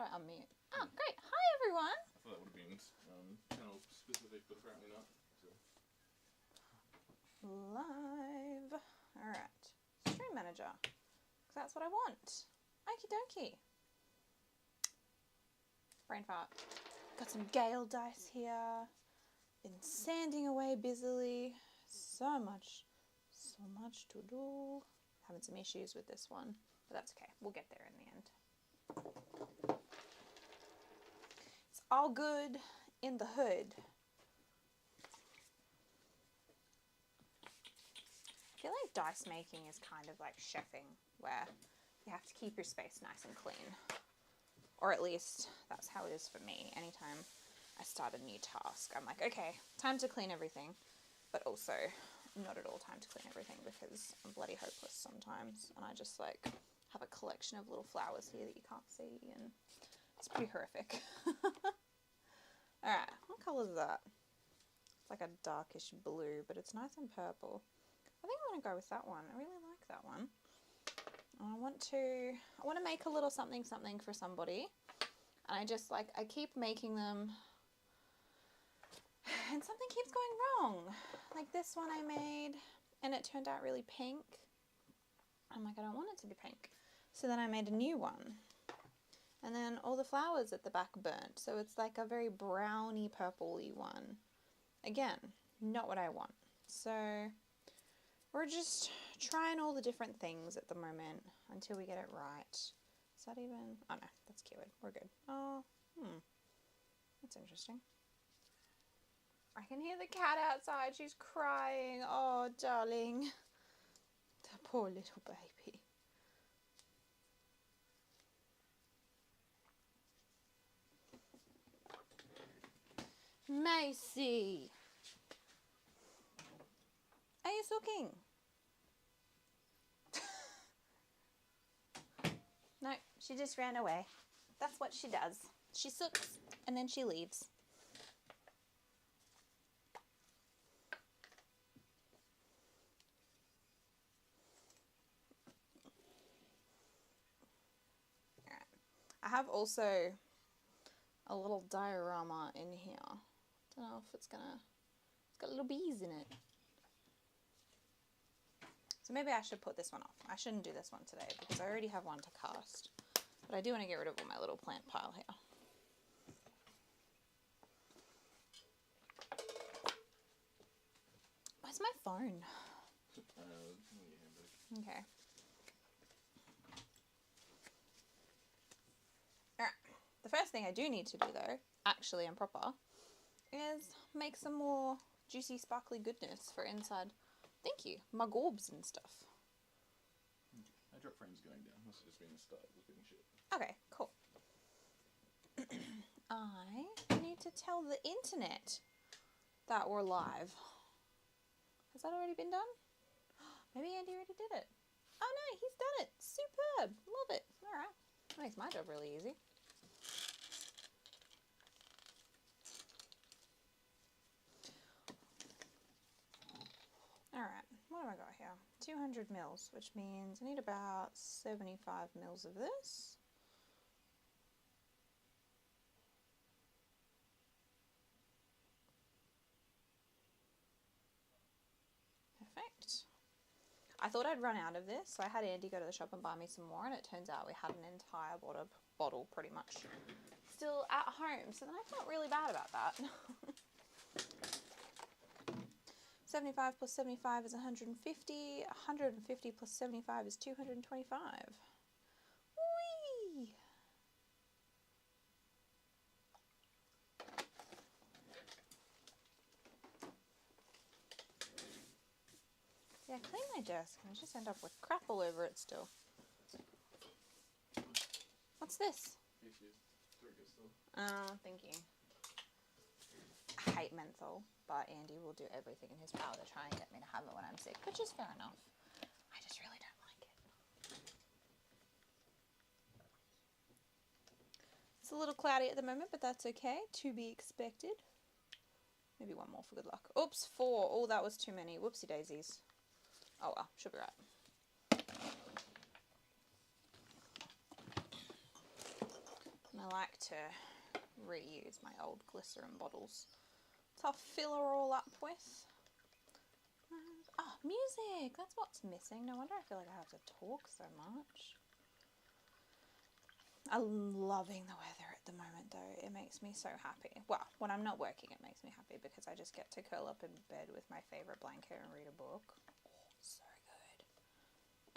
How do I unmute? Oh, great. Hi, everyone. I thought that would have been channel specific, but apparently not. So. Live. Alright. Stream manager. Because that's what I want. Okie dokie. Brain fart. Got some Gale dice here. Been sanding away busily. So much to do. Having some issues with this one, but that's okay. We'll get there in the end. It's all good in the hood. I feel like dice making is kind of like chefing, where you have to keep your space nice and clean. Or at least that's how it is for me. Anytime I start a new task, I'm like, okay, time to clean everything, but also not at all time to clean everything because I'm bloody hopeless sometimes, and I just like have a collection of little flowers here that you can't see, and it's pretty horrific. Alright, what colour is that? It's like a darkish blue, but it's nice and purple. I think I'm going to go with that one. I really like that one. I want to make a little something for somebody, and I keep making them, and something keeps going wrong. Like this one I made, and it turned out really pink. I'm like, I don't want it to be pink. So then I made a new one, and then all the flowers at the back burnt, so it's like a very browny purpley one. Again, not what I want. So we're just trying all the different things at the moment until we get it right. Is that even? Oh no, that's cute. We're good. Oh, that's interesting. I can hear the cat outside. She's crying. Oh, darling. The poor little baby. Macy. Are you sulking? No, she just ran away. That's what she does. She sulks and then she leaves. Alright. I have also a little diorama in here. Don't know if it's got little bees in it. So maybe I should put this one off. I shouldn't do this one today because I already have one to cast. But I do want to get rid of all my little plant pile here. Where's my phone? Okay. Alright. The first thing I do need to do though, actually and proper, is make some more juicy sparkly goodness for inside. Thank you. My gorbs and stuff. I drop frames going down. Must have just been the start of looking shit. Okay, cool. I need to tell the internet that we're live. Has that already been done? Maybe Andy already did it. Oh no, he's done it. Superb. Love it. Alright. That makes my job really easy. Alright, what have I got here? 200 mils, which means I need about 75 mils of this. Perfect. I thought I'd run out of this, so I had Andy go to the shop and buy me some more, and it turns out we had an entire bottle pretty much still at home, so then I felt really bad about that. 75 plus 75 is 150. 150 plus 75 is 225. Whee! Yeah, clean my desk and I just end up with crap all over it still. What's this? Oh, thank you. I hate menthol, but Andy will do everything in his power to try and get me to have it when I'm sick, which is fair enough. I just really don't like it. It's a little cloudy at the moment, but that's okay. To be expected. Maybe one more for good luck. Oops, 4. Oh, that was too many. Whoopsie daisies. Oh well, should be right. And I like to reuse my old glycerin bottles. So I'll fill her all up with. Oh, music! That's what's missing. No wonder I feel like I have to talk so much. I'm loving the weather at the moment though. It makes me so happy. Well, when I'm not working it makes me happy because I just get to curl up in bed with my favourite blanket and read a book. Oh, so good.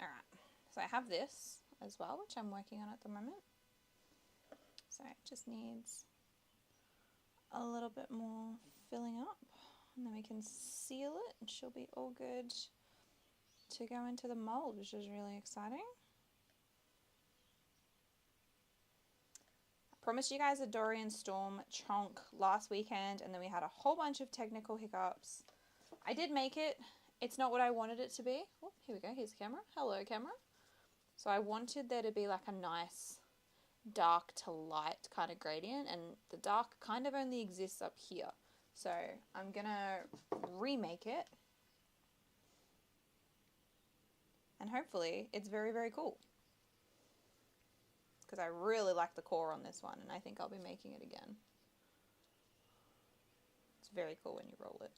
Alright, so I have this as well, which I'm working on at the moment. So it just needs a little bit more filling up and then we can seal it and she'll be all good to go into the mould, which is really exciting. I promised you guys a Dorian Storm chunk last weekend and then we had a whole bunch of technical hiccups. I did make it. It's not what I wanted it to be. Oh, here we go. Here's the camera. Hello, camera. So I wanted there to be like a nice dark to light kind of gradient and the dark kind of only exists up here. So I'm gonna remake it and hopefully it's very, very cool because I really like the core on this one and I think I'll be making it again. It's very cool when you roll it.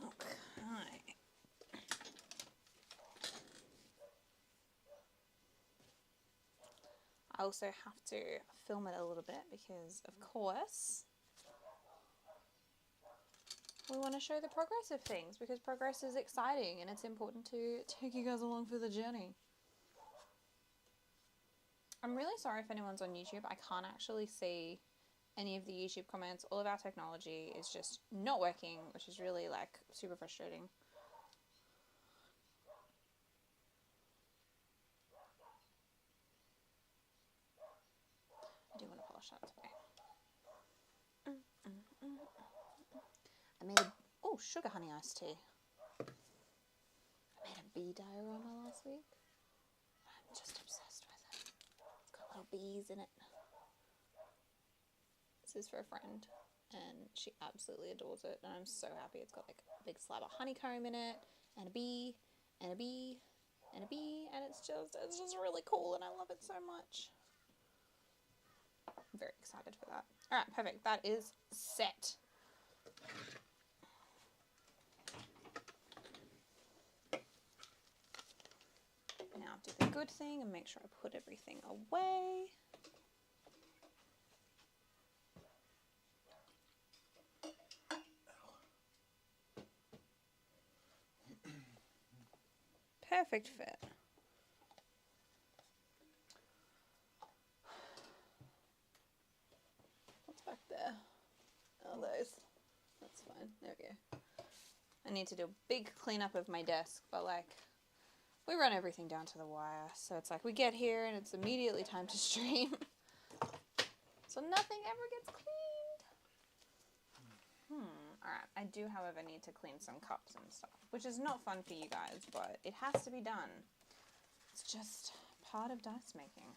Okay. I also have to film it a little bit because, of course, we want to show the progress of things because progress is exciting and it's important to take you guys along for the journey. I'm really sorry if anyone's on YouTube. I can't actually see any of the YouTube comments. All of our technology is just not working, which is really like super frustrating. I do want to polish that today. I made a sugar honey iced tea. I made a bee diorama last week. I'm just obsessed with it. It's got little bees in it. This is for a friend and she absolutely adores it and I'm so happy. It's got like a big slab of honeycomb in it and a bee and a bee and a bee and it's just really cool and I love it so much. I'm very excited for that. Alright, perfect. That is set. Now do the good thing and make sure I put everything away. Perfect fit. What's back there? Oh, those. That's fine. There we go. I need to do a big cleanup of my desk, but like, we run everything down to the wire, so it's like we get here and it's immediately time to stream. So nothing ever gets cleaned. Alright, I do, however, need to clean some cups and stuff, which is not fun for you guys, but it has to be done. It's just part of dice making.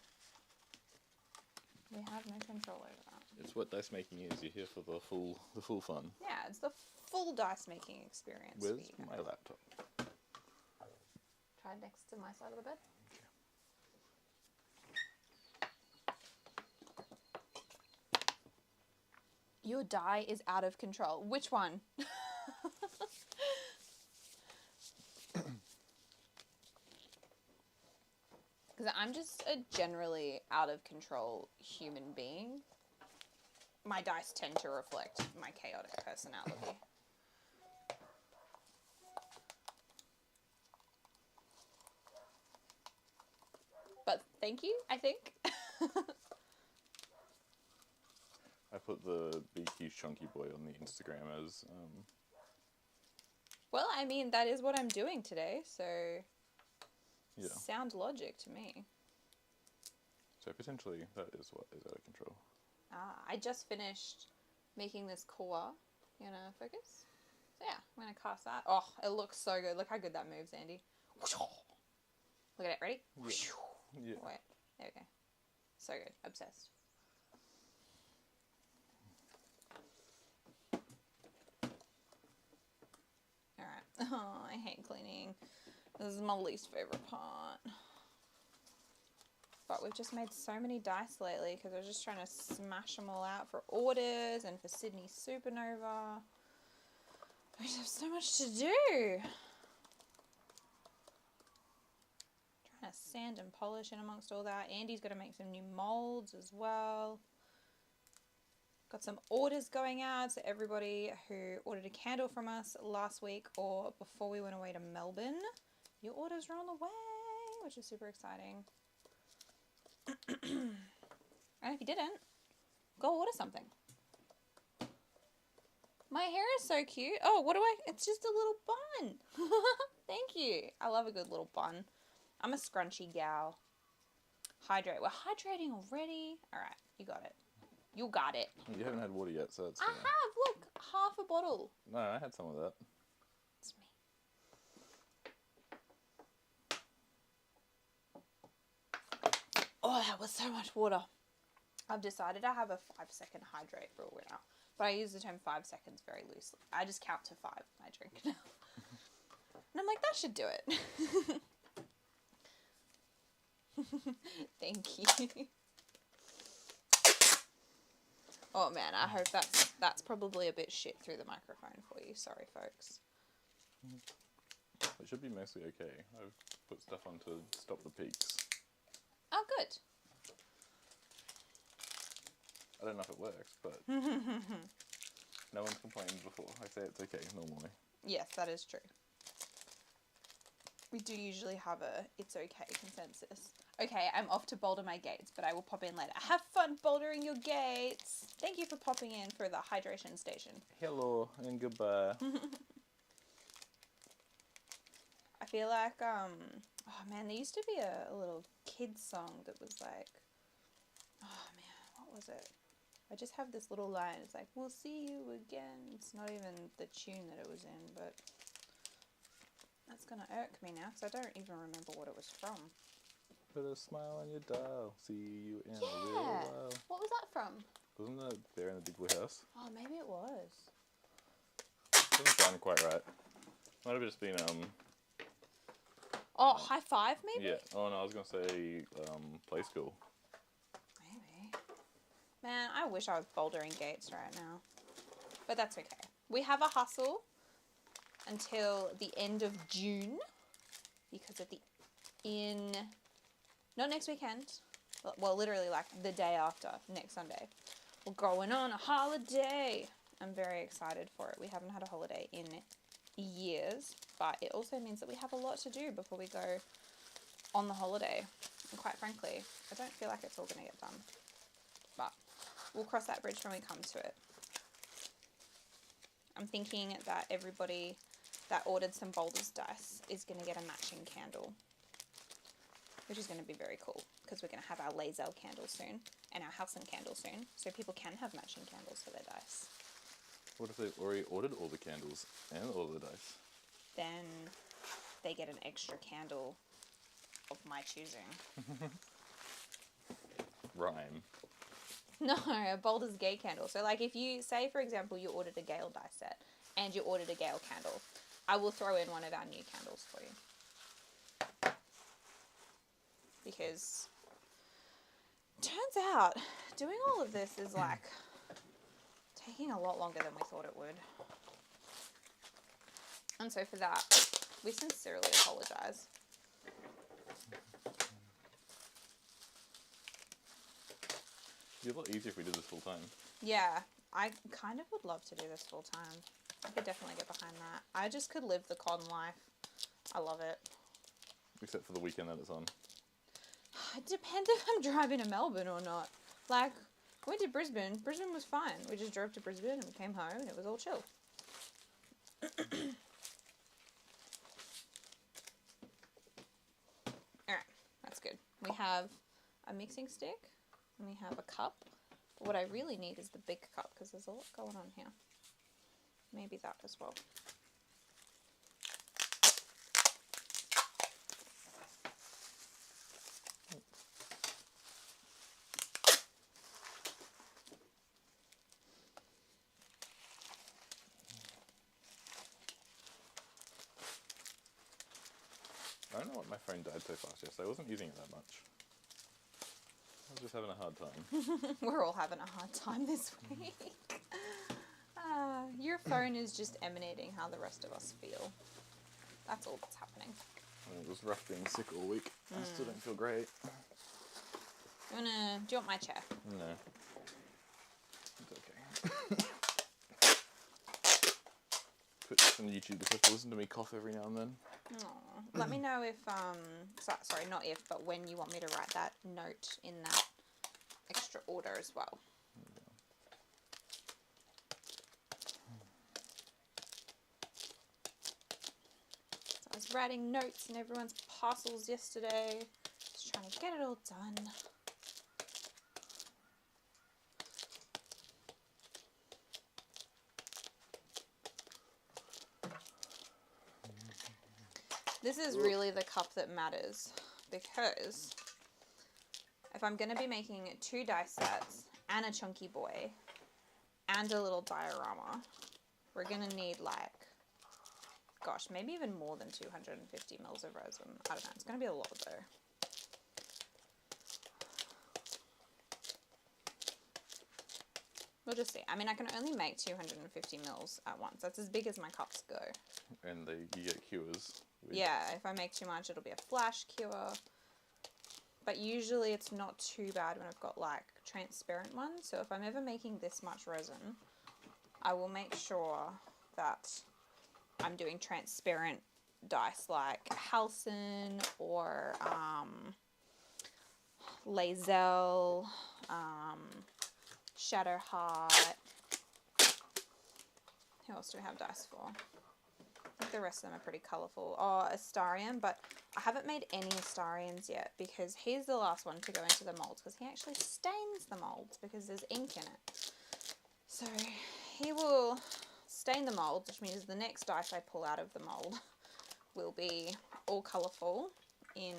We have no control over that. It's what dice making is. You're here for the full fun. Yeah, it's the full dice making experience. Where's my laptop? Try next to my side of the bed. Your die is out of control. Which one? Because I'm just a generally out of control human being. My dice tend to reflect my chaotic personality. But thank you, I think. I put the big huge chunky boy on the Instagram as Well, I mean, that is what I'm doing today, so Yeah. Sound logic to me. So potentially that is what is out of control. I just finished making this core. You gonna focus? So yeah, I'm gonna cast that. Oh, it looks so good. Look how good that moves, Andy. Look at it. Ready? Yeah. Yeah. Wait. There we go. So good. Obsessed. Alright. Oh, I hate cleaning. This is my least favorite part. But we've just made so many dice lately because I was just trying to smash them all out for orders and for Sydney Supernova. We just have so much to do. Trying to sand and polish in amongst all that. Andy's got to make some new molds as well. Got some orders going out to everybody who ordered a candle from us last week or before we went away to Melbourne. Your orders are on the way, which is super exciting. And if you didn't, go order something. My hair is so cute. Oh, what do I... It's just a little bun. Thank you. I love a good little bun. I'm a scrunchy gal. Hydrate. We're hydrating already. All right, you got it. You got it. You haven't had water yet, so that's... I have. Look, half a bottle. No, I had some of that. It's me. Oh, that was so much water. I've decided I have a 5-second hydrate rule now. But I use the term 5 seconds very loosely. I just count to 5 when I drink now. And I'm like, that should do it. Thank you. Oh man, I hope that's probably a bit shit through the microphone for you. Sorry, folks. It should be mostly okay. I've put stuff on to stop the peaks. Oh, good. I don't know if it works, but no one's complained before. I say it's okay normally. Yes, that is true. We do usually have a it's okay consensus. Okay, I'm off to boulder my gates, but I will pop in later. Have fun bouldering your gates. Thank you for popping in for the hydration station. Hello and goodbye. I feel like, oh man, there used to be a little kids song that was like, oh man, what was it? I just have this little line. It's like, we'll see you again. It's not even the tune that it was in, but that's going to irk me now because I don't even remember what it was from. Put a smile on your dial. See you in a little Yeah. while. What was that from? Wasn't that Bear in the Big Blue House? Oh, maybe it was. Doesn't sound quite right. Might have just been Oh, High Five maybe? yeah. Oh no, I was gonna say Play School. Maybe. Man, I wish I was bouldering gates right now. But that's okay. We have a hustle until the end of June. Because not next weekend. Well, literally like the day after, next Sunday. We're going on a holiday. I'm very excited for it. We haven't had a holiday in years. But it also means that we have a lot to do before we go on the holiday. And quite frankly, I don't feel like it's all going to get done. But we'll cross that bridge when we come to it. I'm thinking that everybody that ordered some Boulders dice is going to get a matching candle. Which is going to be very cool. Because we're going to have our Lazel candle soon. And our Halcyon candle soon. So people can have matching candles for their dice. What if they've already ordered all the candles and all the dice? Then they get an extra candle of my choosing. Rhyme. No, a Baldur's Gate candle. So like if you, say for example, you ordered a Gale dice set and you ordered a Gale candle, I will throw in one of our new candles for you. Because turns out doing all of this is like taking a lot longer than we thought it would. And so for that, we sincerely apologise. It'd be a lot easier if we did this full time. Yeah, I kind of would love to do this full time. I could definitely get behind that. I just could live the con life. I love it. Except for the weekend that it's on. It depends if I'm driving to Melbourne or not. Like, we went to Brisbane. Brisbane was fine. We just drove to Brisbane and we came home and it was all chill. We have a mixing stick, and we have a cup. But what I really need is the big cup, because there's a lot going on here. Maybe that as well. I don't know what my phone died so fast yesterday. I wasn't using it that much. I was just having a hard time. We're all having a hard time this week. Your phone is just emanating how the rest of us feel. That's all that's happening. It was rough being sick all week. I still don't feel great. Do you want my chair? No. It's okay. Put some YouTube because I have to listen to me cough every now and then. Aw. Let me know if, sorry, not if, but when you want me to write that note in that extra order as well. So I was writing notes in everyone's parcels yesterday, just trying to get it all done. This is really the cup that matters, because if I'm going to be making 2 dice sets and a chunky boy and a little diorama, we're going to need like, gosh, maybe even more than 250 mils of resin. I don't know, it's going to be a lot though. We'll just see. I mean, I can only make 250 mils at once. That's as big as my cups go. And you get cures. Yeah, if I make too much, it'll be a flash cure. But usually it's not too bad when I've got like transparent ones. So if I'm ever making this much resin, I will make sure that I'm doing transparent dice like Halcyon or Lazel, Shatterheart. Who else do we have dice for? I think the rest of them are pretty colourful. Oh, Astarion, but I haven't made any Astarions yet because he's the last one to go into the molds because he actually stains the molds because there's ink in it. So he will stain the molds, which means the next dice I pull out of the mold will be all colourful in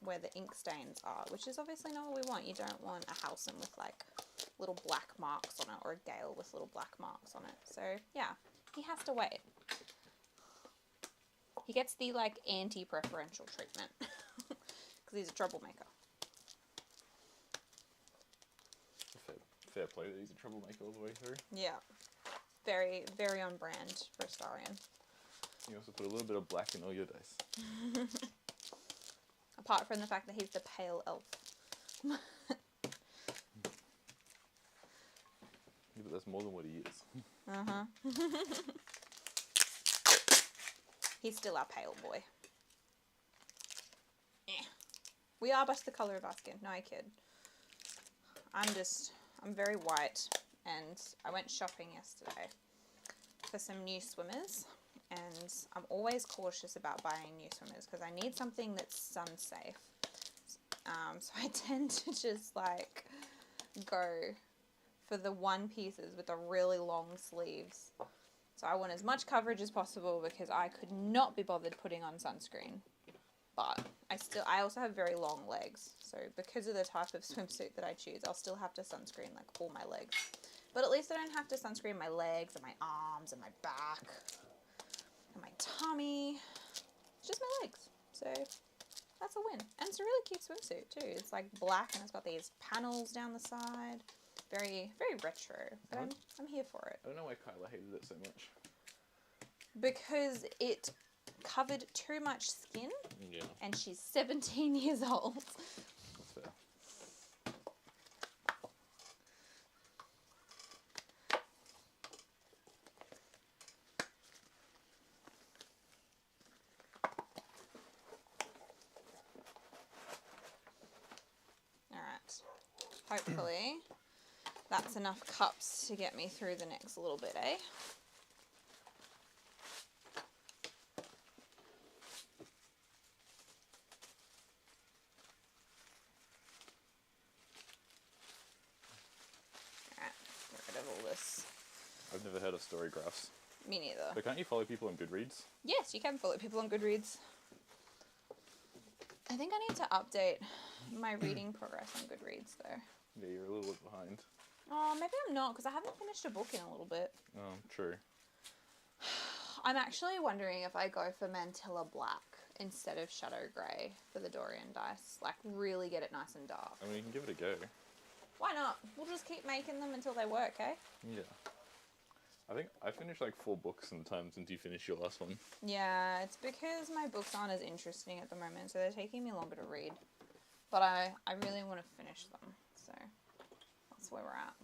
where the ink stains are, which is obviously not what we want. You don't want a Halcyon with like little black marks on it or a Gale with little black marks on it. So yeah, he has to wait. He gets the like anti-preferential treatment because he's a troublemaker. Fair play that he's a troublemaker all the way through. Yeah, very, very on brand for Astarion. You also put a little bit of black in all your dice. Apart from the fact that he's the pale elf. Yeah, but that's more than what he is. Uh-huh. He's still our pale boy. Eh. We are but the colour of our skin. No, I kid. I'm very white, and I went shopping yesterday for some new swimmers, and I'm always cautious about buying new swimmers because I need something that's sun safe. So I tend to just like go for the one pieces with the really long sleeves. So I want as much coverage as possible because I could not be bothered putting on sunscreen. But I also have very long legs. So because of the type of swimsuit that I choose, I'll still have to sunscreen like all my legs. But at least I don't have to sunscreen my legs and my arms and my back and my tummy. It's just my legs. So that's a win. And it's a really cute swimsuit too. It's like black and it's got these panels down the side. Very, very retro, but I'm here for it. I don't know why Kyla hated it so much. Because it covered too much skin, Yeah. and she's 17 years old. That's fair. Alright. Hopefully that's enough cups to get me through the next little bit, eh? never heard of Storygraphs. Me neither. But can't you follow people on Goodreads? Yes, you can follow people on Goodreads. I think I need to update my reading progress on Goodreads, though. Yeah, you're a little bit behind. Oh, maybe I'm not, because I haven't finished a book in a little bit. Oh, true. I'm actually wondering if I go for Mantilla Black instead of Shadow Grey for the Dorian dice. Like, really get it nice and dark. I mean, you can give it a go. Why not? We'll just keep making them until they work, eh? Yeah. I think I finished like 4 books in the time since you finished your last one. Yeah, it's because my books aren't as interesting at the moment, so they're taking me longer to read. But I really want to finish them, so that's where we're at.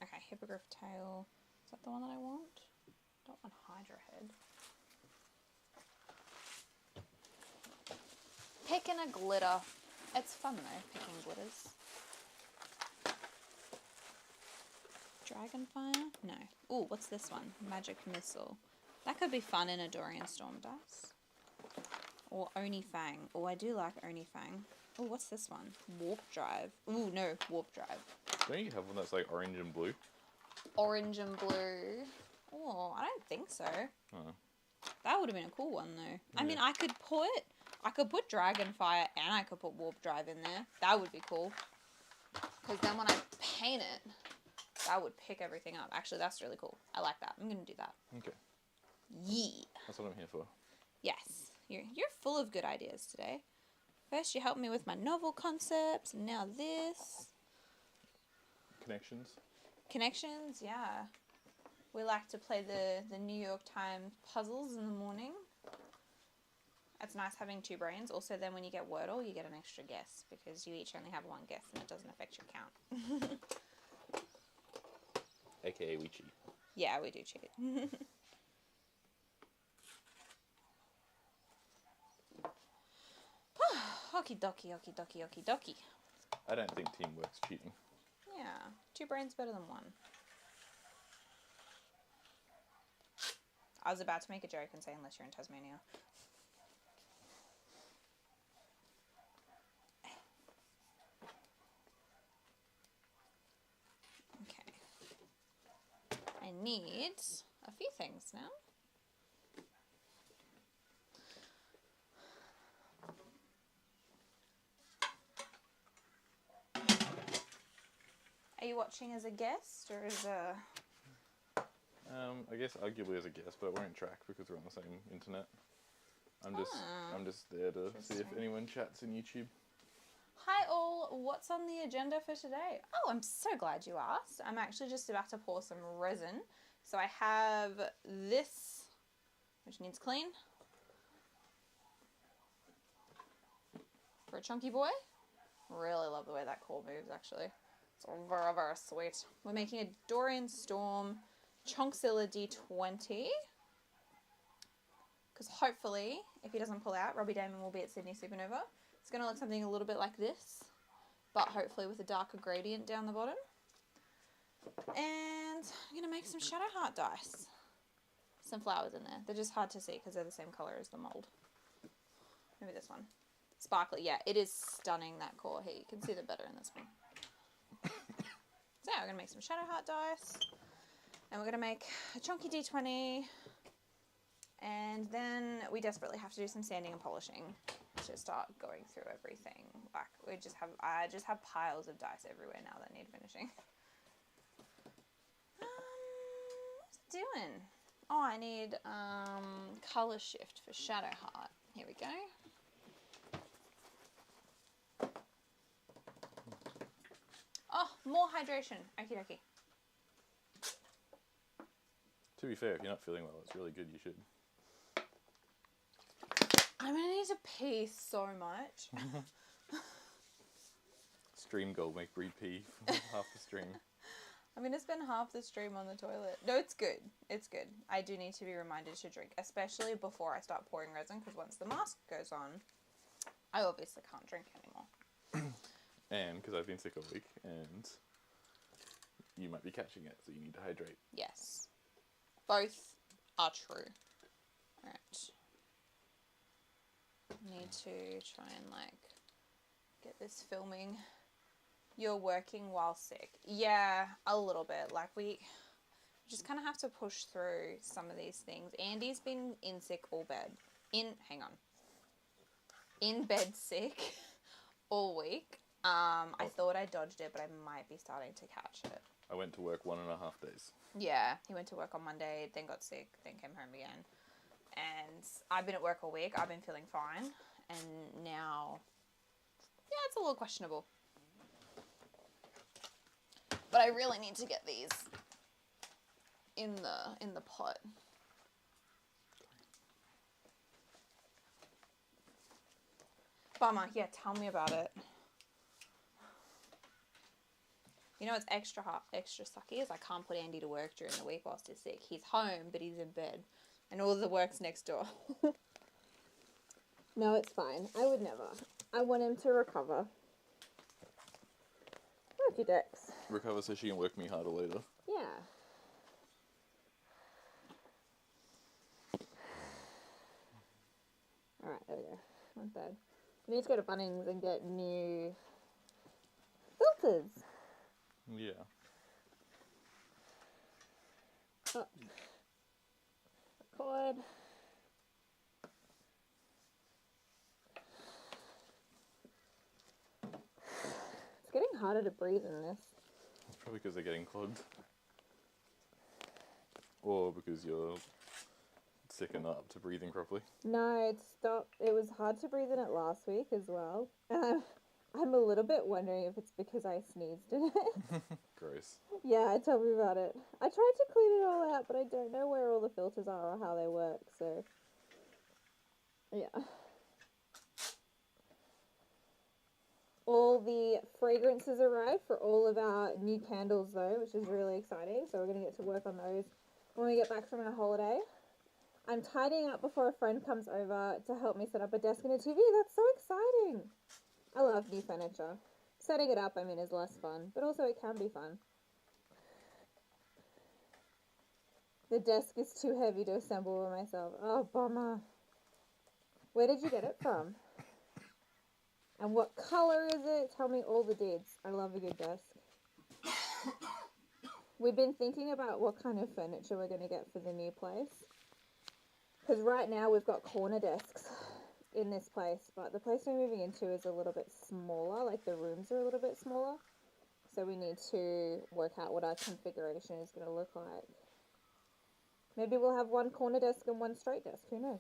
Okay, Hippogriff Tail. Is that the one that I want? I don't want Hydra Head. Picking a glitter. It's fun though, picking glitters. Dragonfire? No. Ooh, what's this one? Magic Missile. That could be fun in a Dorian Storm dice. Or Oni Fang. Oh, I do like Oni Fang. Oh, what's this one? Warp Drive. Ooh, no, Warp Drive. Don't you have one that's like orange and blue? Orange and blue. Oh, I don't think so. Oh. That would have been a cool one though. Yeah. I mean, I could put Dragonfire and I could put Warp Drive in there. That would be cool. Because then when I paint it, that would pick everything up. Actually, that's really cool. I like that. I'm going to do that. Okay. Yeah. That's what I'm here for. Yes. You're full of good ideas today. First you helped me with my novel concepts, and now this. Connections? Connections, yeah. We like to play the New York Times puzzles in the morning. It's nice having 2 brains. Also, then when you get Wordle, you get an extra guess, because you each only have 1 guess, and it doesn't affect your count. AKA we cheat. Yeah, we do cheat. Okie dokie, okie dokie, okie dokie. I don't think teamwork's cheating. Yeah, 2 brains better than 1. I was about to make a joke and say unless you're in Tasmania. Okay. I need a few things now. Are you watching as a guest or as a... I guess arguably as a guest, but it won't track because we're on the same internet. I'm just there to see if anyone chats in YouTube. Hi all, what's on the agenda for today? Oh, I'm so glad you asked. I'm actually just about to pour some resin. So I have this, which needs clean. For a chunky boy. Really love the way that core moves actually. It's very, very sweet. We're making a Dorian Storm Chonkzilla D20. Because hopefully, if he doesn't pull out, Robbie Damon will be at Sydney Supernova. It's going to look something a little bit like this, but hopefully with a darker gradient down the bottom. And I'm going to make some Shadowheart dice. Some flowers in there. They're just hard to see because they're the same colour as the mould. Maybe this one. Sparkly. Yeah, it is stunning, that core here. You can see them better in this one. So yeah, we're going to make some Shadowheart dice. And we're going to make a chunky D20. And then we desperately have to do some sanding and polishing to start going through everything. Like I just have piles of dice everywhere now that need finishing. What's it doing? Oh, I need color shift for Shadowheart. Here we go. Oh, more hydration. Okie dokie. To be fair, if you're not feeling well, it's really good. You should. I'm gonna need to pee so much. Stream goal, make Brie pee for half the stream. I'm gonna spend half the stream on the toilet. No, it's good. It's good. I do need to be reminded to drink, especially before I start pouring resin, because once the mask goes on, I obviously can't drink anymore. And because I've been sick all week, and you might be catching it, so you need to hydrate. Yes. Both are true. Alright. Need to try and get this filming. You're working while sick. Yeah, a little bit. just kind of have to push through some of these things. Andy's been in bed sick all week. I thought I dodged it, but I might be starting to catch it. I went to work 1.5 days. Yeah, he went to work on Monday, then got sick, then came home again. And I've been at work all week. I've been feeling fine. And now, yeah, it's a little questionable. But I really need to get these in the pot. Bummer. Yeah, tell me about it. You know what's extra sucky is I can't put Andy to work during the week whilst he's sick. He's home, but he's in bed. And all the work's next door. No, it's fine. I would never. I want him to recover. Work your decks. Recover so she can work me harder later. Yeah. Alright, there we go. Not bad. We need to go to Bunnings and get new filters. Yeah. Oh. Record. It's getting harder to breathe in this. It's probably because they're getting clogged. Or because you're sick and not up to breathing properly. No, it stopped. It was hard to breathe in it last week as well. And I'm a little bit wondering if it's because I sneezed in it. Gross. Yeah, tell me about it. I tried to clean it all out, but I don't know where all the filters are or how they work, so... yeah. All the fragrances arrived for all of our new candles, though, which is really exciting, so we're going to get to work on those when we get back from our holiday. I'm tidying up before a friend comes over to help me set up a desk and a TV. That's so exciting! I love new furniture. Setting it up, I mean, is less fun, but also it can be fun. The desk is too heavy to assemble by myself. Oh, bummer. Where did you get it from? And what color is it? Tell me all the deeds. I love a good desk. We've been thinking about what kind of furniture we're going to get for the new place. Because right now we've got corner desks in this place, but the place we're moving into is a little bit smaller, like the rooms are a little bit smaller. So we need to work out what our configuration is going to look like. Maybe we'll have one corner desk and one straight desk, who knows?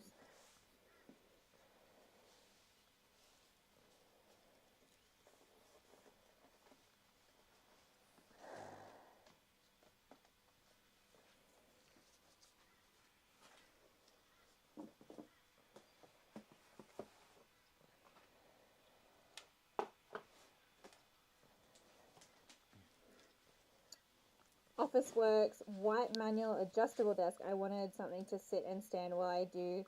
Office Works, white manual adjustable desk. I wanted something to sit and stand while I do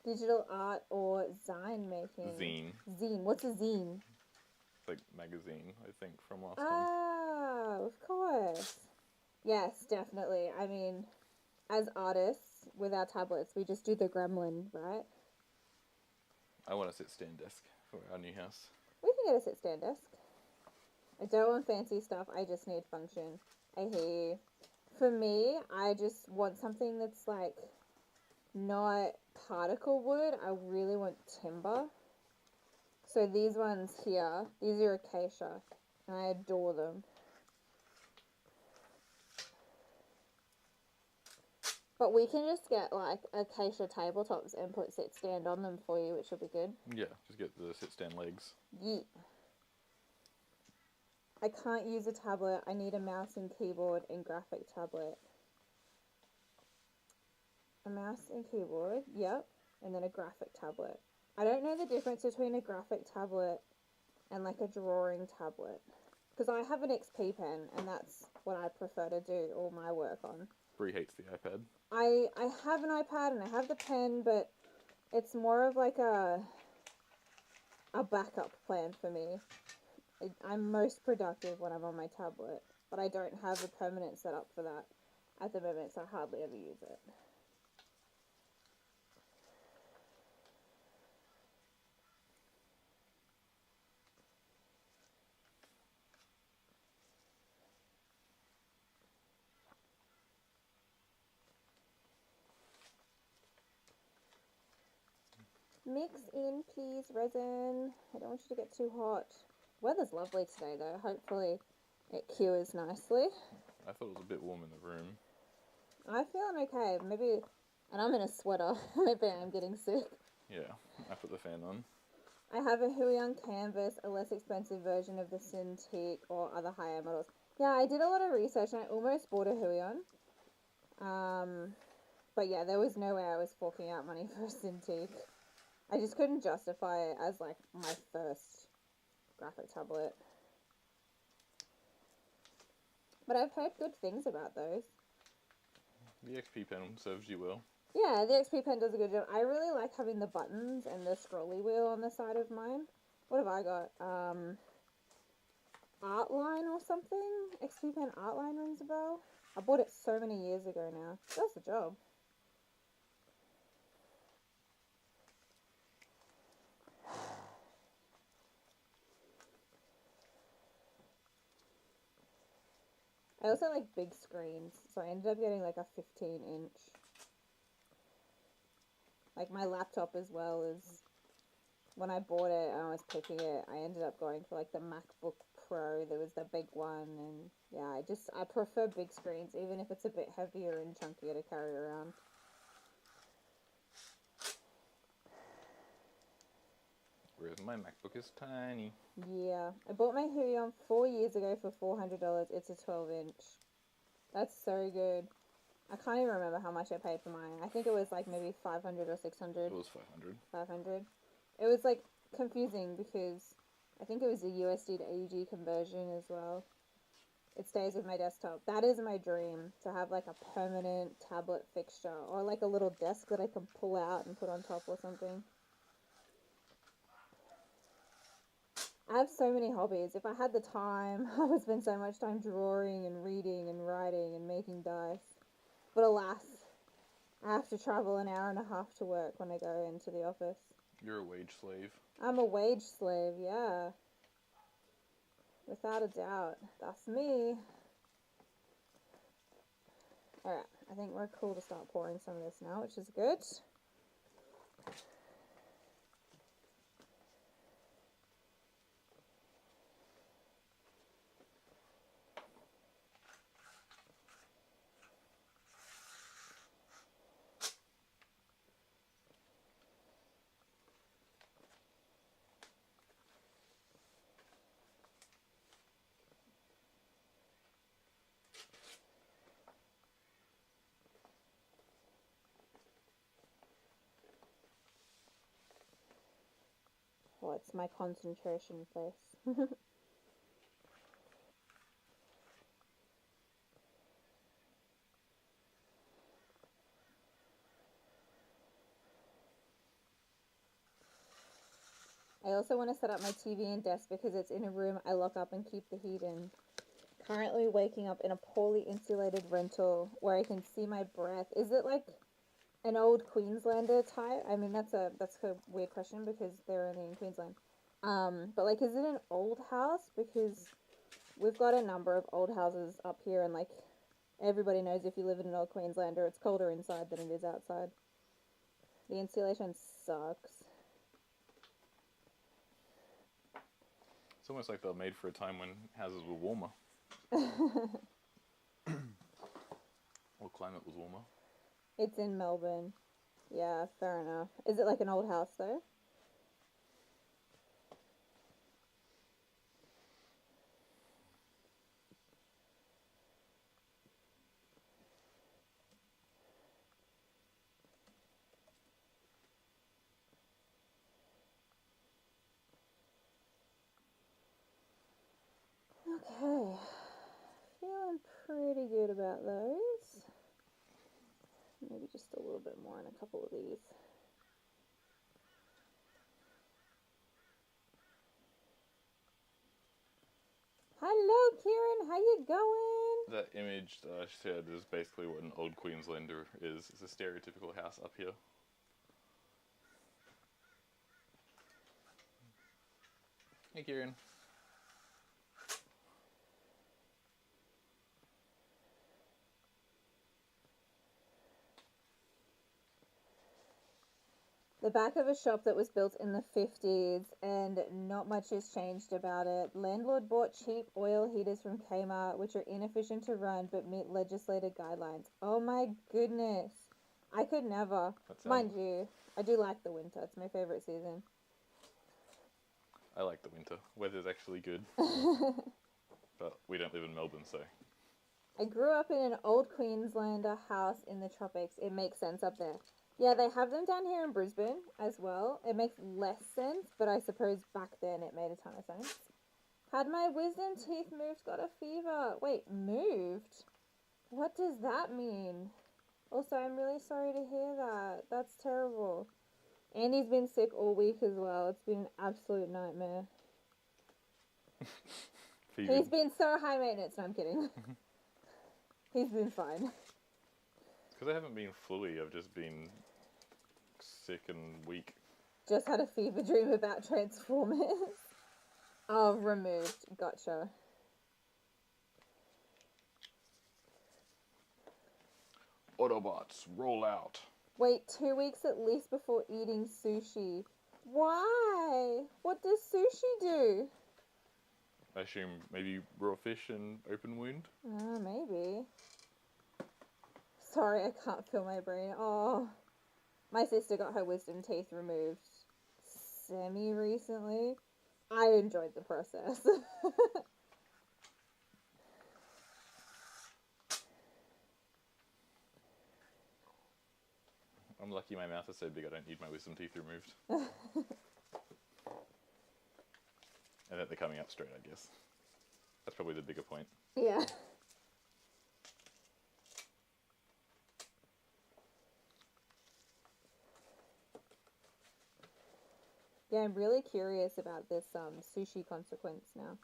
digital art or zine making. Zine. Zine. What's a zine? It's like magazine, I think, from last time. Ah, of course. Yes, definitely. I mean, as artists, with our tablets, we just do the gremlin, right? I want a sit-stand desk for our new house. We can get a sit-stand desk. I don't want fancy stuff. I just need function. I hear you. For me, I just want something that's like not particle wood. I really want timber. So these ones here, these are acacia, and I adore them. But we can just get like acacia tabletops and put sit stand on them for you, which will be good. Yeah, just get the sit-stand legs. Yeet. I can't use a tablet. I need a mouse and keyboard and graphic tablet. A mouse and keyboard, yep. And then a graphic tablet. I don't know the difference between a graphic tablet and like a drawing tablet. Because I have an XP pen and that's what I prefer to do all my work on. Bree hates the iPad. I have an iPad and I have the pen, but it's more of like a backup plan for me. I'm most productive when I'm on my tablet, but I don't have a permanent setup for that at the moment, so I hardly ever use it. Mix in, please, resin. I don't want you to get too hot. Weather's lovely today, though. Hopefully it cures nicely. I thought it was a bit warm in the room. I'm feeling okay. Maybe, and I'm in a sweater. Maybe I'm getting sick. Yeah, I put the fan on. I have a Huion canvas, a less expensive version of the Cintiq or other high-end models. Yeah, I did a lot of research and I almost bought a Huion. But yeah, there was no way I was forking out money for a Cintiq. I just couldn't justify it as like my first graphic tablet. But I've heard good things about those. The XP pen serves you well. Yeah, the XP pen does a good job. I really like having the buttons and the scrolly wheel on the side of mine. What have I got? Artline or something? XP pen Artline rings a bell. I bought it so many years ago now. Does the job. I also like big screens, so I ended up getting like a 15-inch. Like my laptop as well is, when I bought it and I was picking it, I ended up going for like the MacBook Pro. There was the big one, and yeah, I prefer big screens, even if it's a bit heavier and chunkier to carry around. Whereas my MacBook is tiny. Yeah, I bought my Huion 4 years ago for $400. It's a 12-inch. That's so good. I can't even remember how much I paid for mine. I think it was like maybe 500 or 600. It was 500. 500. It was like confusing because I think it was a USD to AUD conversion as well. It stays with my desktop. That is my dream, to have like a permanent tablet fixture or like a little desk that I can pull out and put on top or something. I have so many hobbies. If I had the time, I would spend so much time drawing and reading and writing and making dice. But alas, I have to travel an hour and a half to work when I go into the office. You're a wage slave. I'm a wage slave, yeah. Without a doubt. That's me. Alright, I think we're cool to start pouring some of this now, which is good. Oh, it's my concentration face. I also want to set up my TV and desk because it's in a room I lock up and keep the heat in. Currently waking up in a poorly insulated rental where I can see my breath. Is it like an old Queenslander type? I mean, that's a weird question because they're only in Queensland. But like, is it an old house? Because we've got a number of old houses up here, and like, everybody knows if you live in an old Queenslander, it's colder inside than it is outside. The insulation sucks. It's almost like they were made for a time when houses were warmer. Or climate was warmer. It's in Melbourne. Yeah, fair enough. Is it like an old house though? Okay. Feeling pretty good about those. Maybe just a little bit more on a couple of these. Hello, Kieran. How you going? That image that I shared is basically what an old Queenslander is. It's a stereotypical house up here. Hey, Kieran. The back of a shop that was built in the 50s and not much has changed about it. Landlord bought cheap oil heaters from Kmart, which are inefficient to run but meet legislated guidelines. Oh my goodness. I could never. Mind you, I do like the winter. It's my favorite season. I like the winter. Weather's actually good. But we don't live in Melbourne, so. I grew up in an old Queenslander house in the tropics. It makes sense up there. Yeah, they have them down here in Brisbane as well. It makes less sense, but I suppose back then it made a ton of sense. Had my wisdom teeth moved, got a fever. Wait, moved? What does that mean? Also, I'm really sorry to hear that. That's terrible. Andy's been sick all week as well. It's been an absolute nightmare. He's been so high maintenance. No, I'm kidding. He's been fine. Because I haven't been fully, I've just been sick and weak. Just had a fever dream about Transformers. Oh, removed. Gotcha. Autobots, roll out. Wait 2 weeks at least before eating sushi. Why? What does sushi do? I assume maybe raw fish and open wound? Maybe. Sorry, I can't feel my brain. Oh. My sister got her wisdom teeth removed semi-recently. I enjoyed the process. I'm lucky my mouth is so big I don't need my wisdom teeth removed. And that they're coming up straight, I guess. That's probably the bigger point. Yeah. Yeah, I'm really curious about this sushi consequence now.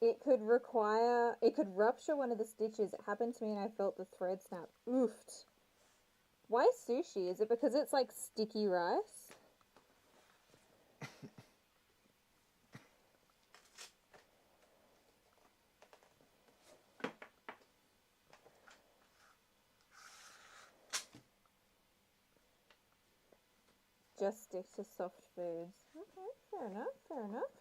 It could rupture one of the stitches. It happened to me and I felt the thread snap. Oofed. Why sushi? Is it because it's like sticky rice? Just stick to soft foods. Okay, fair enough, fair enough.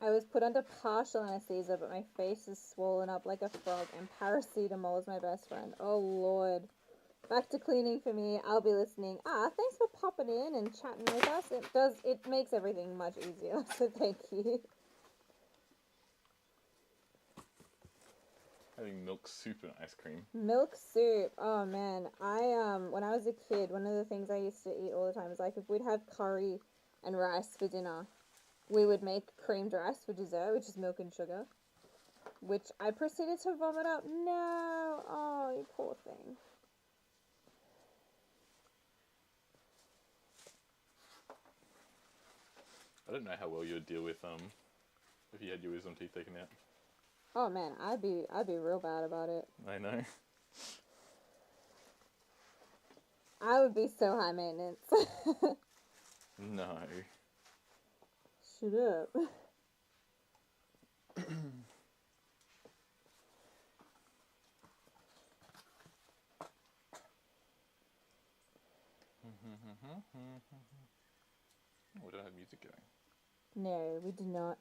I was put under partial anesthesia, but my face is swollen up like a frog, and paracetamol is my best friend. Oh, Lord. Back to cleaning for me. I'll be listening. Thanks for popping in and chatting with us. It makes everything much easier, so thank you. Having milk soup and ice cream. Milk soup. Oh, man. When I was a kid, one of the things I used to eat all the time was, like, if we'd have curry and rice for dinner, we would make creamed rice for dessert, which is milk and sugar, which I proceeded to vomit up. No! Oh, you poor thing. I don't know how well you would deal with if you had your wisdom teeth taken out. Oh man, I'd be real bad about it. I know. I would be so high maintenance. No. Shut up. We don't have music going. No, we do not.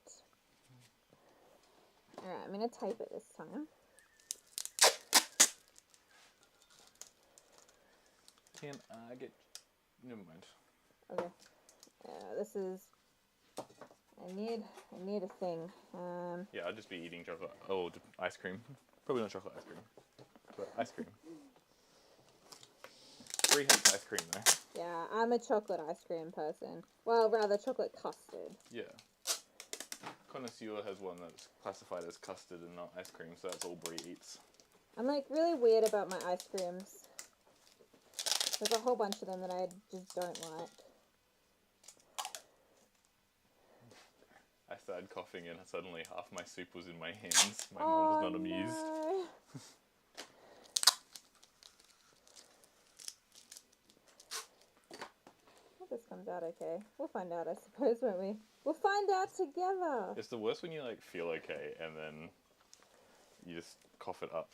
Alright, I'm going to type it this time. Can I get... Never mind. Okay. This is... I need a thing. Yeah, I'd just be eating chocolate. Oh, ice cream. Probably not chocolate ice cream. But ice cream. Free hates ice cream, though. Yeah, I'm a chocolate ice cream person. Well, rather chocolate custard. Yeah. Connoisseur has one that's classified as custard and not ice cream, so that's all Brie eats. I'm like really weird about my ice creams. There's a whole bunch of them that I just don't like. I started coughing and suddenly half my soup was in my hands. My mum was not amused. No. Hope this comes out okay. We'll find out, I suppose, won't we? We'll find out together. It's the worst when you like feel okay and then you just cough it up.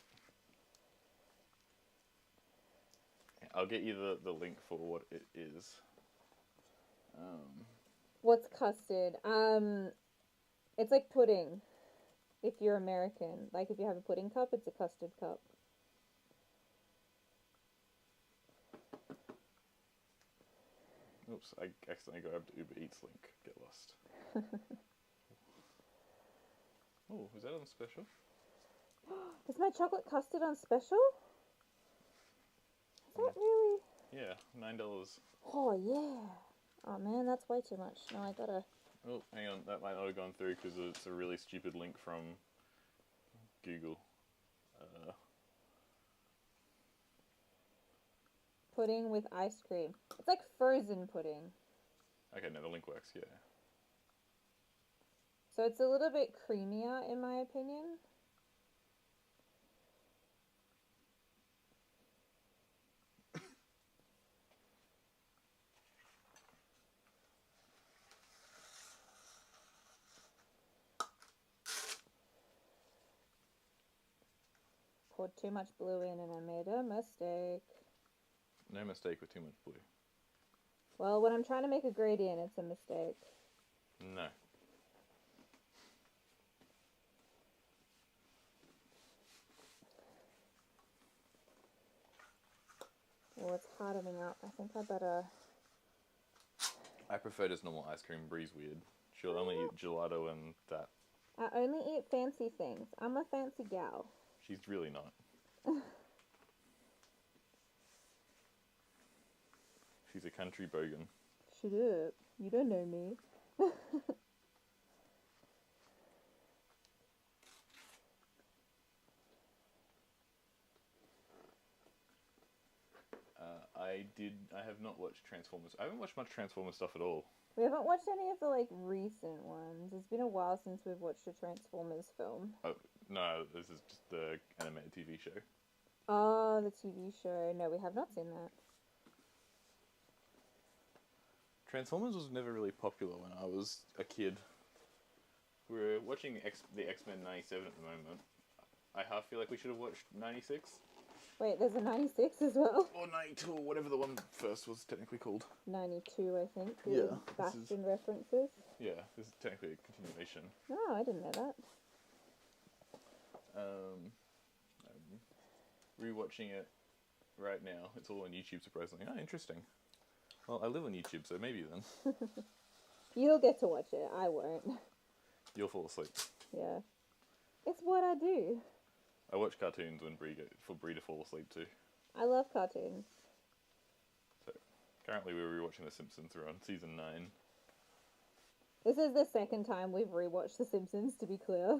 I'll get you the link for what it is. What's custard? It's like pudding. If you're American, like if you have a pudding cup, it's a custard cup. Oops, I accidentally grabbed Uber Eats link. Get lost. Oh, is that on special? Is my chocolate custard on special? Is that really? Yeah, $9. Oh, yeah. Oh, man, that's way too much. No, I gotta... Oh, hang on, that might not have gone through because it's a really stupid link from Google. Pudding with ice cream. It's like frozen pudding. Okay, no, the link works, yeah. So it's a little bit creamier, in my opinion. Poured too much blue in and I made a mistake. No mistake with too much blue. Well, when I'm trying to make a gradient, it's a mistake. No. Oh, it's hardening up. I think I better... I prefer just normal ice cream. Bree's weird. She'll only eat gelato and that. I only eat fancy things. I'm a fancy gal. She's really not. She's a country bogan. Shut up. You don't know me. I have not watched Transformers. I haven't watched much Transformers stuff at all. We haven't watched any of the, like, recent ones. It's been a while since we've watched a Transformers film. Oh, no, this is just the animated TV show. Oh, the TV show. No, we have not seen that. Transformers was never really popular when I was a kid. We're watching the X-Men 97 at the moment. I half feel like we should have watched 96. Wait, there's a 96 as well? Or 92, or whatever the one first was technically called. 92, I think. Yeah, Bastion references. Yeah, this is technically a continuation. Oh, I didn't know that. I'm rewatching it right now. It's all on YouTube, surprisingly. Oh, interesting. Well, I live on YouTube, so maybe then. You'll get to watch it. I won't. You'll fall asleep. Yeah. It's what I do. I watch cartoons when for Bree to fall asleep too. I love cartoons. So, currently we're rewatching The Simpsons. We're on season 9. This is the second time we've rewatched The Simpsons, to be clear.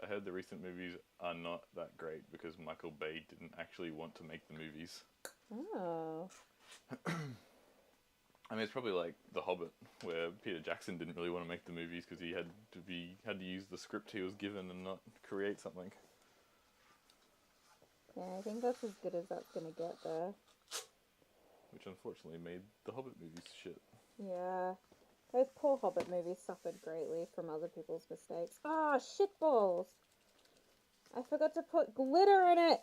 I heard the recent movies are not that great because Michael Bay didn't actually want to make the movies. Oh. I mean, it's probably like The Hobbit, where Peter Jackson didn't really want to make the movies because he had to use the script he was given and not create something. Yeah, I think that's as good as that's gonna get there. Which unfortunately made the Hobbit movies shit. Yeah. Those poor Hobbit movies suffered greatly from other people's mistakes. Ah, shitballs! I forgot to put glitter in it!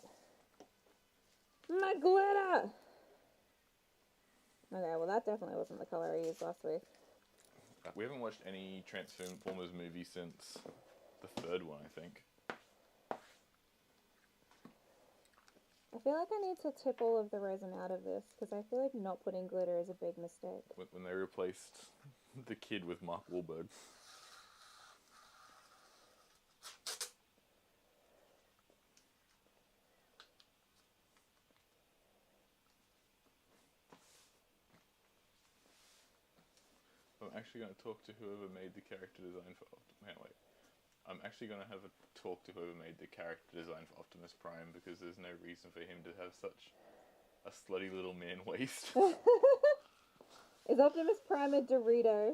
My glitter! Okay, well that definitely wasn't the color I used last week. We haven't watched any Transformers movie since the third one, I think. I feel like I need to tip all of the resin out of this, because I feel like not putting glitter is a big mistake. When they replaced the kid with Mark Wahlberg. I'm actually going to talk to whoever made the character design for... Man, wait. I'm actually actually going to have a talk to whoever made the character design for Optimus Prime, because there's no reason for him to have such a slutty little man waist. Is Optimus Prime a Dorito?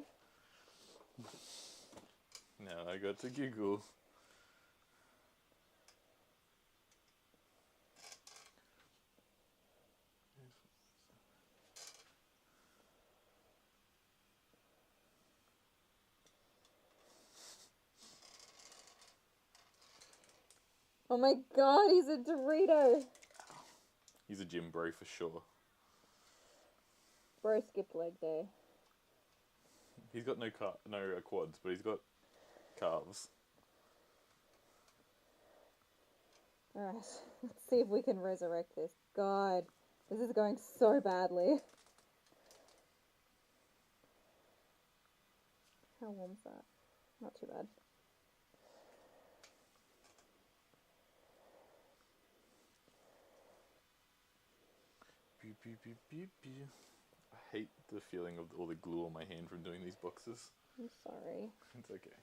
Now I got to giggle. Oh my god, he's a Dorito! He's a gym bro for sure. Bro skipped leg day. He's got no quads, but he's got calves. Alright, let's see if we can resurrect this. God, this is going so badly. How warm's that? Not too bad. Beep, beep, beep, beep, beep. I hate the feeling of all the glue on my hand from doing these boxes. I'm sorry. It's okay.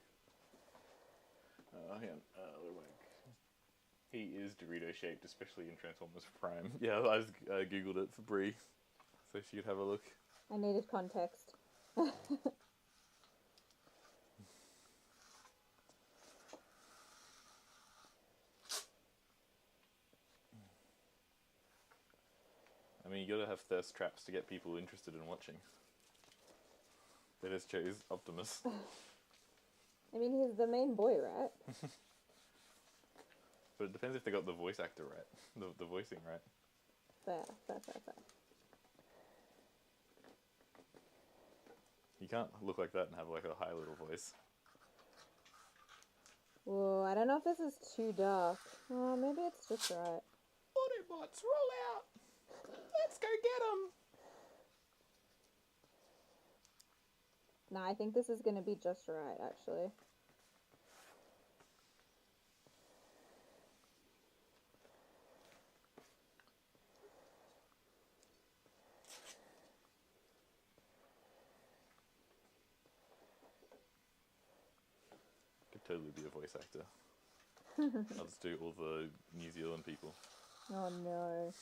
Hang on. He is Dorito shaped, especially in Transformers Prime. Yeah, I googled it for Brie, so she could have a look. I needed context. I mean, you gotta have thirst traps to get people interested in watching. They just chose Optimus. I mean, he's the main boy, right? But it depends if they got the voice actor right, the voicing right. Fair. You can't look like that and have like a high little voice. Whoa, I don't know if this is too dark. Oh, maybe it's just right. Autobots, roll out! Let's go get them! No, I think this is going to be just right, actually. Could totally be a voice actor. I'll just do all the New Zealand people. Oh no.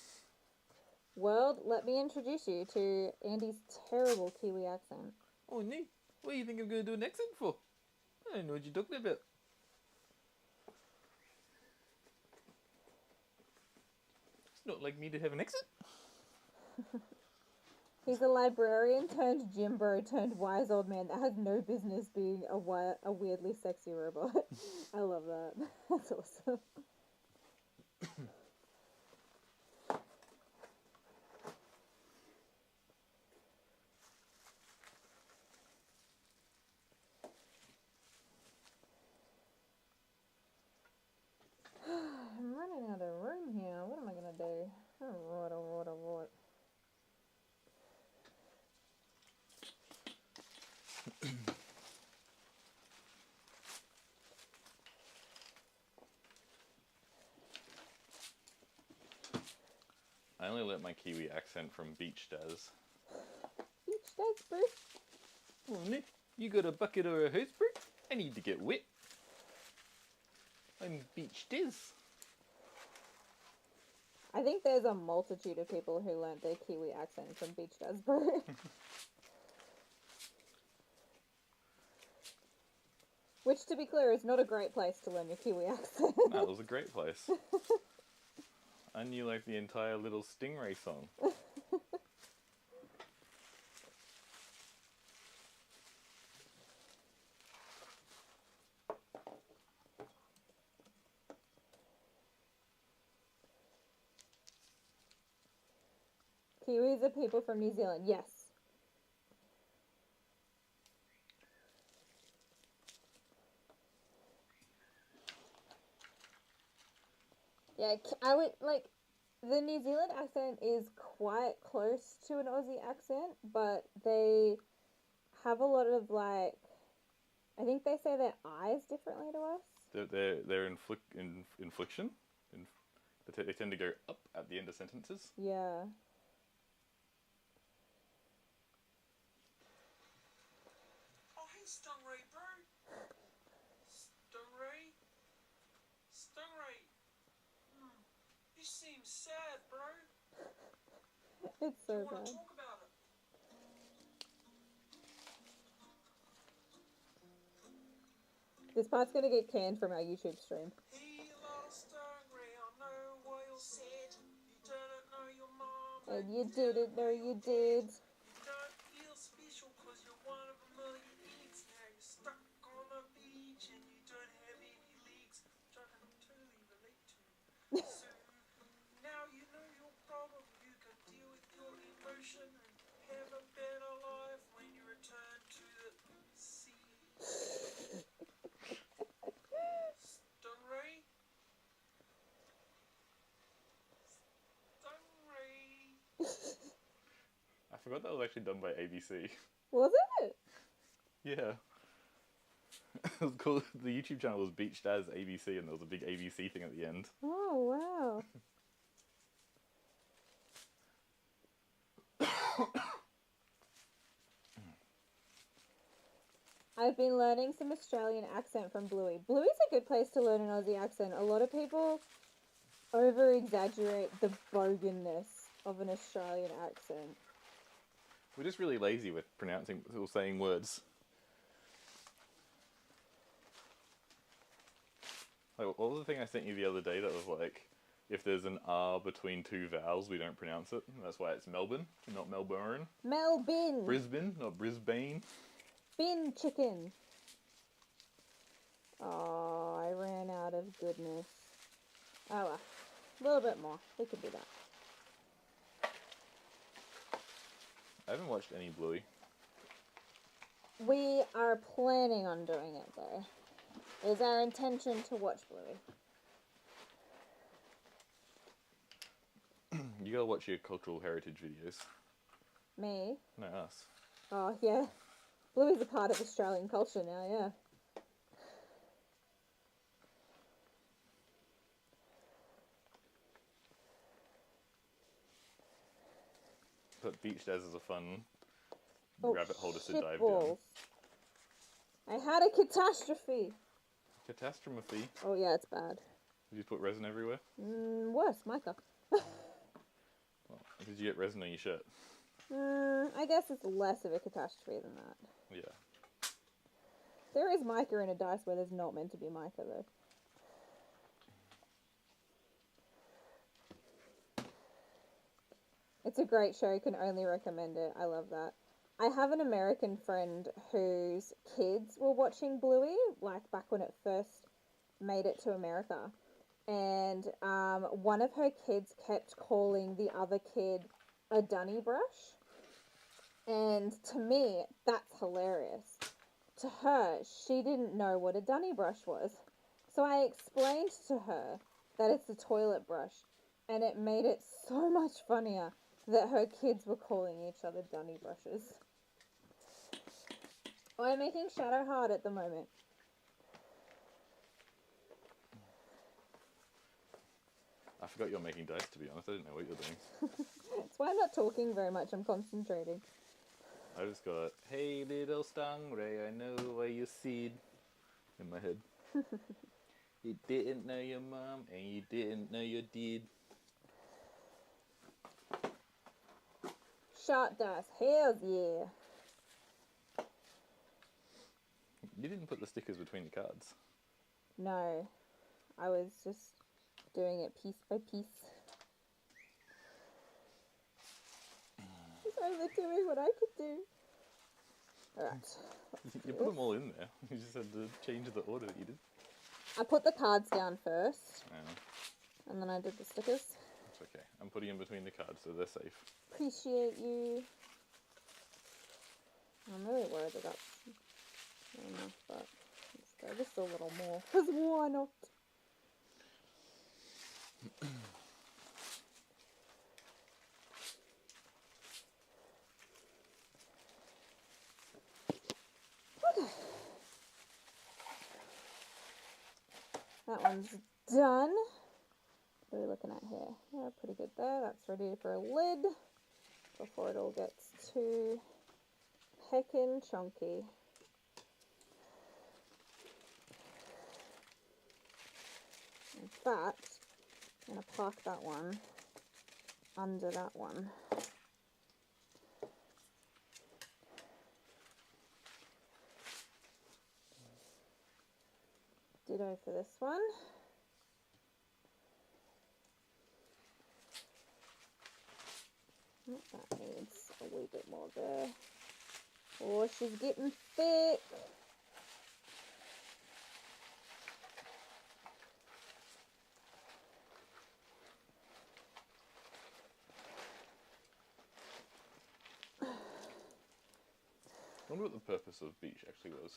World, let me introduce you to Andy's terrible Kiwi accent. Oh, neat. What do you think I'm going to do an accent for? I don't know what you're talking about. It's not like me to have an accent. He's a librarian turned Jimbo turned wise old man that has no business being a weirdly sexy robot. I love that. That's awesome. I'm running out of room here. What am I gonna do? Alright. I only learnt my Kiwi accent from Beach Daz. Beach Daz, bro. Oh, Nick, you got a bucket or a hose, bro? I need to get wet. I'm Beach Daz. I think there's a multitude of people who learnt their Kiwi accent from Beach Daz, bro. Which, to be clear, is not a great place to learn your Kiwi accent. That was a great place. I knew like the entire Little Stingray song. Kiwis are people from New Zealand, yes. Yeah, I would, like, the New Zealand accent is quite close to an Aussie accent, but they have a lot of, like, I think they say their I's differently to us. They're infliction. They tend to go up at the end of sentences. Yeah. Oh, hey, Stingray, bro. Stingray. seems sad, bro. It's Do so you want bad. to talk about it? This part's gonna get canned from our YouTube stream. He lost hungry on no oil said. You didn't know your mom. And you didn't know you did. You don't feel special cause you're one of a million eggs. Now you're stuck on a beach and you don't have any legs, which I can totally relate to. So now you know your problem. You can deal with your emotion and have a better life when you return to the sea. Stingray? Stingray. I forgot that was actually done by ABC. Was it? Yeah. It was called, the YouTube channel was Beached as ABC, and there was a big ABC thing at the end. Oh, wow. I've been learning some Australian accent from Bluey. Bluey's a good place to learn an Aussie accent. A lot of people over-exaggerate the boganness of an Australian accent. We're just really lazy with pronouncing or saying words. Like, what was the thing I sent you the other day that was like, if there's an R between two vowels, we don't pronounce it. That's why it's Melbourne, not Melbourne. Melbourne. Brisbane, not Brisbane. Bin chicken. Oh, I ran out of goodness. Oh well. A little bit more. We could do that. I haven't watched any Bluey. We are planning on doing it though. It is our intention to watch Bluey. You gotta watch your cultural heritage videos. Me? No, us. Oh yeah. Bluey's a part of Australian culture now, yeah. But Beached as is a fun Oh, rabbit hole to dive down. shitballs. I had a catastrophe. Catastrophe. Oh yeah, it's bad. Did you put resin everywhere? Worse, Micah. Well, did you get resin on your shirt? I guess it's less of a catastrophe than that. Yeah. There is mica in a dice where there's not meant to be mica though. It's a great show, can only recommend it. I love that. I have an American friend whose kids were watching Bluey, like back when it first made it to America. And one of her kids kept calling the other kid a dunny brush. And to me, that's hilarious. To her, she didn't know what a dunny brush was. So I explained to her that it's a toilet brush. And it made it so much funnier that her kids were calling each other dunny brushes. I'm making Shadow Hard at the moment. I forgot you're making dice, to be honest. I didn't know what you're doing. That's why I'm not talking very much. I'm concentrating. I just got, hey little stingray, I know why you seed in my head. You didn't know your mom and you didn't know your dad. Shot dice. Hells yeah. You didn't put the stickers between the cards. No. I was just doing it piece by piece. Just only doing what I could do. Alright. You put them all in there. You just had to change the order that you did. I put the cards down first. Yeah, And then I did the stickers. it's okay. I'm putting them between the cards so they're safe. Appreciate you. I'm really worried that that's not enough, but let's go just a little more. Because why not? Okay. That one's done. What are we looking at here? Yeah, pretty good there. That's ready for a lid before it all gets too heckin' chunky. In fact, I'm going to park that one under that one. Ditto for this one. Oh, that needs a wee bit more there. Oh, she's getting thick. I wonder what the purpose of beach actually was.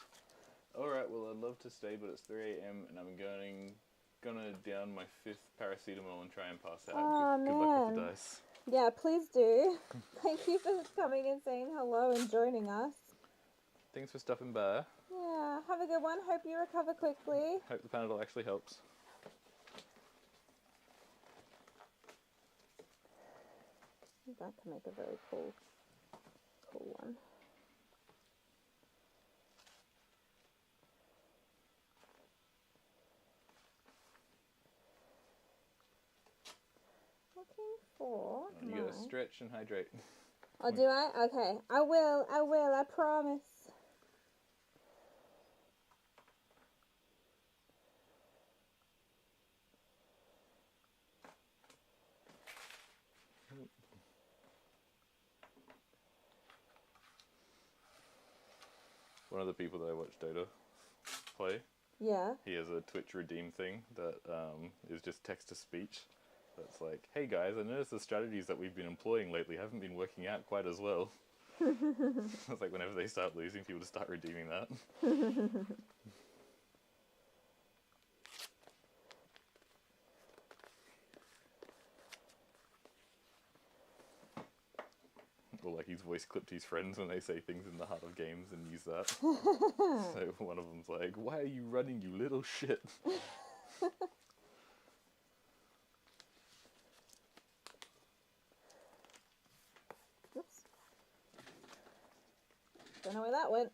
Alright, well I'd love to stay, but it's 3 AM and I'm gonna down my 5th paracetamol and try and pass out. Oh, Good luck with man. the dice. Yeah, please do. Thank you for coming and saying hello and joining us. Thanks for stopping by. Yeah, have a good one. Hope you recover quickly. Hope the Panadol actually helps. That can make a very cool one. Looking for You gotta stretch and hydrate. Oh, do I? Okay. I will, I promise. One of the people that I watch Dota play, Yeah. he has a Twitch redeem thing that is just text to speech. That's like, hey guys, I noticed the strategies that we've been employing lately haven't been working out quite as well. It's like whenever they start losing, people just start redeeming that. Or like he's voice clipped his friends when they say things in the heart of games and use that. So one of them's like, why are you running, you little shit? Oops. Don't know where that went.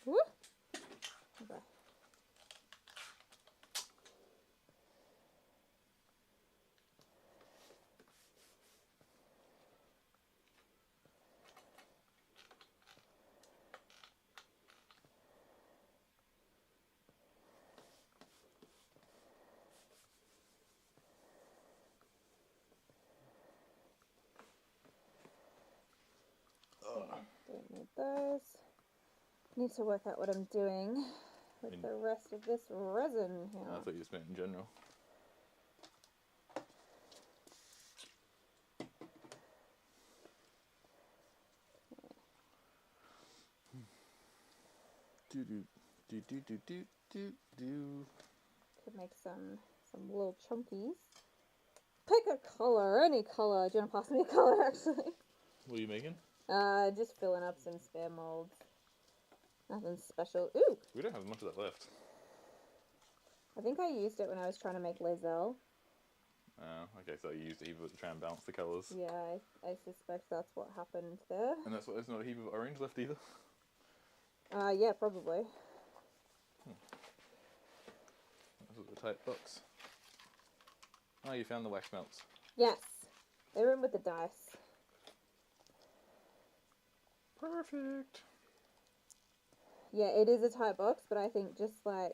Woo! Okay. Don't need those. Need to work out what I'm doing with the rest of this resin here. I thought you just meant in general. Do do do do do do do do. Could make some little chunkies. Pick a color, any color. Do you want to pass me a color, actually? What are you making? Just filling up some spare molds. Nothing special. Ooh! We don't have much of that left. I think I used it when I was trying to make Lazelle. Okay, so you used a heap of it to try and balance the colours. Yeah, I suspect that's what happened there. And that's why there's not a heap of orange left either. Yeah, probably. This is a tight box. Oh, you found the wax melts. Yes. They're in with the dice. Perfect. Yeah, it is a tight box, but I think just go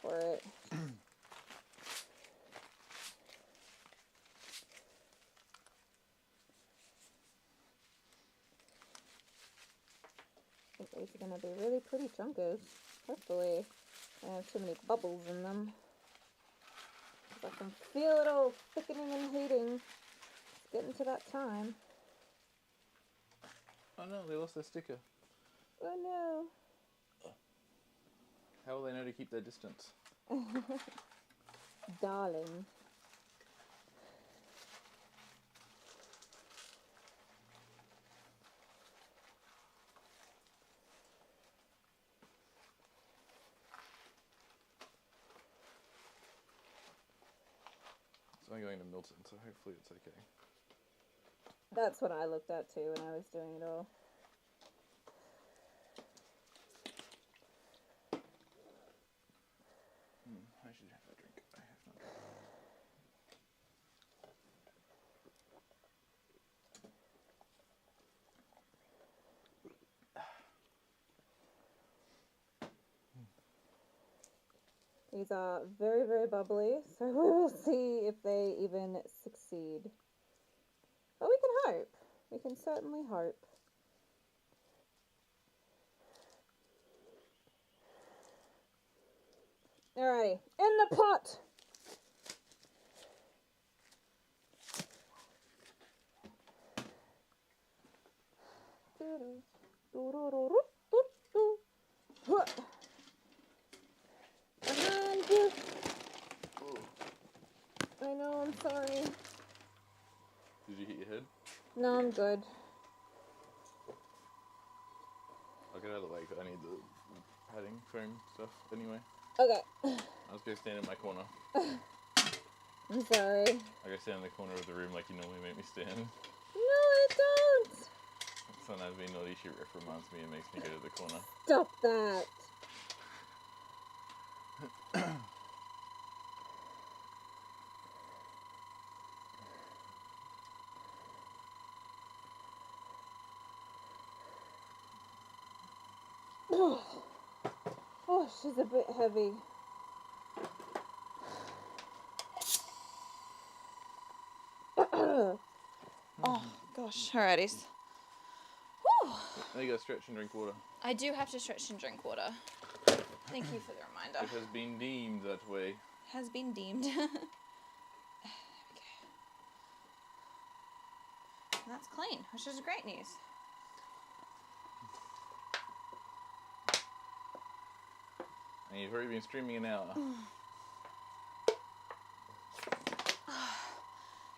for it. I think these are going to be really pretty chunkers. Hopefully, I don't have too many bubbles in them. 'Cause I can feel it all thickening and heating. It's getting to that time. Oh no, they lost their sticker. Oh no. How will they know to keep their distance? Darling. So I'm going to Milton, so hopefully it's okay. That's what I looked at too when I was doing it all. These are very, very bubbly, so we will see if they even succeed. But we can hope. We can certainly hope. Alrighty, in the pot! Behind you. I know, I'm sorry. Did you hit your head? No, I'm good. I'll get out of the way because I need the padding, foam stuff anyway. Okay. I'll just go stand in my corner. I'm sorry. I go stand in the corner of the room like you normally make me stand. No, I don't. Sometimes being naughty, she reminds me and makes me go to the corner. Stop that. Oh, she's a bit heavy. Oh, gosh. Alrighties. Whew. Now you gotta stretch and drink water. I do have to stretch and drink water. Thank you for the reminder. It has been deemed that way. Has been deemed. Okay. And that's clean, which is great news. And you've already been streaming an hour.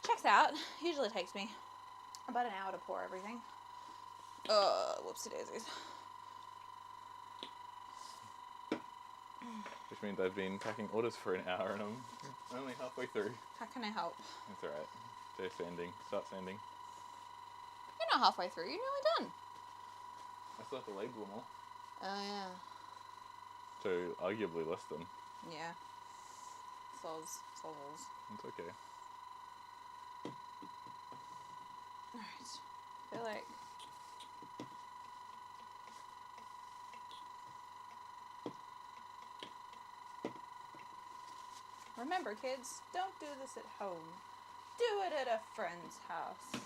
Checks out. Usually takes me about an hour to pour everything. Whoopsie daisies. Which means I've been packing orders for an hour and I'm only halfway through. How can I help? It's alright. They're sanding. Start sanding. You're not halfway through. You're nearly done. I still have to label them all. Oh, yeah. So, arguably less than. Yeah. Soz. It's okay. Alright. I feel like... Remember, kids, don't do this at home. Do it at a friend's house.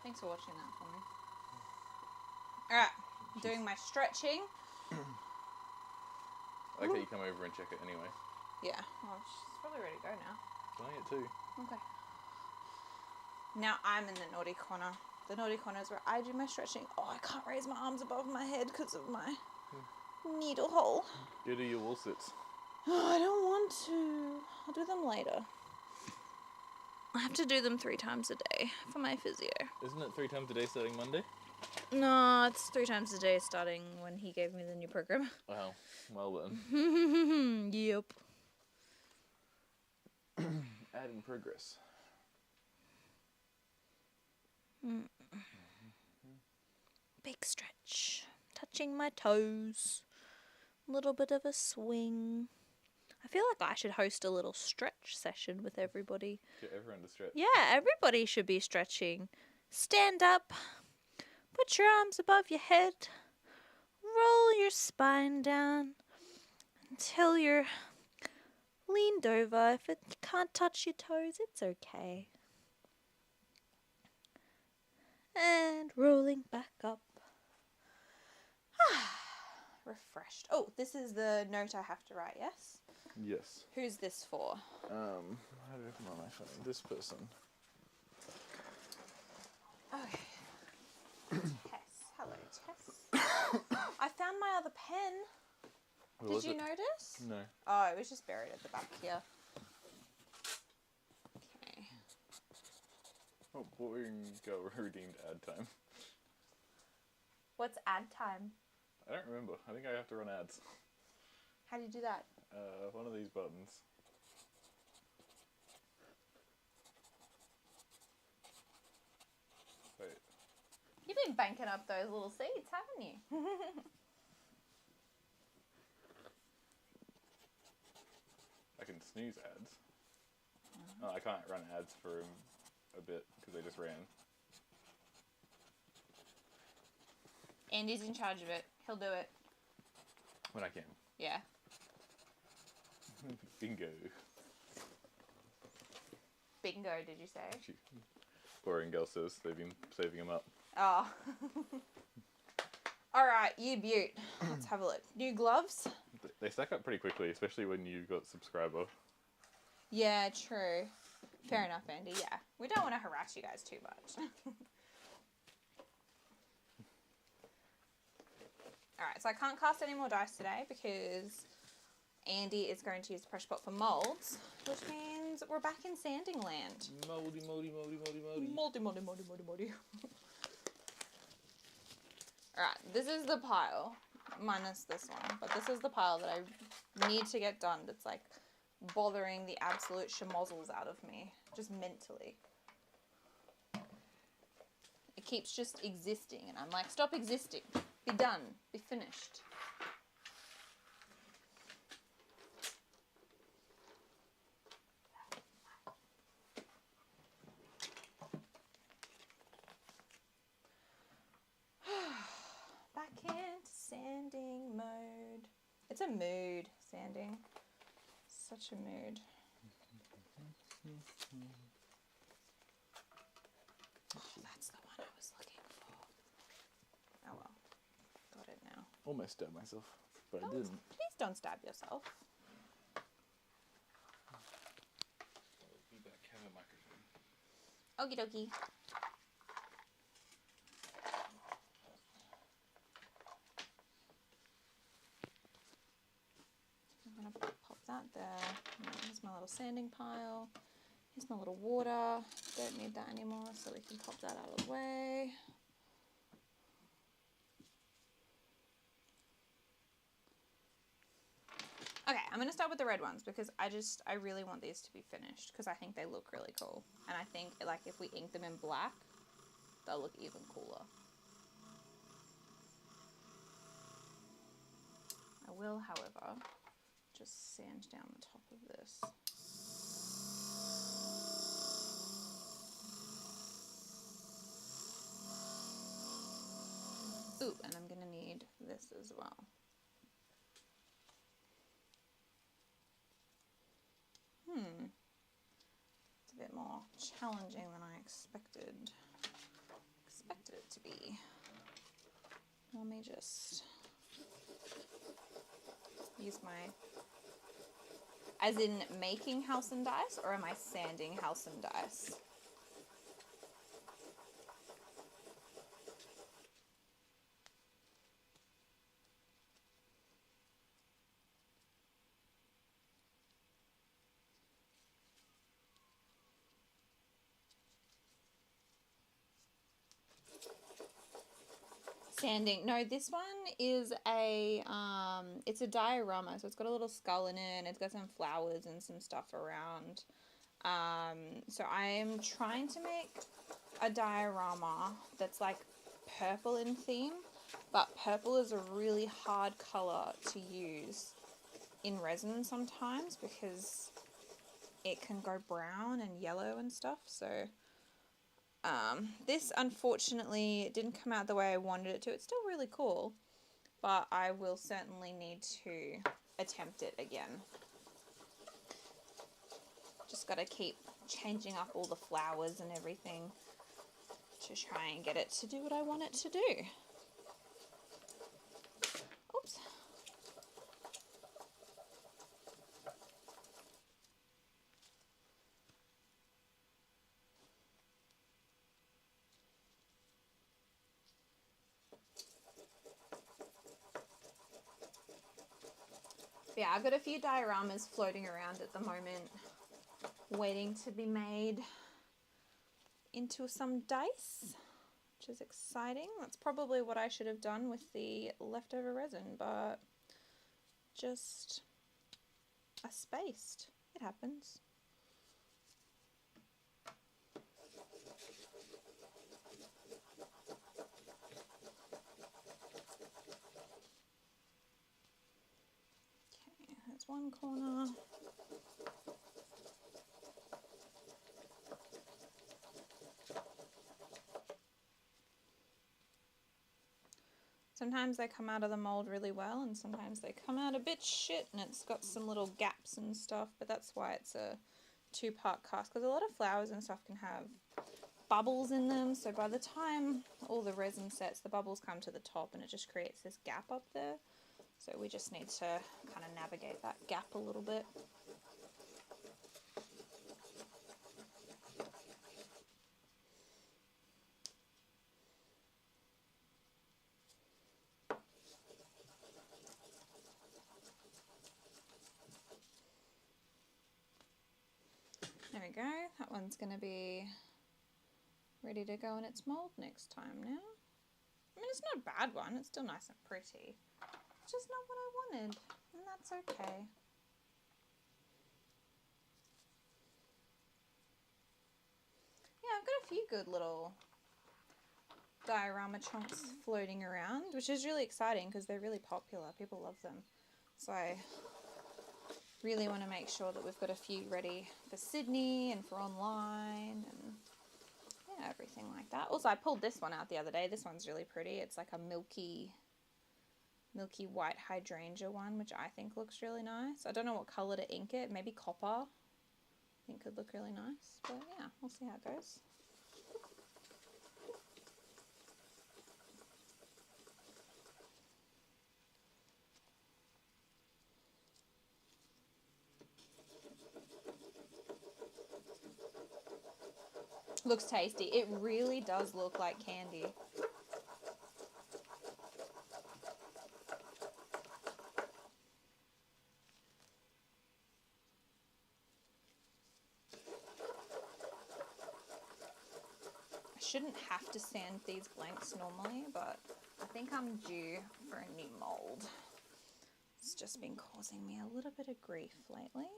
Thanks for watching that for me. Alright, doing my stretching. I like how you come over and check it anyway. Yeah, well, she's probably ready to go now. Can I get two? Okay. Now I'm in the naughty corner. The naughty corner is where I do my stretching. Oh, I can't raise my arms above my head because of my needle hole. Go do your wall sits. Oh, I don't want to. I'll do them later. I have to do them 3 times a day for my physio. Isn't it 3 times a day starting Monday? No, it's 3 times a day starting when he gave me the new program. Wow. Well then. Yep. Add in progress. Big stretch. Touching my toes. A little bit of a swing. I feel like I should host a little stretch session with everybody. Get everyone to stretch. Yeah, everybody should be stretching. Stand up. Put your arms above your head. Roll your spine down until you're leaned over. If it can't touch your toes, it's okay. And rolling back up. Refreshed. Oh, this is the note I have to write, yes? Yes. Who's this for? How do I open on my phone? This person. Okay. Tess. Hello, Tess. I found my other pen. Who Did was you it? notice? No. Oh, it was just buried at the back here. Okay. Oh, boring girl redeemed ad time. What's ad time? I don't remember. I think I have to run ads. How do you do that? One of these buttons. Wait. You've been banking up those little seeds, haven't you? I can snooze ads. Oh, I can't run ads for a bit because they just ran. Andy's in charge of it. He'll do it. when I can. Yeah. Bingo. Bingo, did you say? Boring girl says they've been saving them up. Oh. Alright, you beaut. Let's have a look. New gloves? They stack up pretty quickly, especially when you've got subscriber. Yeah, true. Fair enough, Andy. Yeah. We don't want to harass you guys too much. Alright, so I can't cast any more dice today because Andy is going to use the pressure pot for molds, which means we're back in sanding land. Moldy, moldy, moldy, moldy, moldy. Moldy, moldy, moldy, moldy, moldy. Alright, this is the pile, minus this one, but this is the pile that I need to get done that's like bothering the absolute schmozzles out of me, just mentally. It keeps just existing, and I'm like, stop existing. Be done. Be finished. Back into sanding mode. It's a mood, sanding. Such a mood. Oh, that's the one I was looking for. Oh well. Got it now. Almost stabbed myself, but I Don't- didn't. Please don't stab yourself. Be back, have a microphone. Okie dokie. I'm gonna pop that there. Right, here's my little sanding pile. Here's my little water. Don't need that anymore, so we can pop that out of the way. Okay, I'm gonna start with the red ones because I really want these to be finished because I think they look really cool. And I think like if we ink them in black, they'll look even cooler. I will, however, just sand down the top of this. Ooh, and I'm gonna need this as well. It's a bit more challenging than I expected it to be. Let me just use my, as in making house and dice, or am I sanding house and dice? Sanding. No, this one is a, it's a diorama, so it's got a little skull in it, and it's got some flowers and some stuff around. So I'm trying to make a diorama that's like purple in theme, but purple is a really hard color to use in resin sometimes because it can go brown and yellow and stuff, so this unfortunately didn't come out the way I wanted it to. It's still really cool, but I will certainly need to attempt it again. Just got to keep changing up all the flowers and everything to try and get it to do what I want it to do. Oops. Yeah, I've got a few dioramas floating around at the moment, waiting to be made into some dice, which is exciting. That's probably what I should have done with the leftover resin, but just I spaced. It happens. Okay, that's one corner. Sometimes they come out of the mold really well, and sometimes they come out a bit shit, and it's got some little gaps and stuff, but that's why it's a 2-part cast, because a lot of flowers and stuff can have bubbles in them, so by the time all the resin sets, the bubbles come to the top, and it just creates this gap up there. So we just need to kind of navigate that gap a little bit. There we go. That one's going to be ready to go in its mold next time now. I mean, it's not a bad one. It's still nice and pretty. It's just not what I wanted, and that's okay. Yeah, I've got a few good little diorama chunks floating around, which is really exciting because they're really popular. People love them. So I really want to make sure that we've got a few ready for Sydney and for online and yeah, everything like that. Also, I pulled this one out the other day. This one's really pretty. It's like a milky white hydrangea one, which I think looks really nice. I don't know what colour to ink it. Maybe copper. I think could look really nice. But yeah, we'll see how it goes. Looks tasty. It really does look like candy. I shouldn't have to sand these blanks normally, but I think I'm due for a new mold. It's just been causing me a little bit of grief lately.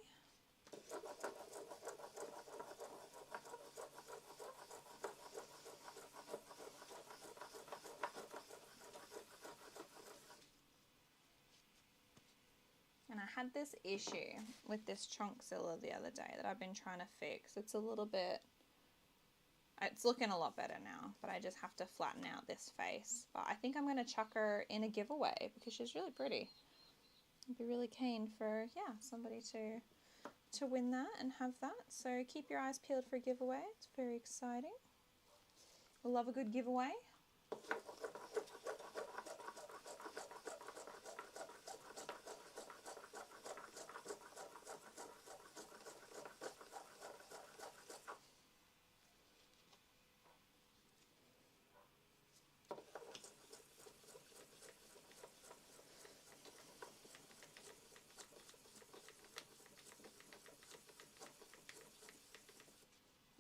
And I had this issue with this Chonkzilla the other day that I've been trying to fix. It's a little bit, it's looking a lot better now, but I just have to flatten out this face. But I think I'm going to chuck her in a giveaway because she's really pretty. I'd be really keen for, yeah, somebody to win that and have that. So keep your eyes peeled for a giveaway. It's very exciting. We'll love a good giveaway.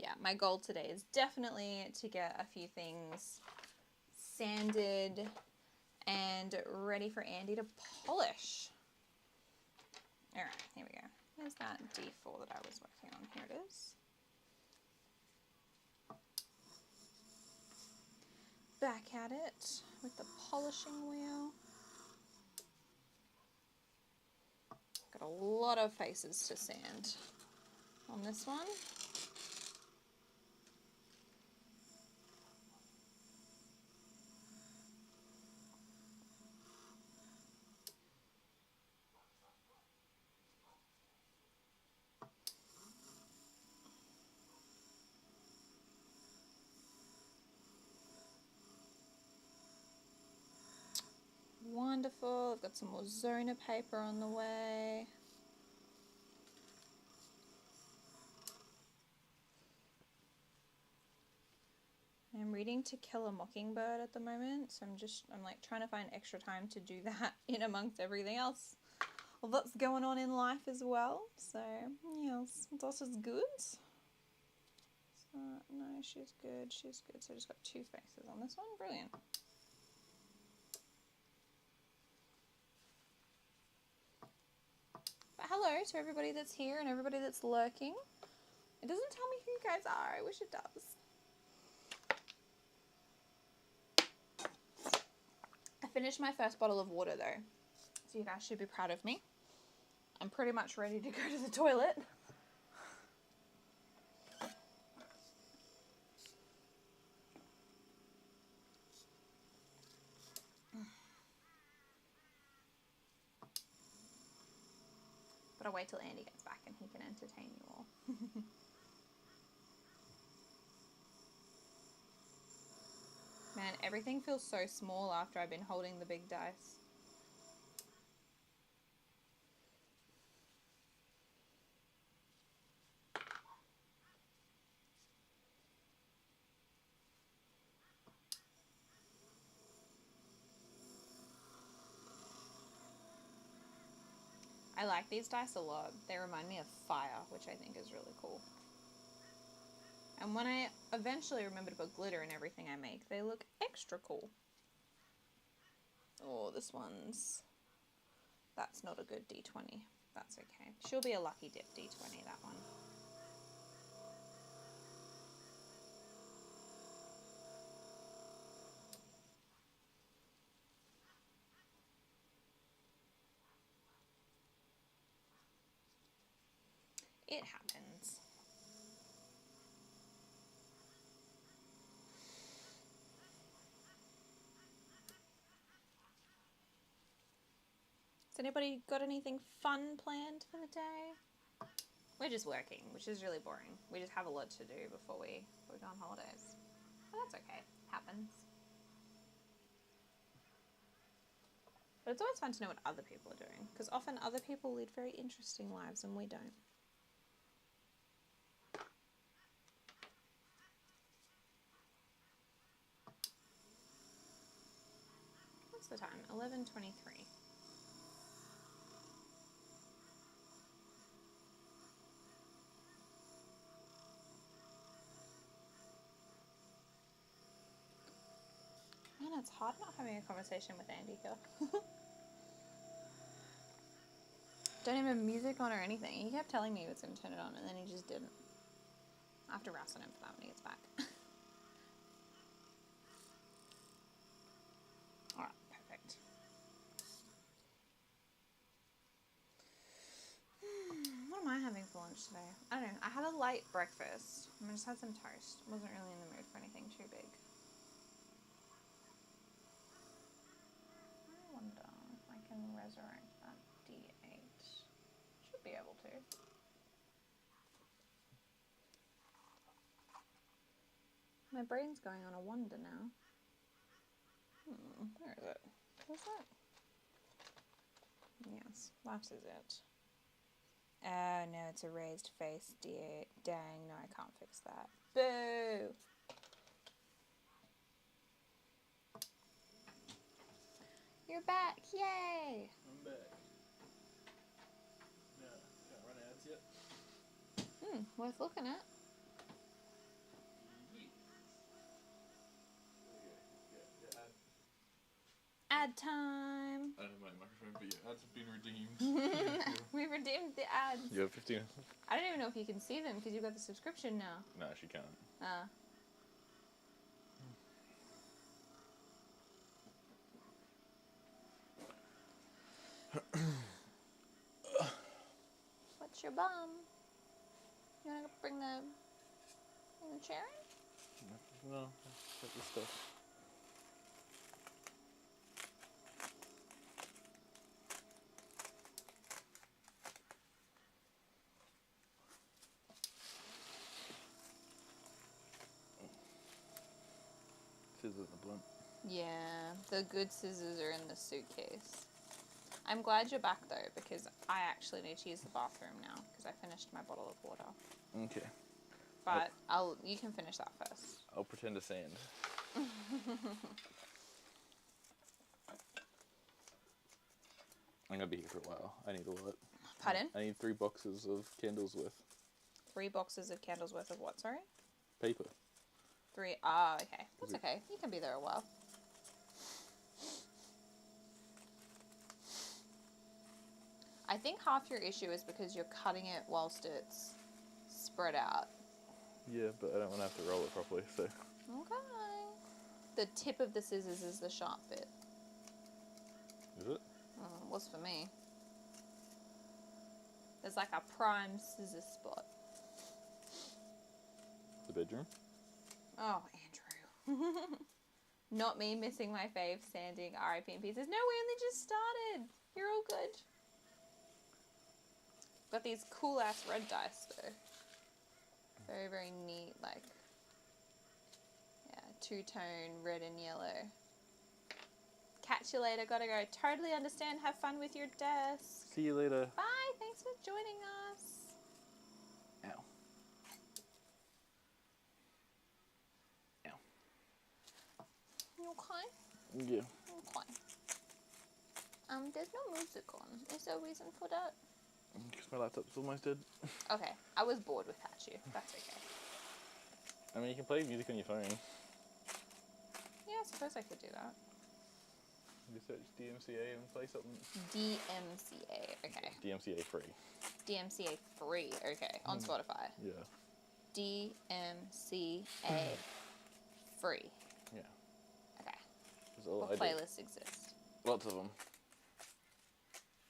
Yeah, my goal today is definitely to get a few things sanded and ready for Andy to polish. All right, here we go. Where's that D4 that I was working on? Here it is. Back at it with the polishing wheel. Got a lot of faces to sand on this one. Wonderful. I've got some more Zona paper on the way. I'm reading To Kill a Mockingbird at the moment, so I'm like trying to find extra time to do that in amongst everything else. Well, that's going on in life as well. So yes, Dotter's good. So, no, she's good. She's good. So I just got 2 faces on this one. Brilliant. But hello to everybody that's here and everybody that's lurking. It doesn't tell me who you guys are. I wish it does. I finished my first bottle of water though, so you guys should be proud of me. I'm pretty much ready to go to the toilet. Gotta wait till Andy gets back and he can entertain you all. Man, everything feels so small after I've been holding the big dice. I like these dice a lot. They remind me of fire, which I think is really cool. And when I eventually remember to put glitter in everything I make, they look extra cool. Oh, this one's... That's not a good D20. That's okay. She'll be a lucky dip D20, that one. It happens. Has anybody got anything fun planned for the day? We're just working, which is really boring. We just have a lot to do before we go on holidays. But that's okay. Happens. But it's always fun to know what other people are doing, because often other people lead very interesting lives and we don't. What's the time? 11:23. Man, it's hard not having a conversation with Andy here. Don't even have music on or anything. He kept telling me he was going to turn it on, and then he just didn't. I have to wrestle him for that when he gets back. Alright, perfect. What am I having for lunch today? I don't know. I had a light breakfast. I just had some toast. Wasn't really in the mood for anything too big. I wonder if I can resurrect that D8. Should be able to. My brain's going on a wander now. Where is it? What's that? Yes, that is it. Oh no, it's a raised face D8. Dang, no, I can't fix that. Boo! You're back! Yay! I'm back. No, can't run ads yet. Worth looking at. Yeah, Ad time! I don't have my microphone, but yeah, ads have been redeemed. We redeemed the ads. You have 15. I don't even know if you can see them because you've got the subscription now. No, she can't. What's your bum? You wanna bring the chair in? No, got this stuff. Scissors and blunt. Yeah, the good scissors are in the suitcase. I'm glad you're back though, because I actually need to use the bathroom now because I finished my bottle of water. Okay. But you can finish that first. I'll pretend to sand. I'm gonna be here for a while. I need a lot. Pardon? I need 3 boxes of candles worth. 3 boxes of candles worth of what, sorry? Paper. 3, okay. That's okay. You can be there a while. I think half your issue is because you're cutting it whilst it's spread out. Yeah, but I don't want to have to roll it properly, so. Okay. The tip of the scissors is the sharp bit. Is it? It was for me. There's like a prime scissor spot. The bedroom? Oh, Andrew. Not me missing my fave sanding RIP in pieces. No, we only just started. You're all good. Got these cool ass red dice though. Very, very neat, like, yeah, two-tone red and yellow. Catch you later, gotta go. Totally understand, have fun with your desk. See you later. Bye, thanks for joining us. Ow. Ow. You okay? Yeah. Okay. There's no music on. Is there a reason for that? Because my laptop's almost dead. Okay, I was bored without you. That's okay. I mean, you can play music on your phone. Yeah, I suppose I could do that. You search DMCA and play something. DMCA, okay. DMCA free. DMCA free, okay. On Spotify. Yeah. DMCA free. Yeah. Okay. That's all What I do. playlists exist? Lots of them.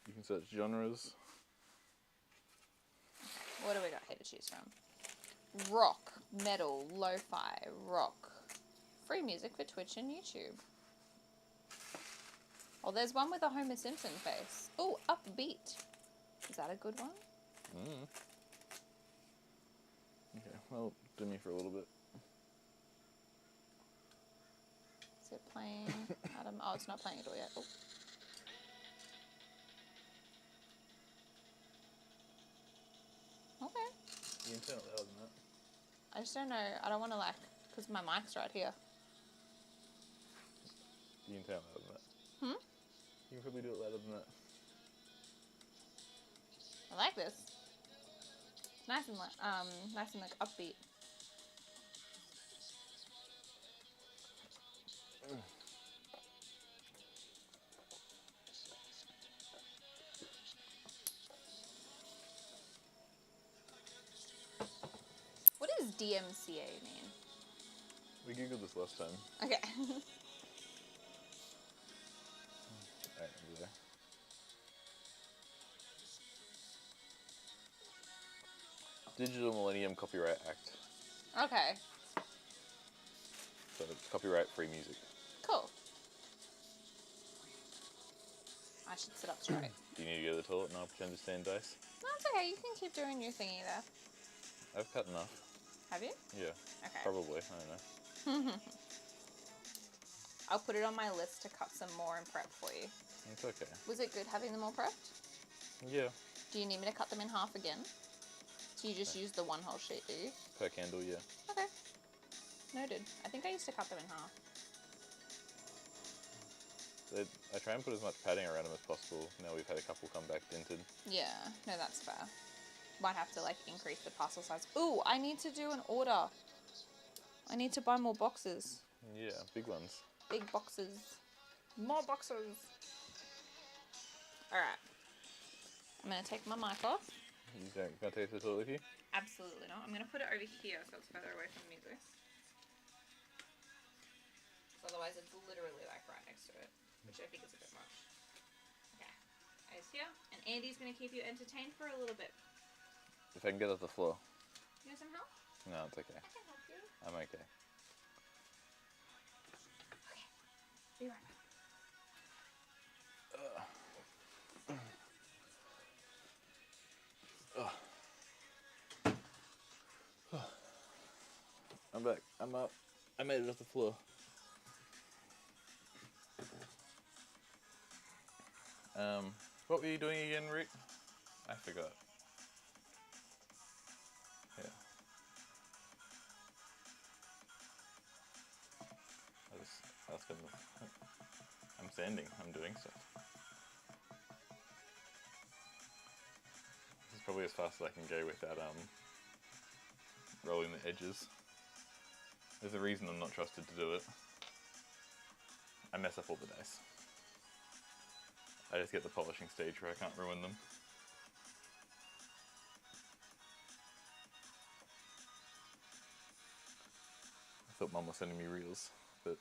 You can search genres. What do we got here to choose from? Rock, metal, lo-fi, rock. Free music for Twitch and YouTube. Oh, there's one with a Homer Simpson face. Oh, upbeat. Is that a good one? Mm. Okay, well, do me for a little bit. Is it playing? Adam? Oh, it's not playing at all yet. Oh. Okay. You can turn it louder than that. I just don't know. I don't want to like, because my mic's right here. You can turn it louder than that. Hmm? You can probably do it louder than that. I like this. It's nice and like upbeat. What does DMCA mean? We googled this last time. Okay. Alright, over there. Digital Millennium Copyright Act. Okay. So it's copyright-free music. Cool. I should sit up straight. Do you need to go to the toilet and I'll pretend to stand dice? No, it's okay. You can keep doing your thingy there. I've cut enough. Have you? Yeah. Okay. Probably. I don't know. I'll put it on my list to cut some more and prep for you. It's okay. Was it good having them all prepped? Yeah. Do you need me to cut them in half again? So you just use the one whole sheet, do you? Per candle, yeah. Okay. Noted. I think I used to cut them in half. I try and put as much padding around them as possible. Now we've had a couple come back dented. Yeah, no, that's fair. Might have to like increase the parcel size. Ooh, I need to do an order. I need to buy more boxes. Yeah, big ones. Big boxes. More boxes. Alright. I'm going to take my mic off. You don't gonna take the toilet with you? Absolutely not. I'm going to put it over here so it's further away from the music. Otherwise it's literally like right next to it, which I think is a bit much. Okay. It's here. And Andy's going to keep you entertained for a little bit. If I can get off the floor. You want some help? No, it's okay. I can help you. I'm okay. Okay. Be right back. I'm back. I'm up. I made it off the floor. What were you doing again, Rick? I forgot. Yeah. I was gonna... I'm sanding. I'm doing stuff. This is probably as fast as I can go without rolling the edges. There's a reason I'm not trusted to do it. I mess up all the dice. I just get the polishing stage where I can't ruin them. I thought Mum was sending me reels, but...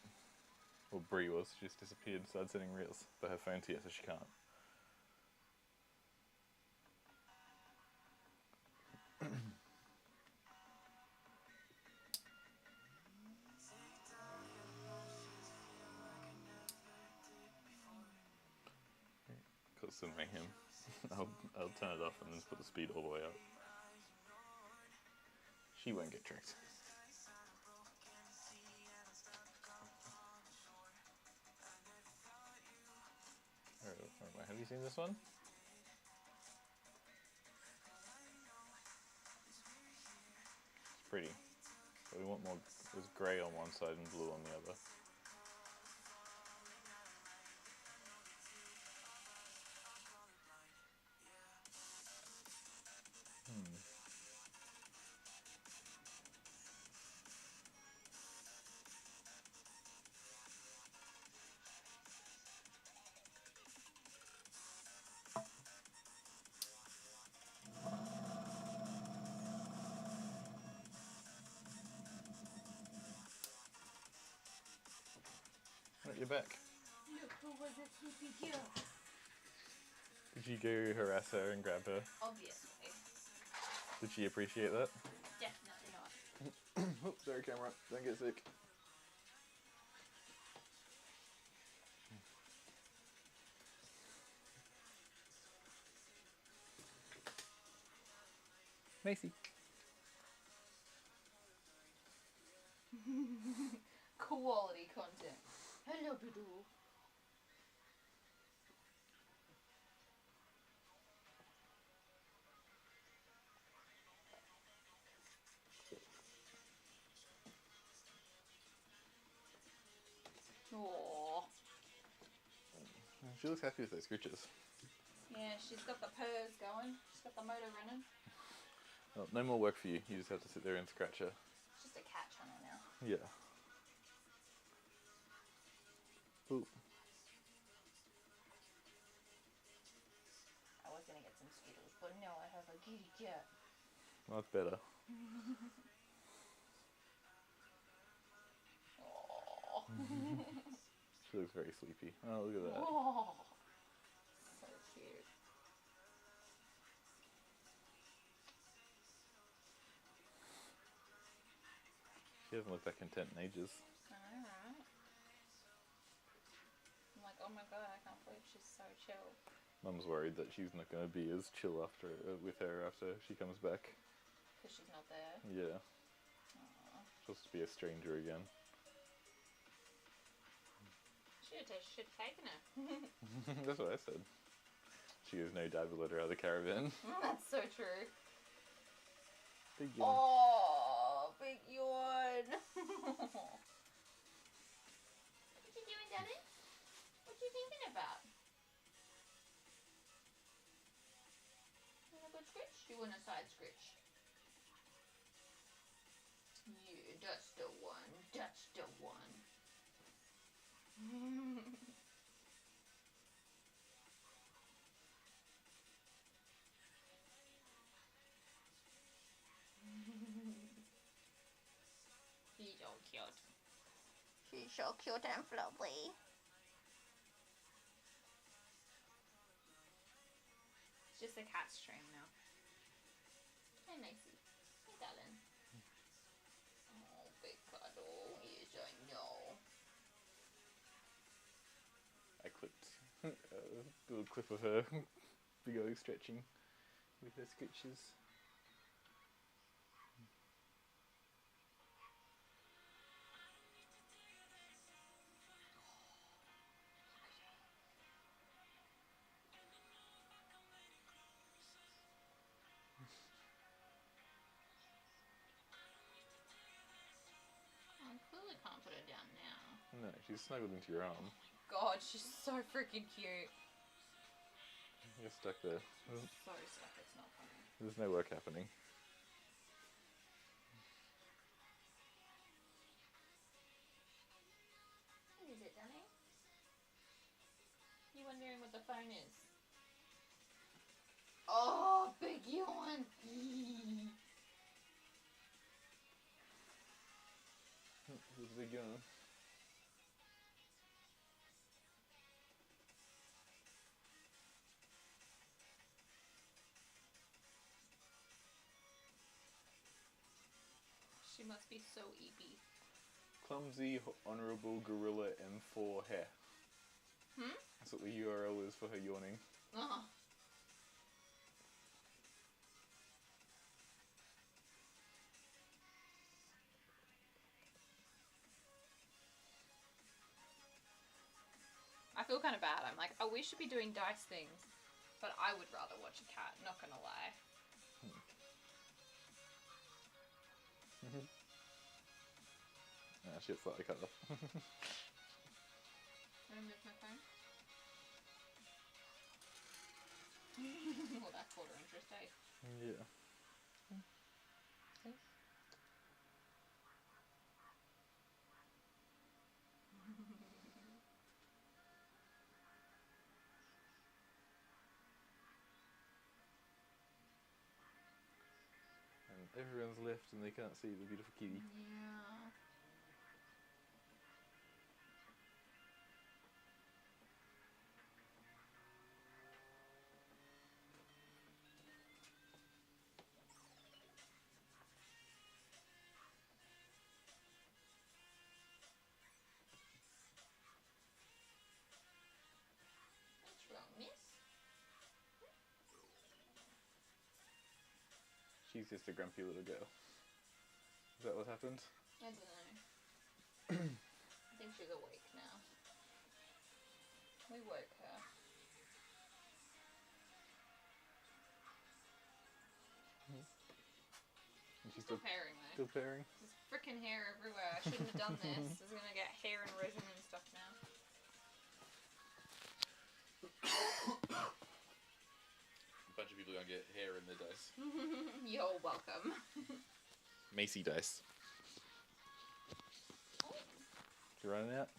Well, Brie was. She just disappeared, started sending reels. But her phone's here, so she can't. Cause some mayhem. I'll turn it off and then put the speed all the way up. She won't get tricked. Alright, have you seen this one? It's pretty. But we want more. There's grey on one side and blue on the other. Right, you're back. Look who was a sleepy girl. Did you go harass her and grab her? Obviously. Did she appreciate that? Definitely not. Oops, sorry camera, don't get sick. Macy. Quality content. Hello, Bidoo. Aww. She looks happy with those scritches. Yeah, she's got the purrs going. She's got the motor running. Well, no more work for you. You just have to sit there and scratch her. It's just a catch on her now. Yeah. Ooh. I was gonna get some Skittles, but no, I have a kitty cat. Well, that's better. Aww. She looks very sleepy. Oh, look at that. Aww. So cute. She hasn't looked that content in ages. I know, right? I'm like, oh my god, I can't believe she's so chill. Mum's worried that she's not going to be as chill after with her after she comes back. Because she's not there. Yeah. Aww. She'll just be a stranger again. Should have taken her. That's what I said. She has no dad will let her out of the caravan. That's so true. Big yawn. Oh, big yawn. What you doing, Daddy? What you thinking about? You want a good scritch? You want a side scritch? Yeah, that's the one. That's the one. He's so cute. She's so cute and fluffy. It's just a cat stream now. Hey, Macy. Hey, darling. Oh, big cuddle. Yes, I know. I clipped a little clip of her big old stretching with her scritches. I clearly can't put her down now. No, she's snuggled into your arm. God, she's so freaking cute. You're stuck there. So stuck, it's not funny. There's no work happening. What is it, Danny? You wondering what the phone is? Oh, big yawn. There's a big yawn. She must be so eepy. Clumsy Honourable Gorilla M4 hair. Hmm? That's what the URL is for her yawning. Oh. feel kind of bad. I'm like, oh, we should be doing dice things, but I would rather watch a cat. Not gonna lie. Ah, shit, slightly cut off. Wanna move my phone? Well, that's quarter interest, eh? Yeah. And everyone's left and they can't see the beautiful kitty. Yeah. What's wrong, miss? She's just a grumpy little girl. Is that what happened? I don't know. I think she's awake now. We woke her. And she's Still pairing though. still pairing? There's freaking hair everywhere. I shouldn't have done this. There's gonna get hair and resin and stuff now. A bunch of people are gonna get hair in their dice. You're welcome. Macy dice. Oh. You running out?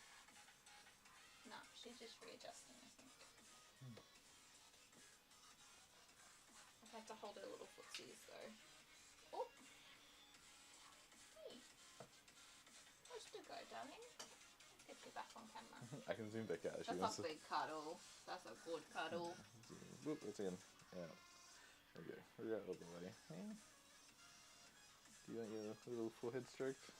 No, she's just readjusting, I think. I have to hold her little footsies though. Oh. Hey. Where's the go, darling? Let's get you back on camera. I can zoom back out if she That's wants a to. big cuddle. That's a good cuddle. Whoop, it's in. Yeah. There we go. We're out of the way. Yeah. Do you want your little forehead stroked?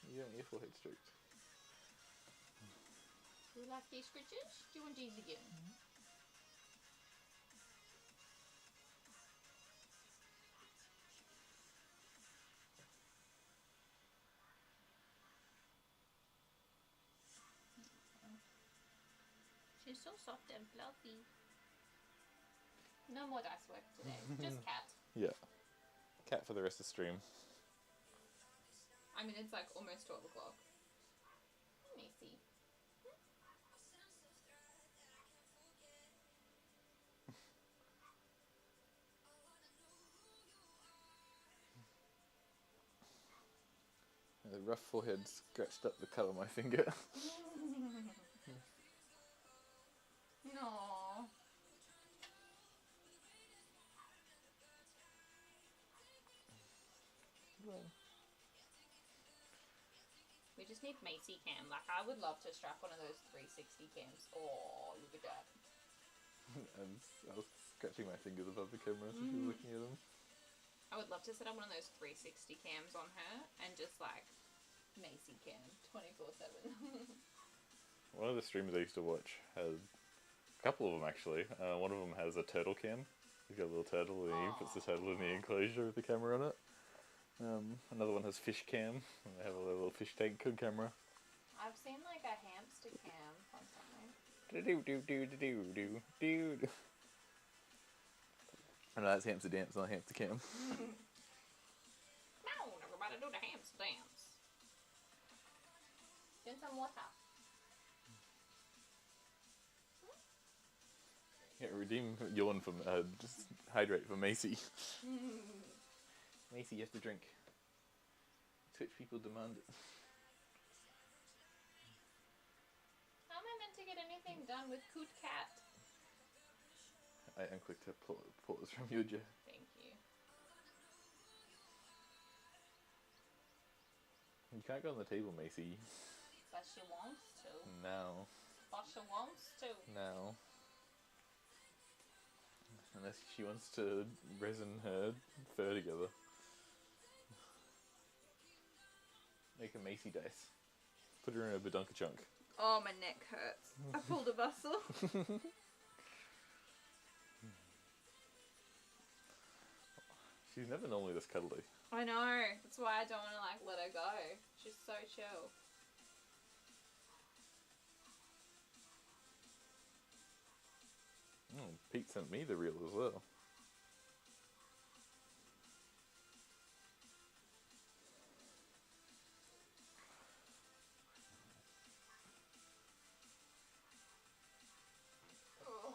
You want your forehead stroked? Do you like these scritches? Do you want these again? She's so soft and fluffy. No more dice work today. Just cat. Yeah. Cat for the rest of the stream. I mean, it's like almost 12 o'clock. Let me see. The rough forehead scratched up the cut on my finger. No. We just need Macy cam. Like, I would love to strap one of those 360 cams. Oh, look at that. And I was scratching my fingers above the camera so she was looking at them. I would love to set up one of those 360 cams on her and just like Macy cam 24/7. One of the streamers I used to watch has a couple of them actually. One of them has a turtle cam. He's got a little turtle and he puts the turtle in the enclosure with the camera on it. Another one has fish cam. And they have a little fish tank camera. I've seen like a hamster cam on something. Do. I know that's hamster dance, not hamster cam. Come on, everybody do the hamster dance. Get some water. Yeah, redeem yawn from just hydrate for Macy. Macy, you have to drink. Twitch people demand it. How am I meant to get anything done with Coot Cat? I unclicked to pause from your jet. Thank you. You can't go on the table, Macy. But she wants to. Now. But she wants to. Now. Unless she wants to resin her fur together. Make a Macy dice. Put her in a badunka chunk. Oh, my neck hurts. I pulled a muscle. She's never normally this cuddly. I know. That's why I don't want to like let her go. She's so chill. Oh, Pete sent me the reel as well. Oh.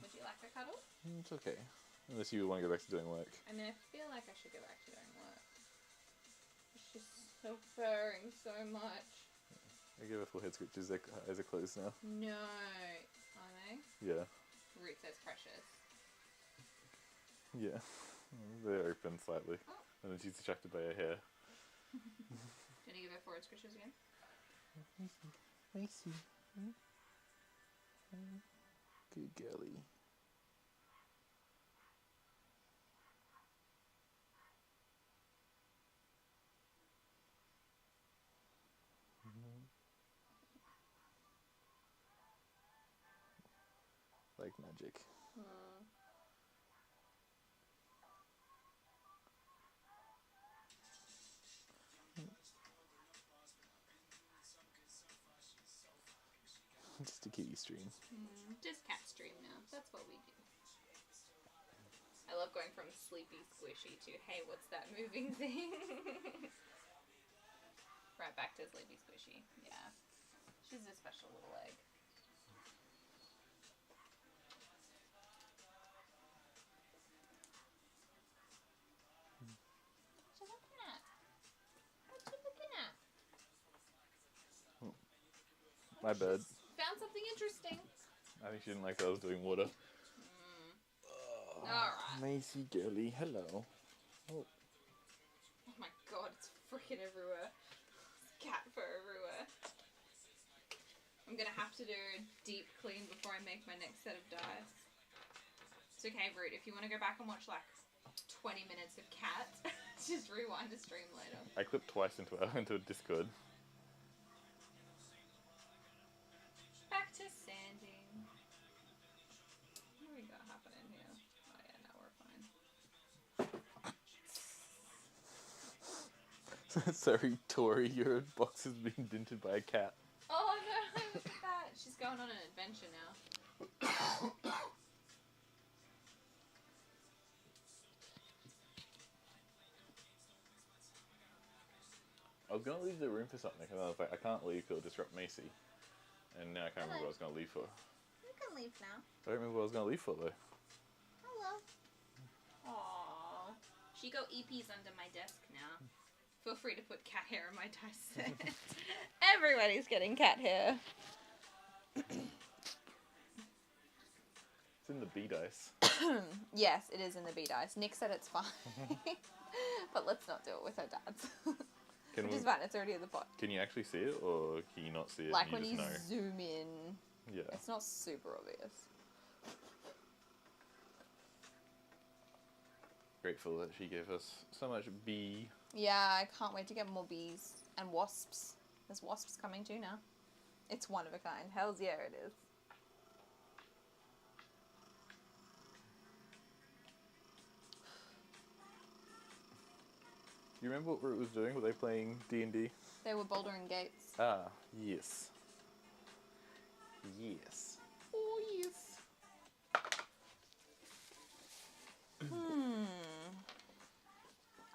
Would you like a cuddle? It's okay. Unless you want to go back to doing work. I mean, I feel like I should go back to doing work. She's suffering so much. I give her full head scratches. Their eyes are closed now. No. Are they? Yeah. Root says precious. Yeah. They're open slightly. Oh. And then she's distracted by her hair. Do you want to give her forward scratches again? Macy. Good girly. Like magic. Just a kitty stream. Just cat stream now. That's what we do. I love going from sleepy squishy to, hey, what's that moving thing? Right back to sleepy squishy. Yeah. She's a special little egg. What you looking at? What you looking at? My bad. Found something interesting. I think she didn't like that I was doing water. Alright. Macy girly, hello. Oh my god, it's freaking everywhere. There's cat fur everywhere. I'm gonna have to do a deep clean before I make my next set of dice. It's okay, Root, if you want to go back and watch like 20 minutes of cat, just rewind the stream later. I clipped twice into Discord. Back to sanding. What do we got happening here? Oh yeah, now we're fine. Sorry, Tori, your box has been dented by a cat. Oh no, look at that. She's going on an adventure now. I was going to leave the room for something, and I was like, I can't leave, it'll disrupt Macy. And now I can't remember what I was going to leave for. You can leave now. I don't remember what I was going to leave for, though. Hello. Aww. She go EPs under my desk now. Feel free to put cat hair in my dice set. Everybody's getting cat hair. It's in the B dice. Yes, it is in the B dice. Nick said it's fine. But let's not do it with her dad's. Can, Which is fine, it's already in the pot. can you actually see it, or can you not see it? Like and when you you just know? zoom in, Yeah. it's not super obvious. Grateful that she gave us so much B. Yeah, I can't wait to get more bees and wasps. There's wasps coming too now. It's one of a kind. Hells yeah, it is. You remember what Root was doing? Were they playing D&D? They were bouldering gates. Ah, yes. Yes. Oh, yes.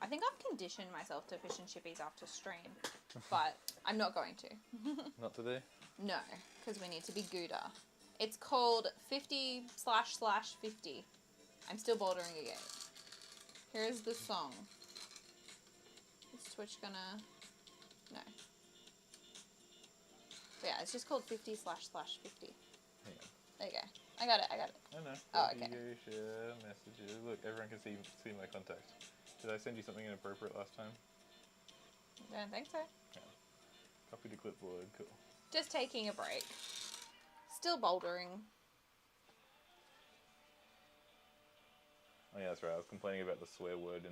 I think I've conditioned myself to fish and chippies after stream, but I'm not going to. Not today? No, because we need to be Gouda. It's called 50//50. I'm still bouldering a gate. Here's the song. Is Twitch gonna... No. But yeah, it's just called 50//50. Hang on. There you go. I got it. I know. Oh, okay. Video, share, messages. Look, everyone can see my contact. Did I send you something inappropriate last time? Don't think so. Copy to clipboard. Cool. Just taking a break. Still bouldering. Oh yeah, that's right. I was complaining about the swear word in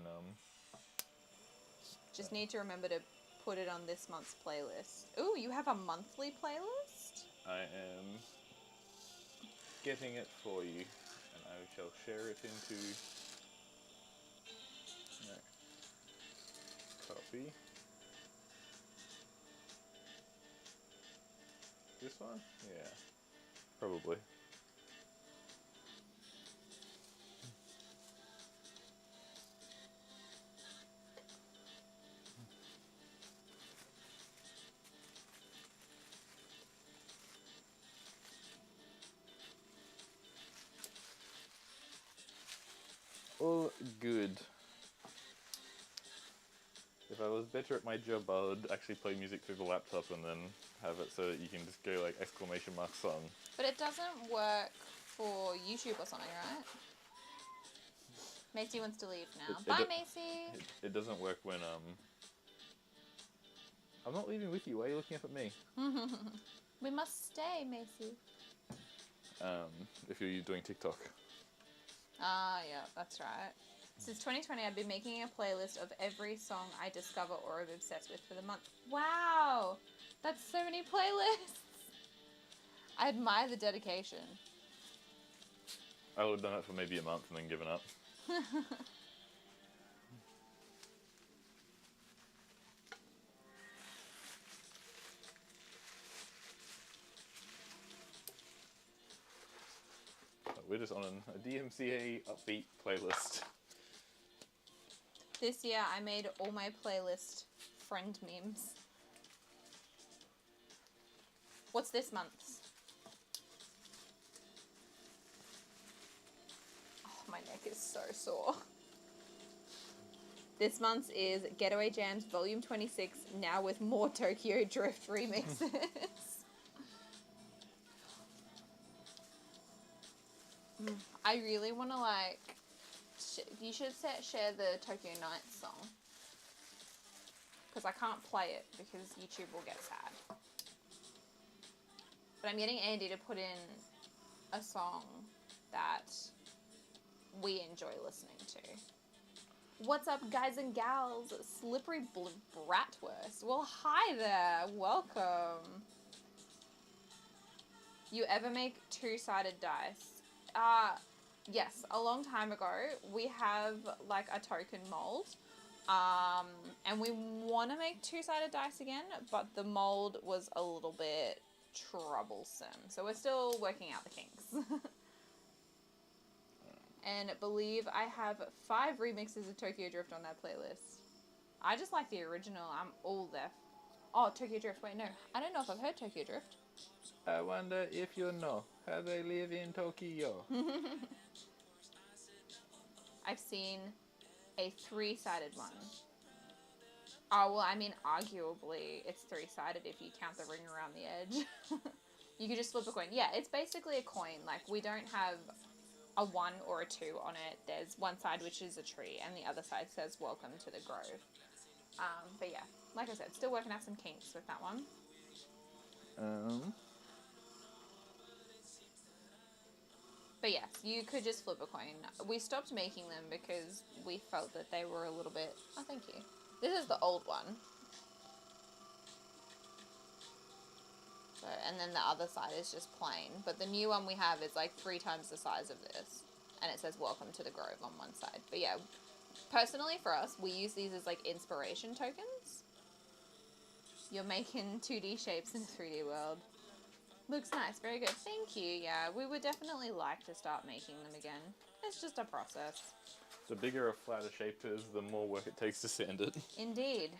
Just need to remember to put it on this month's playlist. Ooh, you have a monthly playlist? I am getting it for you, and I I shall share it into... No. Copy. This one? Yeah. Probably. All good. If I was better at my job, I would actually play music through the laptop and then have it so that you can just go like exclamation mark song. But it doesn't work for YouTube or something, right? Macy wants to leave now. Bye, Macy! It doesn't work when, I'm not leaving with you, why are you looking up at me? We must stay, Macy. If you're doing TikTok. Ah, yeah, that's right. Since 2020, I've been making a playlist of every song I discover or am obsessed with for the month. Wow! That's so many playlists! I admire the dedication. I would have done it for maybe a month and then given up. We're just on a DMCA upbeat playlist. This year, I made all my playlist friend memes. What's this month's? Oh, my neck is so sore. This month's is Getaway Jams Volume 26, now with more Tokyo Drift remixes. I really want to like... you should share the Tokyo Nights song. Because I can't play it because YouTube will get sad. But I'm getting Andy to put in a song that we enjoy listening to. What's up, guys and gals? Slippery Bratwurst. Well, hi there. Welcome. You ever make two-sided dice? Yes. A long time ago, we have like a token mold. And we want to make two-sided dice again, but the mold was a little bit troublesome. So we're still working out the kinks. And believe I have 5 remixes of Tokyo Drift on that playlist. I just like the original. I'm all there. Oh, Tokyo Drift. Wait, no. I don't know if I've heard Tokyo Drift. I wonder if you know how they live in Tokyo. I've seen a 3-sided one. Oh, well, I mean, arguably, it's 3-sided if you count the ring around the edge. You could just flip a coin. Yeah, it's basically a coin. Like, we don't have a 1 or a 2 on it. There's one side which is a tree, and the other side says, welcome to the grove. But yeah, like I said, still working out some kinks with that one. But yes, you could just flip a coin. We stopped making them because we felt that they were a little bit... Oh, thank you. This is the old one. So, and then the other side is just plain. But the new one we have is like 3 times the size of this. And it says, welcome to the grove on one side. But yeah, personally for us, we use these as like inspiration tokens. You're making 2D shapes in a 3D world. Looks nice, very good. Thank you. Yeah, we would definitely like to start making them again. It's just a process. The bigger a flatter shape is, the more work it takes to sand it. Indeed.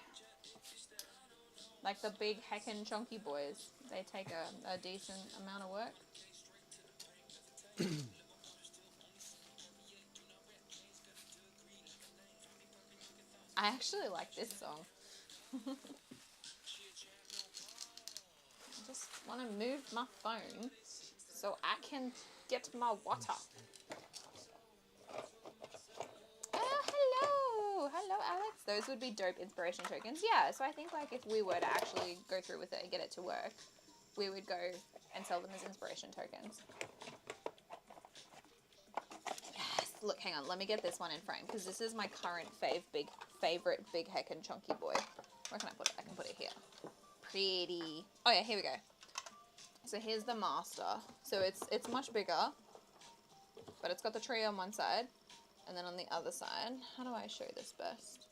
Like the big heckin' chunky boys. They take a decent amount of work. I actually like this song. I just want to move my phone so I can get my water. Hello! Hello, Alex. Those would be dope inspiration tokens. Yeah, so I think like if we were to actually go through with it and get it to work, we would go and sell them as inspiration tokens. Yes! Look, hang on. Let me get this one in frame because this is my current favorite big heckin' chunky boy. Where can I put it? I can put it here. Pretty. Oh yeah, here we go. So here's the master. So it's much bigger. But it's got the tree on one side, and then on the other side, how do I show this best?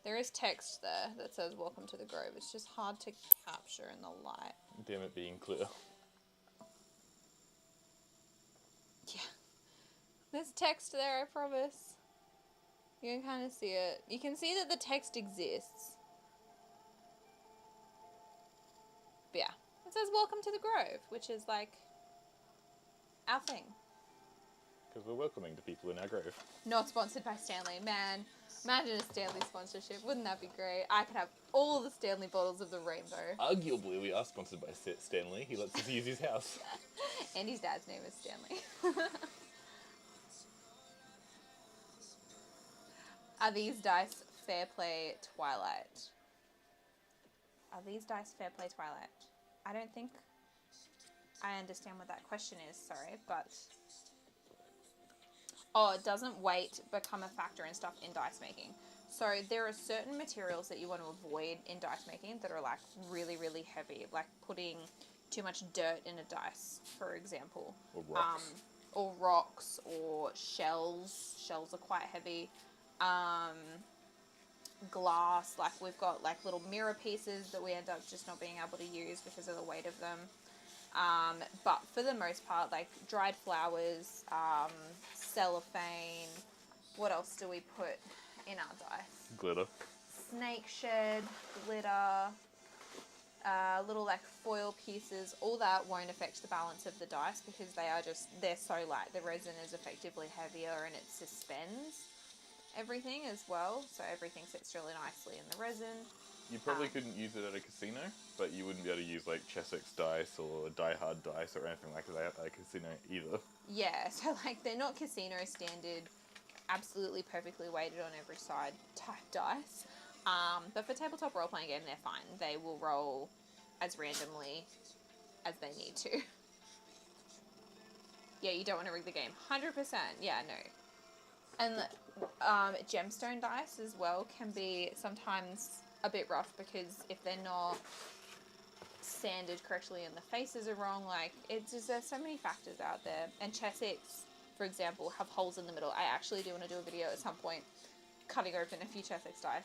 There is text there that says "Welcome to the Grove." It's just hard to capture in the light. Damn it being clear. Yeah. There's text there, I promise. You can kind of see it. You can see that the text exists. But yeah. It says "Welcome to the Grove," which is like our thing. Because we're welcoming to people in our grove. Not sponsored by Stanley. Man, imagine a Stanley sponsorship. Wouldn't that be great? I could have all the Stanley bottles of the rainbow. Arguably, we are sponsored by Stanley. He lets us use his house. Andy's dad's name is Stanley. Are these dice Fair Play Twilight? Are these dice Fair Play Twilight? I don't think I understand what that question is, sorry, but... Oh, it doesn't weight become a factor and stuff in dice making. So there are certain materials that you want to avoid in dice making that are like really, really heavy, like putting too much dirt in a dice, for example. Or rocks. Or shells. Shells are quite heavy. Glass, like we've got like little mirror pieces that we end up just not being able to use because of the weight of them. But for the most part, like dried flowers, cellophane, what else do we put in our dice? Glitter. Snake shed, glitter, little like foil pieces, all that won't affect the balance of the dice because they're so light. The resin is effectively heavier and it suspends everything as well, so everything sits really nicely in the resin. You probably couldn't use it at a casino, but you wouldn't be able to use like Chessex dice or Die Hard dice or anything like that at a casino either. Yeah, so like they're not casino standard, absolutely perfectly weighted on every side type dice. But for tabletop role playing game, they're fine. They will roll as randomly as they need to. Yeah, you don't want to rig the game. 100%. Yeah, no. And gemstone dice as well can be sometimes a bit rough because if they're not sanded correctly and the faces are wrong, like it's just, there's so many factors out there. And Chessex, for example, have holes in the middle. I actually do want to do a video at some point cutting open a few Chessex dice.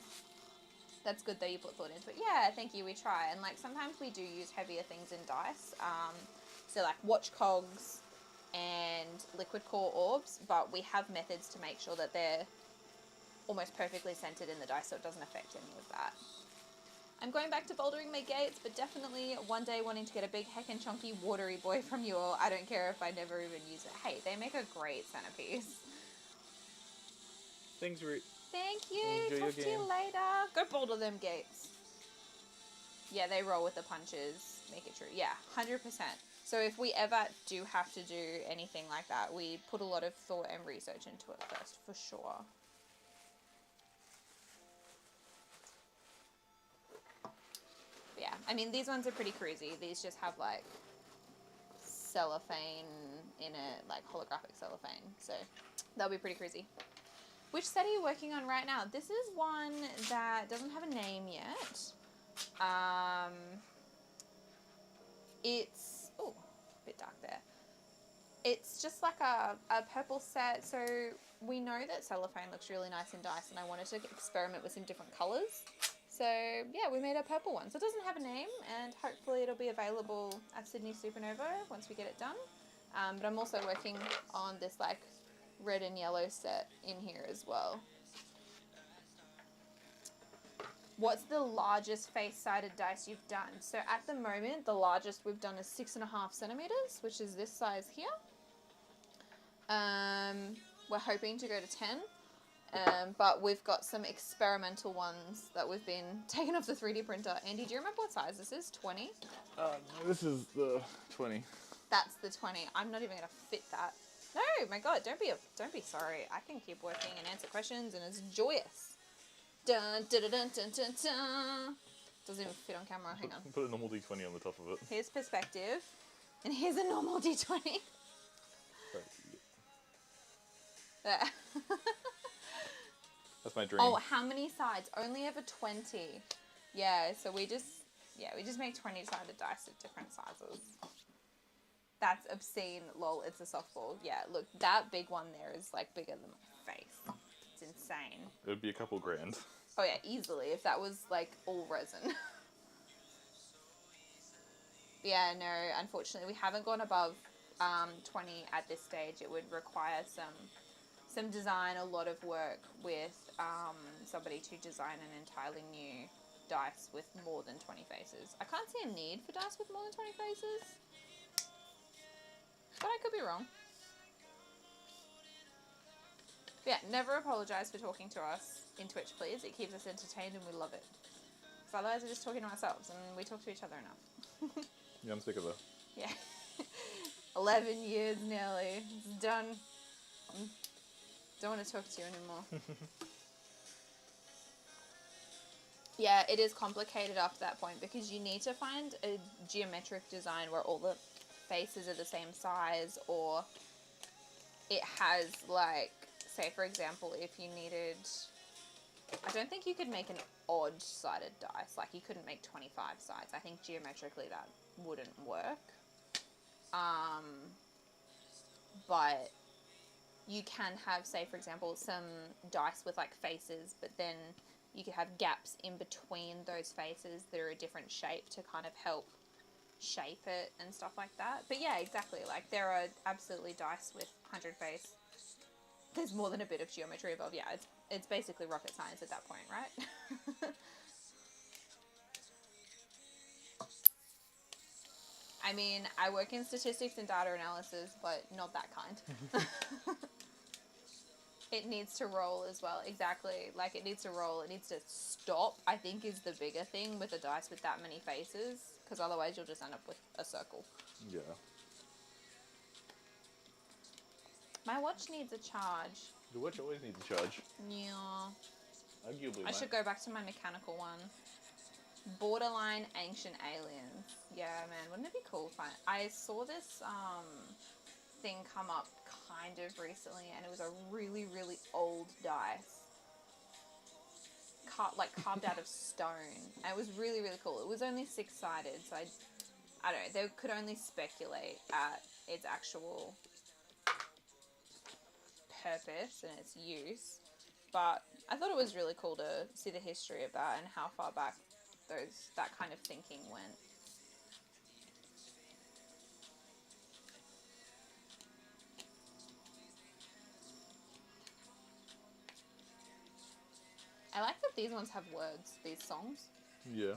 That's good that you put thought into it. Yeah, thank you, we try. And like sometimes we do use heavier things in dice. So like watch cogs and liquid core orbs, but we have methods to make sure that they're almost perfectly centered in the dice so it doesn't affect any of that. I'm going back to bouldering my gates, but definitely one day wanting to get a big heckin' chunky watery boy from you all. I don't care if I never even use it. Hey, they make a great centerpiece. Thanks, Root. Thank you. Enjoy Talk your to you game. later. Go boulder them gates. Yeah, they roll with the punches. Make it true. Yeah, 100%. So if we ever do have to do anything like that, we put a lot of thought and research into it first, for sure. But yeah, I mean, these ones are pretty cruisy. These just have like cellophane in it, like holographic cellophane. So they'll be pretty cruisy. Which set are you working on right now? This is one that doesn't have a name yet. It's, oh, a bit dark there. It's just like a purple set. So we know that cellophane looks really nice in dice and I wanted to experiment with some different colours. So yeah, we made a purple one. So it doesn't have a name and hopefully it'll be available at Sydney Supernova once we get it done. But I'm also working on this like red and yellow set in here as well. What's the largest face-sided dice you've done? So at the moment, the largest we've done is 6.5 centimeters, which is this size here. We're hoping to go to 10, but we've got some experimental ones that we've been taking off the 3D printer. Andy, do you remember what size this is? 20? This is the 20. That's the 20. I'm not even going to fit that. No, my God, don't be sorry. I can keep working and answer questions, and it's joyous. Dun, dun, dun, dun, dun, dun. Doesn't even fit on camera. Hang on. Put a normal D20 on the top of it. Here's perspective, and here's a normal D20. Right. There. That's my dream. Oh, how many sides? Only ever 20. Yeah, so we just make 20-sided dice at different sizes. That's obscene. Lol, it's a softball. Yeah, look, that big one there is like bigger than my face. It's insane. It would be a couple grand. Oh yeah, easily, if that was like all resin. Yeah, no, unfortunately we haven't gone above 20 at this stage. It would require some design, a lot of work with somebody to design an entirely new dice with more than 20 faces. I can't see a need for dice with more than 20 faces, but I could be wrong. Yeah, never apologise for talking to us in Twitch, please. It keeps us entertained and we love it. Because otherwise we're just talking to ourselves and we talk to each other enough. Yeah, I'm sick of her. Yeah. 11 years nearly. It's done. Don't want to talk to you anymore. Yeah, it is complicated after that point because you need to find a geometric design where all the faces are the same size, or it has, like, say for example, if you needed, I don't think you could make an odd sided dice, like you couldn't make 25 sides. I think geometrically that wouldn't work. But you can have, say for example, some dice with like faces, but then you could have gaps in between those faces that are a different shape to kind of help shape it and stuff like that. But yeah, exactly, like there are absolutely dice with 100 face. There's more than a bit of geometry above. Yeah, it's basically rocket science at that point, right? I mean, I work in statistics and data analysis, but not that kind. It needs to roll as well, exactly. Like, it needs to roll, it needs to stop, I think is the bigger thing with a dice with that many faces, because otherwise you'll just end up with a circle. Yeah. My watch needs a charge. The watch always needs a charge. Yeah. Arguably, I should go back to my mechanical one. Borderline Ancient Aliens. Yeah, man, wouldn't it be cool if I saw this thing come up kind of recently, and it was a really, really old dice. Carved out of stone. And it was really, really cool. It was only 6-sided, so I don't know, they could only speculate at its actual purpose and its use. But I thought it was really cool to see the history of that and how far back that kind of thinking went. I like that these ones have words, these songs. Yeah.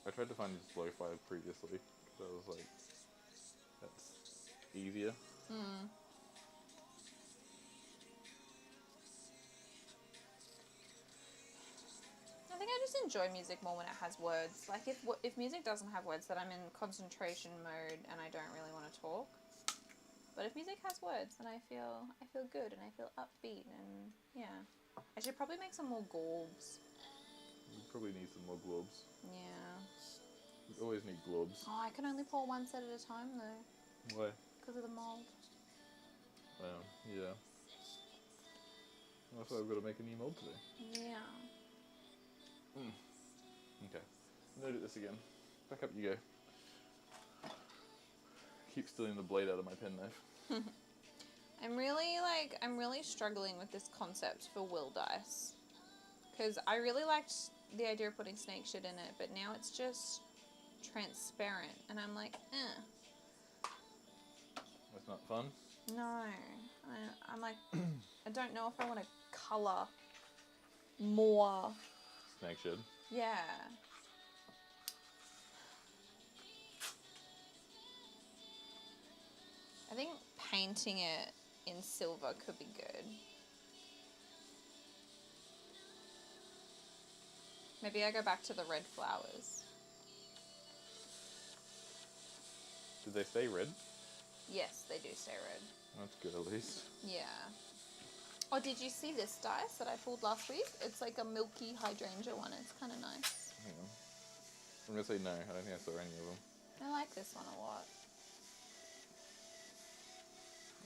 I tried to find this lo-fi previously, because I was like, that's easier. I think I just enjoy music more when it has words. Like, if music doesn't have words, then I'm in concentration mode and I don't really want to talk. But if music has words, then I feel good and I feel upbeat, and yeah. I should probably make some more globes. We probably need some more globes. Yeah. We always need globes. Oh, I can only pour one set at a time though, Why? because of the mold. Yeah. That's why I've got to make a new mold today. Yeah. Okay. Note this again. Back up you go. Keep stealing the blade out of my penknife. I'm really struggling with this concept for will dice. Because I really liked the idea of putting snake shit in it, but now it's just transparent, and I'm like, That's not fun. No. I'm like, I don't know if I want to colour more. Snake shed. Yeah. I think painting it in silver could be good. Maybe I go back to the red flowers. Did they stay red? Yes, they do stay red. That's good at least. Yeah. Oh, did you see this dice that I pulled last week? It's like a milky hydrangea one. It's kind of nice. Hang on. I'm going to say no. I don't think I saw any of them. I like this one a lot.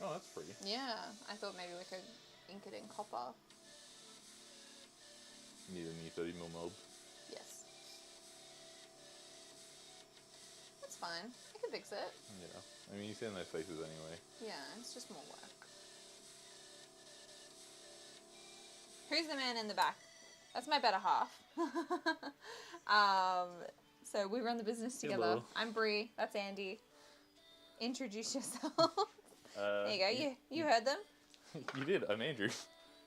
Oh, that's pretty. Yeah, I thought maybe we could ink it in copper. Need a new 30mm mold. Yes. fine. I can fix it. Yeah. I mean, you sand those faces anyway. Yeah, it's just more work. Who's the man in the back? That's my better half. So we run the business together. Hello. I'm Bree. That's Andy. Introduce yourself. There There you go. You heard them. You did. I'm Andrew.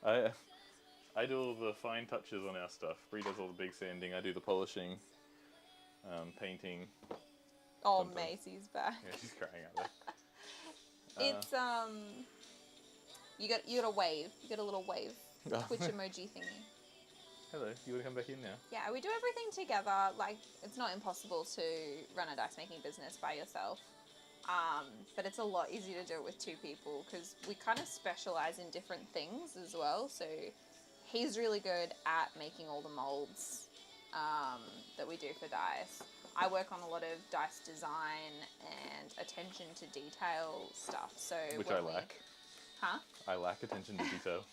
I do all the fine touches on our stuff. Bree does all the big sanding. I do the polishing, painting. Oh, Something. Macy's back. Yeah, she's crying out there. It's you got a wave. You got a little wave Twitch emoji thingy. Hello. You want to come back in now? Yeah, we do everything together. Like, it's not impossible to run a dice making business by yourself. But it's a lot easier to do it with two people because we kind of specialize in different things as well. So he's really good at making all the molds that we do for dice. I work on a lot of dice design and attention to detail stuff. So Which when I lack. Huh? I lack attention to detail.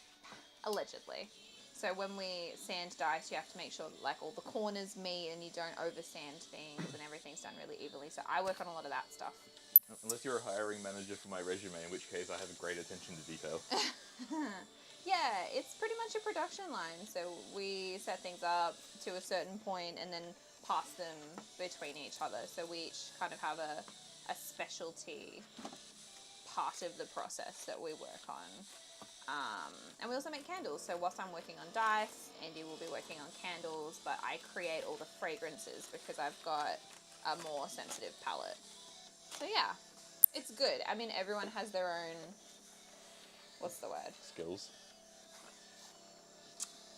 Allegedly. So when we sand dice, you have to make sure that, like, all the corners meet and you don't over sand things and everything's done really evenly. So I work on a lot of that stuff. Unless you're a hiring manager for my resume, in which case I have a great attention to detail. Yeah, it's pretty much a production line. So we set things up to a certain point and then pass them between each other. So we each kind of have a specialty part of the process that we work on. And we also make candles. So whilst I'm working on dice, Andy will be working on candles, but I create all the fragrances because I've got a more sensitive palate. So yeah, it's good. I mean, everyone has their own, what's the word? Skills.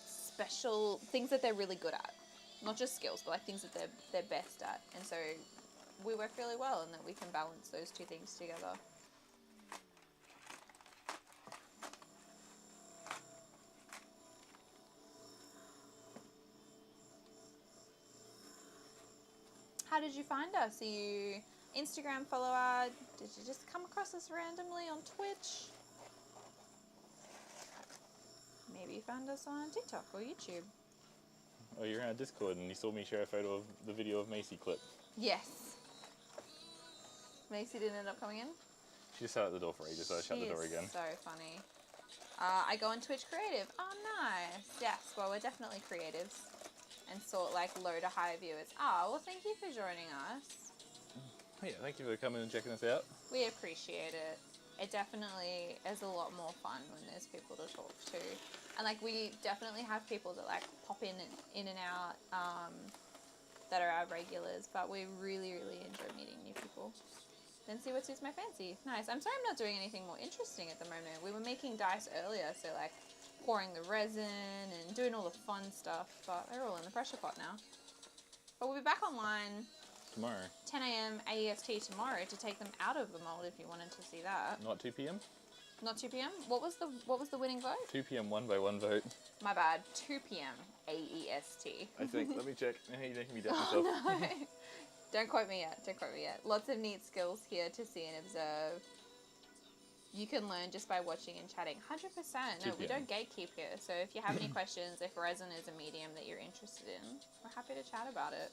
Special things that they're really good at. Not just skills, but like things that they're best at. And so we work really well and that we can balance those two things together. How did you find us? Are you Instagram follower? Did you just come across us randomly on Twitch? Maybe you found us on TikTok or YouTube. Oh, you're in our Discord and you saw me share a photo of the video of Macy clip. Yes. Macy didn't end up coming in? She just sat at the door for ages, so I shut the door again. So funny. I go on Twitch Creative. Oh, nice. Yes, well, we're definitely creatives. And sort like low to high viewers. Oh, well, thank you for joining us. Oh, yeah, thank you for coming and checking us out. We appreciate it. It definitely is a lot more fun when there's people to talk to. And like we definitely have people that like pop in and out that are our regulars, but we really, really enjoy meeting new people. Then see what suits my fancy. Nice. I'm sorry I'm not doing anything more interesting at the moment. We were making dice earlier, so like pouring the resin and doing all the fun stuff, but they're all in the pressure pot now. But we'll be back online Tomorrow. 10 a.m. AEST tomorrow to take them out of the mold if you wanted to see that. Not 2 p.m.? Not 2 p.m. What was the winning vote? 2 p.m. 1 by 1 vote. My bad. 2 p.m. AEST. I think. Let me check. You're making me doubt Oh, myself. no. Don't quote me yet. Don't quote me yet. Lots of neat skills here to see and observe. You can learn just by watching and chatting. 100%. No, 2 we p.m. don't gatekeep here. So if you have any questions, if resin is a medium that you're interested in, we're happy to chat about it.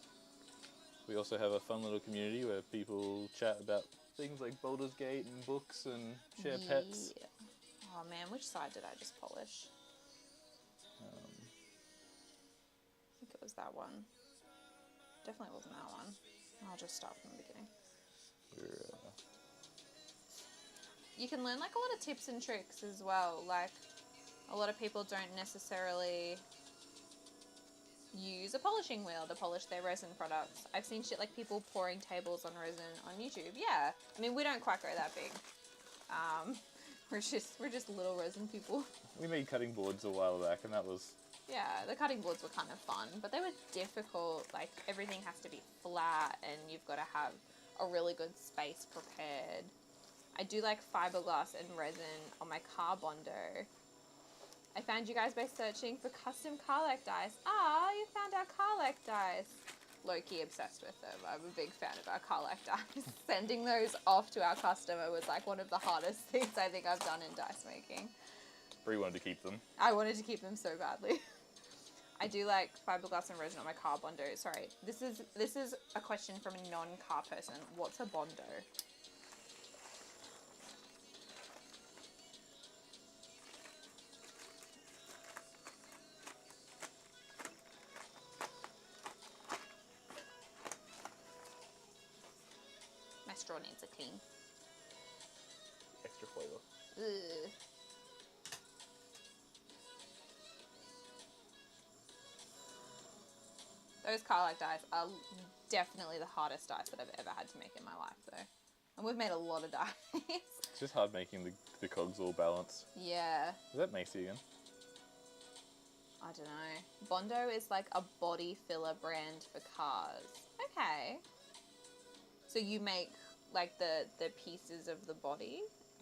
We also have a fun little community where people chat about things like Baldur's Gate and books and share pets. Yeah. Oh man, which side did I just polish? I think it was that one. Definitely wasn't that one. I'll just start from the beginning. You can learn like a lot of tips and tricks as well. Like a lot of people don't necessarily use a polishing wheel to polish their resin products. I've seen shit like people pouring tables on resin on YouTube. Yeah, I mean we don't quite go that big. We're just little resin people. We made cutting boards a while back, and that was... Yeah, the cutting boards were kind of fun, but they were difficult. Like everything has to be flat, and you've got to have a really good space prepared. I do like fiberglass and resin on my car bondo. I found you guys by searching for custom Carlec dice. Ah, you found our Carlec dice. Low-key obsessed with them. I'm a big fan of our Carlec dice. Sending those off to our customer was like one of the hardest things I think I've done in dice making. Bree wanted to keep them. I wanted to keep them so badly. I do like fiberglass and resin on my car Bondo. Sorry, this is a question from a non-car person. What's a Bondo? My straw needs a clean. Extra flavor. Ugh. Those Carlac dice are definitely the hardest dice that I've ever had to make in my life, though. And we've made a lot of dice. It's just hard making the cogs all balanced. Yeah. Is that Macy again? I don't know. Bondo is like a body filler brand for cars. Okay. So you make like the pieces of the body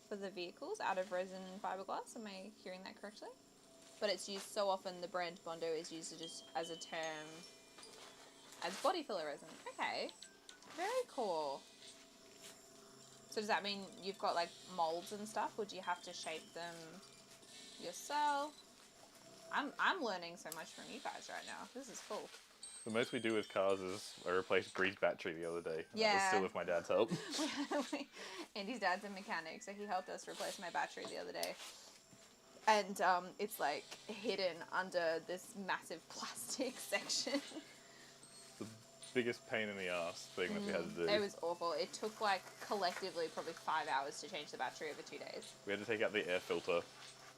for the vehicles out of resin and fiberglass. Am I hearing that correctly? But it's used so often, the brand Bondo is used just as a term as body filler resin. Okay. Very cool. So does that mean you've got like molds and stuff? Would you have to shape them yourself? I'm learning so much from you guys right now. This is cool. The most we do with cars is I replaced Bree's battery the other day. And Yeah. That was still with my dad's help. Andy's dad's a mechanic, so he helped us replace my battery the other day. And it's like hidden under this massive plastic section. The biggest pain in the ass thing that we had to do. It was awful. It took like collectively probably 5 hours to change the battery over 2 days. We had to take out the air filter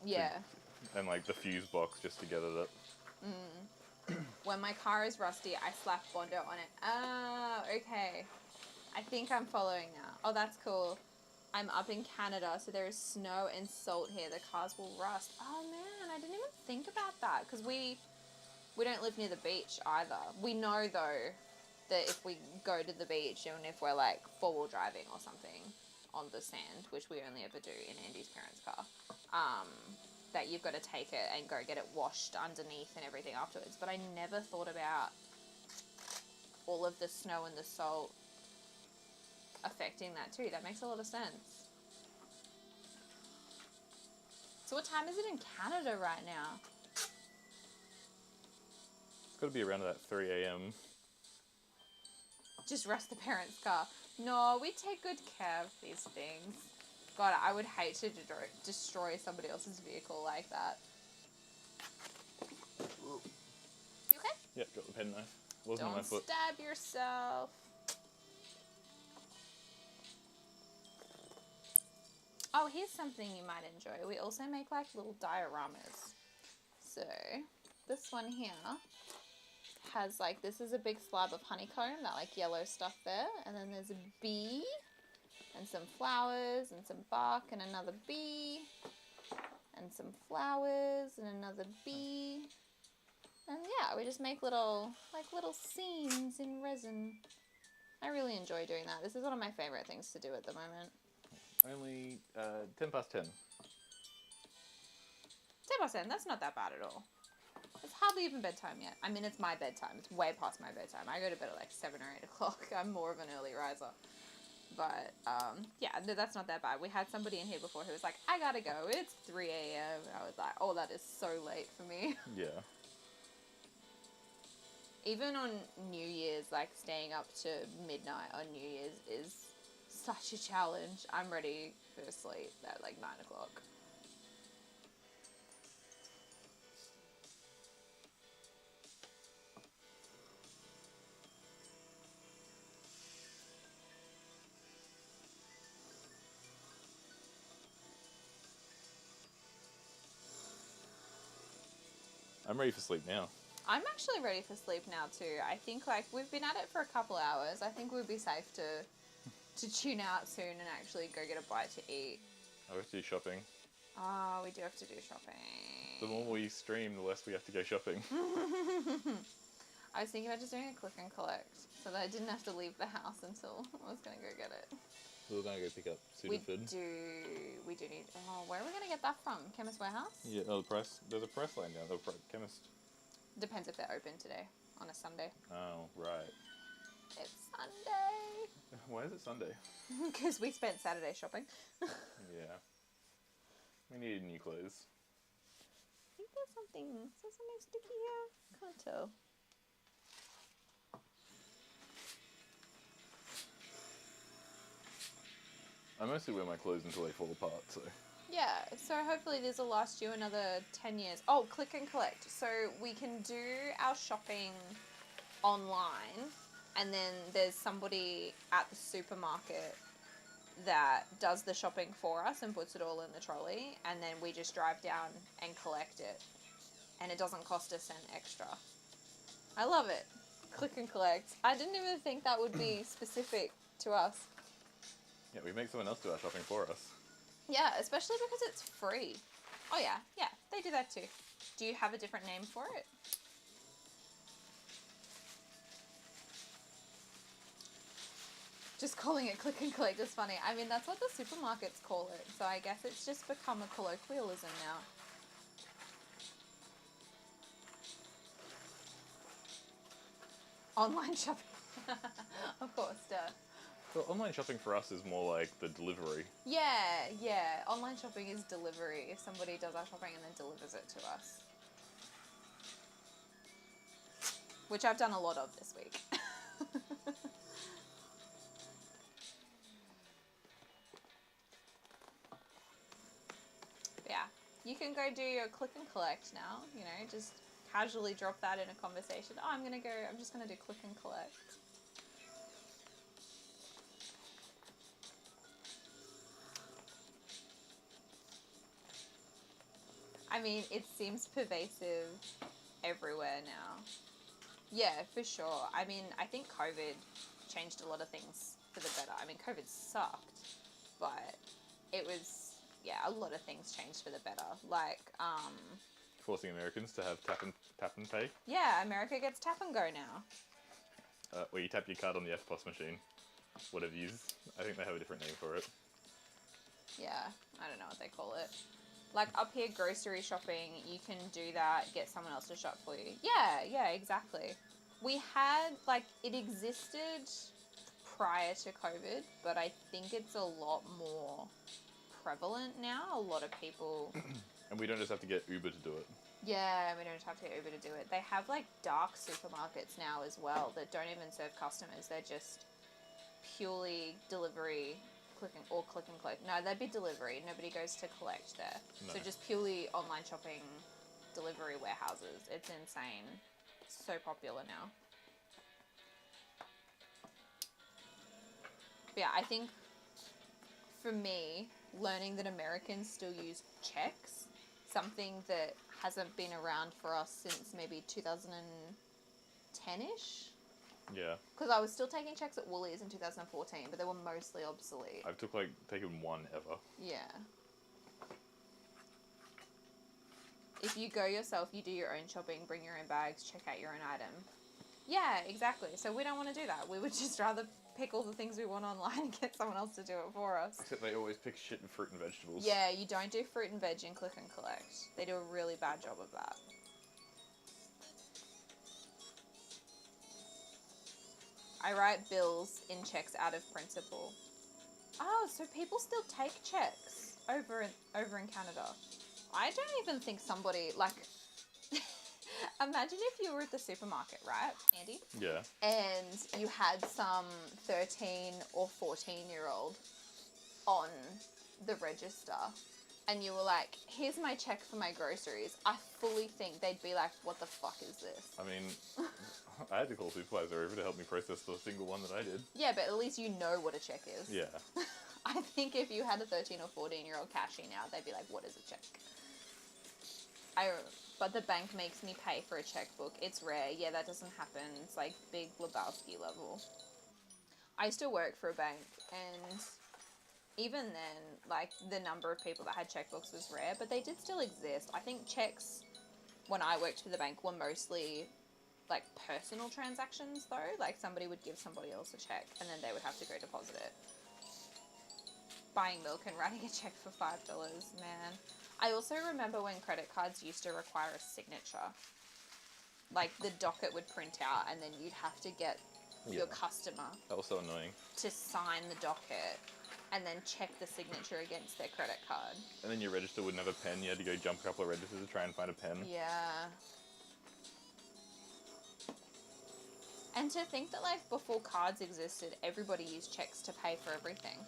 Yeah. and like the fuse box just to get it up. When my car is rusty, I slap Bondo on it. Oh, okay. I think I'm following now. Oh, that's cool. I'm up in Canada, so there is snow and salt here. The cars will rust. Oh man, I didn't even think about that because we don't live near the beach either. We know though that if we go to the beach and if we're like 4-wheel driving or something on the sand, which we only ever do in Andy's parents' car, that you've got to take it and go get it washed underneath and everything afterwards. But I never thought about all of the snow and the salt affecting that too. That makes a lot of sense. So what time is it in Canada right now? It's got to be around about 3 a.m. Just rust the parents' car. No, we take good care of these things. God, I would hate to destroy somebody else's vehicle like that. You okay? Yep, got the pen knife. Wasn't on my Don't foot. stab yourself. Oh, here's something you might enjoy. We also make like little dioramas. So this one here has like, this is a big slab of honeycomb, that like yellow stuff there. And then there's a bee and some flowers and some bark and another bee and some flowers and another bee. And yeah, we just make little scenes in resin. I really enjoy doing that. This is one of my favorite things to do at the moment. Only 10 past 10. 10%, that's not that bad at all. It's hardly even bedtime yet. I mean, it's my bedtime. It's way past my bedtime. I go to bed at like 7 or 8 o'clock. I'm more of an early riser. But, yeah, no, that's not that bad. We had somebody in here before who was like, I gotta go. It's 3 a.m. I was like, oh, that is so late for me. Yeah. Even on New Year's, like staying up to midnight on New Year's is such a challenge. I'm ready for sleep at like 9 o'clock. I'm ready for sleep now. I'm actually ready for sleep now too. I think like we've been at it for a couple hours. I think we'd be safe to tune out soon and actually go get a bite to eat. I have to do shopping. Oh, we do have to do The shopping. more we stream, the less we have to go shopping. I was thinking about just doing a click and collect so that I didn't have to leave the house until I was going to go get it. We're going to go pick up We Sudafed. do need... Oh, where are we going to get that from? Chemist Warehouse? Yeah, no, the price. There's a price line down. The chemist. Depends if they're open today on a Sunday. Oh, right. It's Sunday. Why is it Sunday? Because we spent Saturday shopping. Yeah. We needed new clothes. I think there's something sticky here. Can't tell. I mostly wear my clothes until they fall apart, so... Yeah, so hopefully this will last you another 10 years. Oh, click and collect. So we can do our shopping online, and then there's somebody at the supermarket that does the shopping for us and puts it all in the trolley, and then we just drive down and collect it. And it doesn't cost a cent extra. I love it. Click and collect. I didn't even think that would be specific to us. Yeah, we make someone else do our shopping for us. Yeah, especially because it's free. Oh yeah, they do that too. Do you have a different name for it? Just calling it click and collect is funny. I mean, that's what the supermarkets call it, so I guess it's just become a colloquialism now. Online shopping. Of course, duh. Well, online shopping for us is more like the delivery. Yeah. Online shopping is delivery. If somebody does our shopping and then delivers it to us. Which I've done a lot of this week. Yeah. You can go do your click and collect now, you know, just casually drop that in a conversation. Oh, I'm just gonna do click and collect. I mean, it seems pervasive everywhere now. Yeah, for sure. I mean, I think COVID changed a lot of things for the better. I mean, COVID sucked, but it was, a lot of things changed for the better. Like, Forcing Americans to have tap and pay. yeah, America gets tap and go now. Where you tap your card on the FPOS machine. Whatever you use. I think they have a different name for it. Yeah, I don't know what they call it. Like up here, grocery shopping, you can do that, get someone else to shop for you. Yeah, exactly. We had, like, it existed prior to COVID, but I think it's a lot more prevalent now. A lot of people... And we don't just have to get Uber to do it. Yeah, we don't have to get Uber to do it. They have, like, dark supermarkets now as well that don't even serve customers. They're just purely delivery... click and collect. No, that'd be delivery. Nobody goes to collect there. No. So just purely online shopping, delivery warehouses. It's insane. It's so popular now. But yeah, I think for me, learning that Americans still use checks, something that hasn't been around for us since maybe 2010-ish. Yeah. Because I was still taking checks at Woolies in 2014, but they were mostly obsolete. I've taken one ever. Yeah. If you go yourself, you do your own shopping, bring your own bags, check out your own item. Yeah, exactly. So we don't want to do that. We would just rather pick all the things we want online and get someone else to do it for us. Except they always pick shit in fruit and vegetables. Yeah, you don't do fruit and veg in click and collect. They do a really bad job of that. I write bills in checks out of principle. Oh, so people still take checks over in Canada. I don't even think somebody, like... Imagine if you were at the supermarket, right, Andy? Yeah. And you had some 13 or 14-year-old on the register. And you were like, here's my check for my groceries. I fully think they'd be like, what the fuck is this? I mean... I had to call a supervisor over to help me process the single one that I did. Yeah, but at least you know what a check is. Yeah. I think if you had a 13 or 14-year-old cashing out, they'd be like, what is a check? But the bank makes me pay for a checkbook. It's rare. Yeah, that doesn't happen. It's like big Lebowski level. I used to work for a bank, and even then, like, the number of people that had checkbooks was rare, but they did still exist. I think checks, when I worked for the bank, were mostly... like personal transactions though, like somebody would give somebody else a check and then they would have to go deposit it. Buying milk and writing a check for $5, man. I also remember when credit cards used to require a signature. Like the docket would print out and then you'd have to get your customer That was so annoying. to sign the docket and then check the signature against their credit card. And then your register wouldn't have a pen. You had to go jump a couple of registers to try and find a pen. Yeah. And to think that, like, before cards existed, everybody used checks to pay for everything.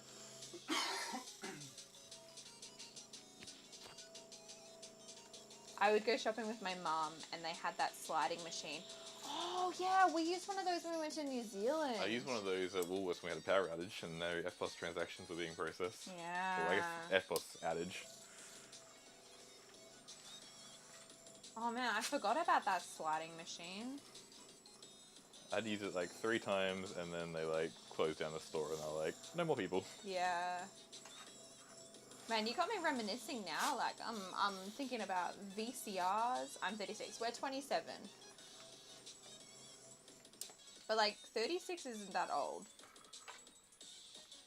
I would go shopping with my mum, and they had that sliding machine. Oh, yeah, we used one of those when we went to New Zealand. I used one of those at Woolworths when we had a power outage and no FPOS transactions were being processed. Yeah. Or I guess FPOS outage. Oh, man, I forgot about that sliding machine. I'd use it like 3 times and then they like closed down the store and they're like, no more people. Yeah. Man, you got me reminiscing now. Like, I'm thinking about VCRs. I'm 36. We're 27. But, like, 36 isn't that old.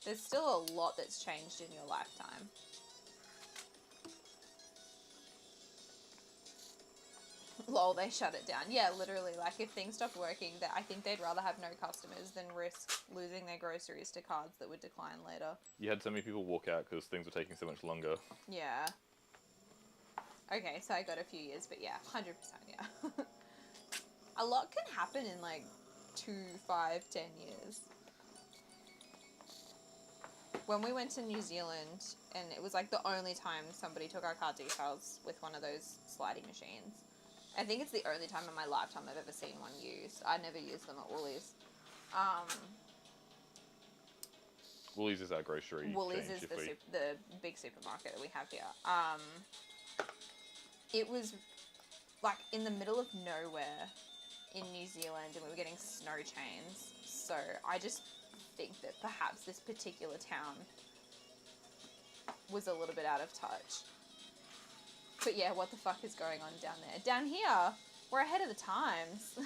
There's still a lot that's changed in your lifetime. Lol, they shut it down. Yeah, literally. Like, if things stopped working, I think they'd rather have no customers than risk losing their groceries to cards that would decline later. You had so many people walk out because things were taking so much longer. Yeah. Okay, so I got a few years, but yeah, 100%, yeah. A lot can happen in, like, 2, 5, 10 years. When we went to New Zealand, and it was, like, the only time somebody took our card details with one of those sliding machines. I think it's the only time in my lifetime I've ever seen one used. I never used them at Woolies. Woolies is our grocery Woolies change, is if the big supermarket that we have here. It was like in the middle of nowhere in New Zealand, and we were getting snow chains. So I just think that perhaps this particular town was a little bit out of touch. But yeah, what the fuck is going on down there? Down here, we're ahead of the times.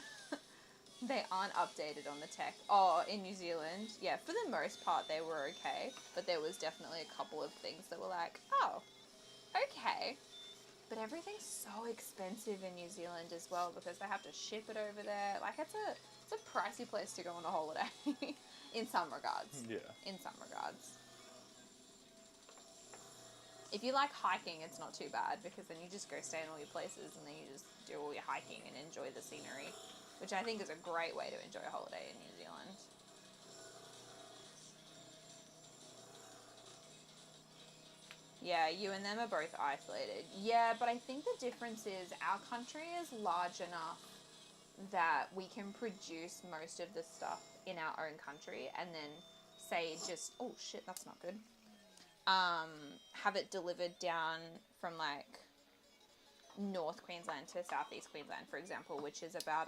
They aren't updated on the tech. Oh, in New Zealand, yeah, for the most part they were okay. But there was definitely a couple of things that were like, oh, okay. But everything's so expensive in New Zealand as well because they have to ship it over there. Like, it's a pricey place to go on a holiday in some regards. Yeah. In some regards. If you like hiking, it's not too bad because then you just go stay in all your places and then you just do all your hiking and enjoy the scenery, which I think is a great way to enjoy a holiday in New Zealand. Yeah, you and them are both isolated. Yeah, but I think the difference is our country is large enough that we can produce most of the stuff in our own country and then say just, oh shit, that's not good. Have it delivered down from like North Queensland to Southeast Queensland, for example, which is about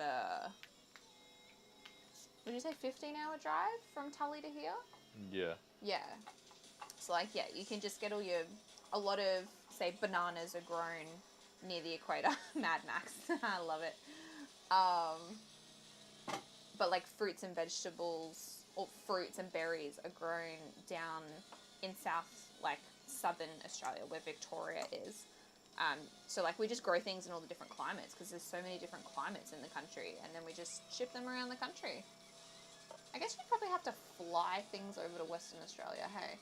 would you say 15-hour drive from Tully to here? Yeah. Yeah. So like, yeah, you can just get a lot of, say, bananas are grown near the equator. Mad Max. I love it. But like fruits and vegetables or fruits and berries are grown down in southern Australia where Victoria is. So like we just grow things in all the different climates because there's so many different climates in the country, and then we just ship them around the country. I guess we probably have to fly things over to Western Australia, hey?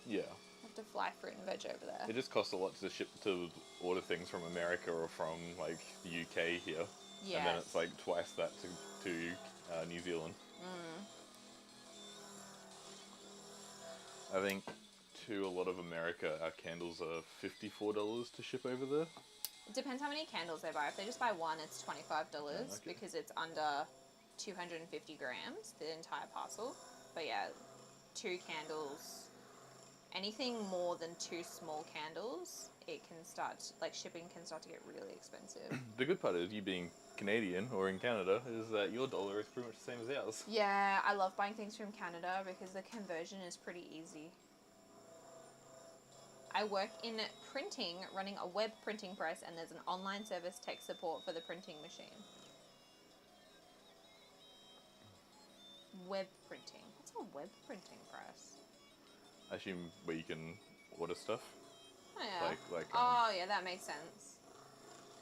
Yeah. Have to fly fruit and veg over there. It just costs a lot to order things from America or from like the UK here. Yes. And then it's like twice that to New Zealand. I think to a lot of America, our candles are $54 to ship over there. It depends how many candles they buy. If they just buy one, it's $25 because it's under 250 grams, the entire parcel. But yeah, 2 candles, anything more than 2 small candles, it can start, like shipping can start to get really expensive. The good part is you being Canadian or in Canada is that your dollar is pretty much the same as ours. Yeah, I love buying things from Canada because the conversion is pretty easy. I work in printing, running a web printing press, and there's an online service tech support for the printing machine. Web printing. What's a web printing press? I assume where you can order stuff. Oh, yeah. Oh, yeah, that makes sense.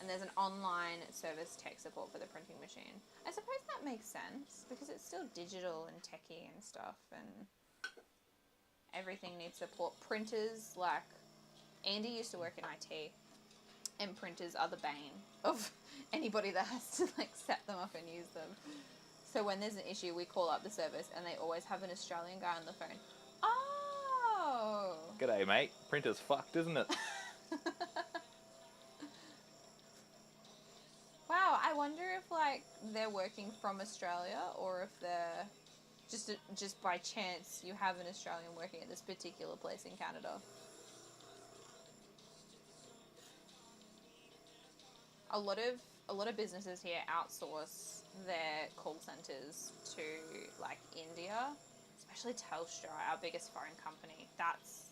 And there's an online service tech support for the printing machine. I suppose that makes sense because it's still digital and techy and stuff, and everything needs support. Printers, like Andy used to work in IT, and printers are the bane of anybody that has to like set them up and use them. So when there's an issue, we call up the service, and they always have an Australian guy on the phone. Oh. G'day, mate. Printer's fucked, isn't it? Wow, I wonder if like they're working from Australia or if they're just by chance you have an Australian working at this particular place in Canada. A lot of businesses here outsource their call centers to like India, especially Telstra, our biggest foreign company. That's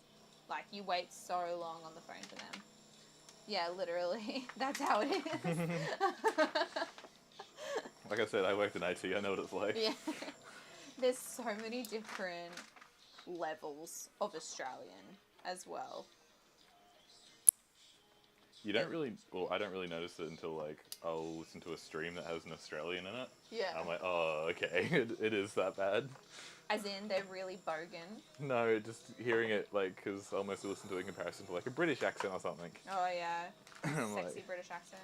like you wait so long on the phone for them. Yeah, literally. That's how it is. Like I said, I worked in IT. I know what it's like. Yeah. There's so many different levels of Australian as well. You don't really, well, I don't really notice it until like I'll listen to a stream that has an Australian in it. Yeah. I'm like, oh, okay, it is that bad. As in, they're really bogan. No, just hearing it like, because I'll mostly listen to it in comparison to like a British accent or something. Oh, yeah. I'm Sexy like, British accent.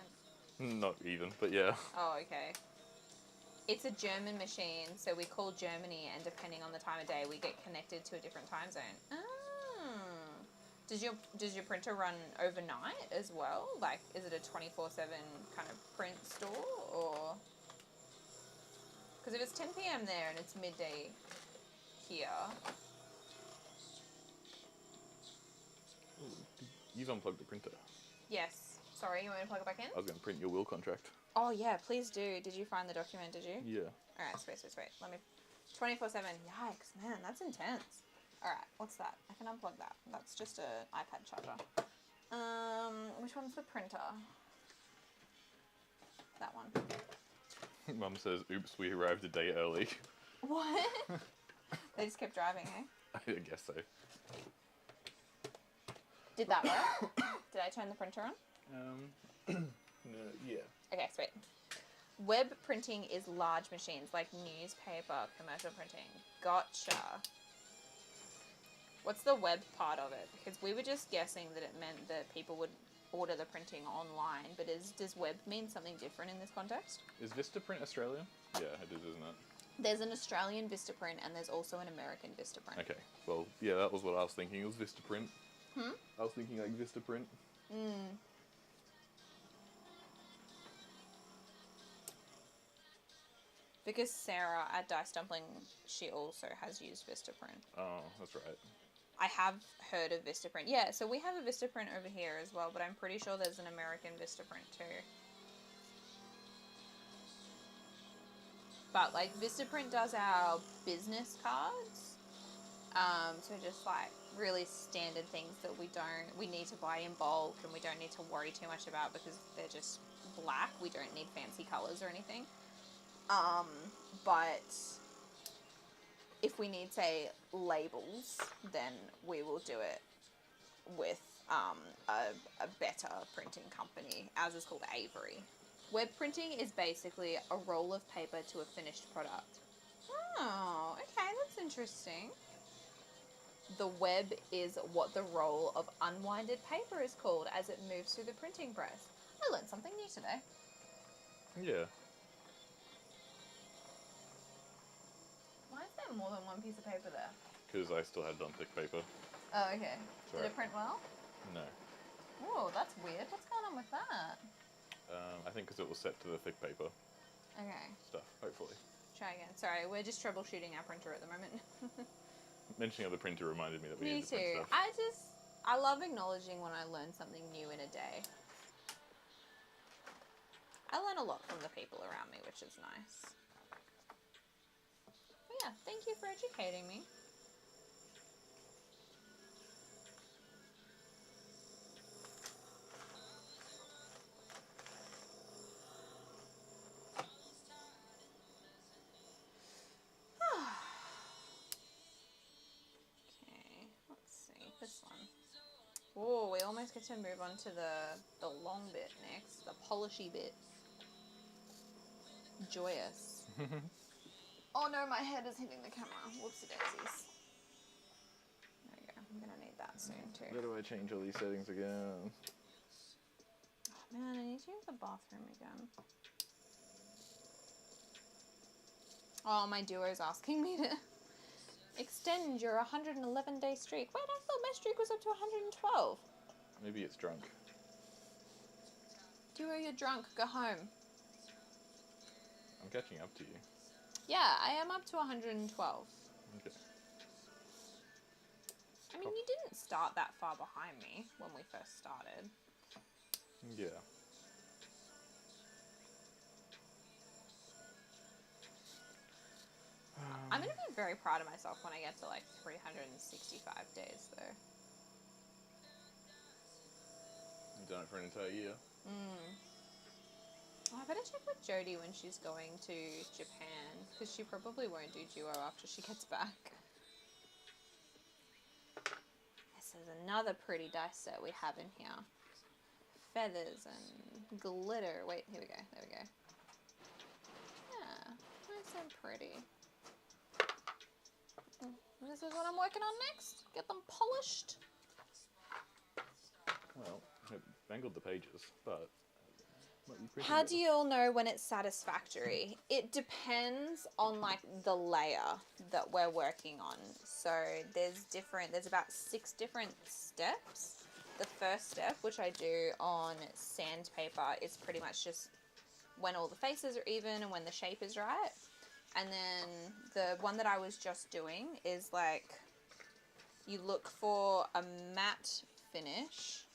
not even, but yeah. Oh, okay. It's a German machine, so we call Germany, and depending on the time of day, we get connected to a different time zone. Oh. Does your printer run overnight as well? Like, is it a 24/7 kind of print store, or? Because if it's 10 p.m. there and it's midday here. You've unplugged the printer. Yes. Sorry, you want me to plug it back in? I was going to print your will contract. Oh yeah, please do. Did you find the document? Did you? Yeah. All right, wait. Let me. 24/7. Yikes, man, that's intense. All right, what's that? I can unplug that. That's just an iPad charger. Which one's the printer? That one. Mum says, oops, we arrived a day early. What? They just kept driving, eh? I guess so. Did that work? Did I turn the printer on? No, yeah. Okay, sweet. Web printing is large machines like newspaper, commercial printing. Gotcha. What's the web part of it? Because we were just guessing that it meant that people would order the printing online, but does web mean something different in this context? Is Vistaprint Australian? Yeah, it is, isn't it? There's an Australian Vistaprint and there's also an American Vistaprint. Okay, well, yeah, that was what I was thinking. It was Vistaprint. I was thinking like Vistaprint. Because Sarah at Dice Dumpling, she also has used Vistaprint. Oh, that's right. I have heard of Vistaprint. Yeah, so we have a Vistaprint over here as well, but I'm pretty sure there's an American Vistaprint too. But like Vistaprint does our business cards. So just like really standard things that we need to buy in bulk and we don't need to worry too much about because they're just black. We don't need fancy colors or anything. But if we need, say, labels, then we will do it with a better printing company. Ours is called Avery. Web printing is basically a roll of paper to a finished product. Oh, okay, that's interesting. The web is what the roll of unwinded paper is called as it moves through the printing press. I learned something new today. Yeah. Why is there more than one piece of paper there? Because I still had it on thick paper. Oh, okay. Sorry. Did it print well? No. Oh, that's weird. What's going on with that? I think because it was set to the thick paper Okay. stuff, hopefully. Try again. Sorry, we're just troubleshooting our printer at the moment. Mentioning of the printer reminded me that we Me need to print too. stuff. I love acknowledging when I learn something new in a day. I learn a lot from the people around me, which is nice. But yeah, thank you for educating me. Okay, let's see, this one. Oh, we almost get to move on to the long bit next, the polishy bit. Joyous. Oh no, my head is hitting the camera. Whoopsie daisies. There we go. I'm gonna need that soon too. Where do I change all these settings again? Oh man, I need to use the bathroom again. Oh, my duo's asking me to extend your 111-day streak. Wait, I thought my streak was up to 112. Maybe it's drunk. Duo, you're drunk. Go home. I'm catching up to you. Yeah, I am up to 112. Okay. I mean, you didn't start that far behind me when we first started. Yeah. I'm going to be very proud of myself when I get to like 365 days, though. You've done it for an entire year. Oh, I better check with Jodie when she's going to Japan, because she probably won't do duo after she gets back. This is another pretty dice set we have in here. Feathers and glitter. Wait, here we go. There we go. Yeah, nice and pretty. This is what I'm working on next. Get them polished. Well, I mangled the pages, but... How do you all know when it's satisfactory? It depends on like the layer that we're working on. So there's about 6 different steps. The first step, which I do on sandpaper, is pretty much just when all the faces are even and when the shape is right. And then the one that I was just doing is like, you look for a matte finish,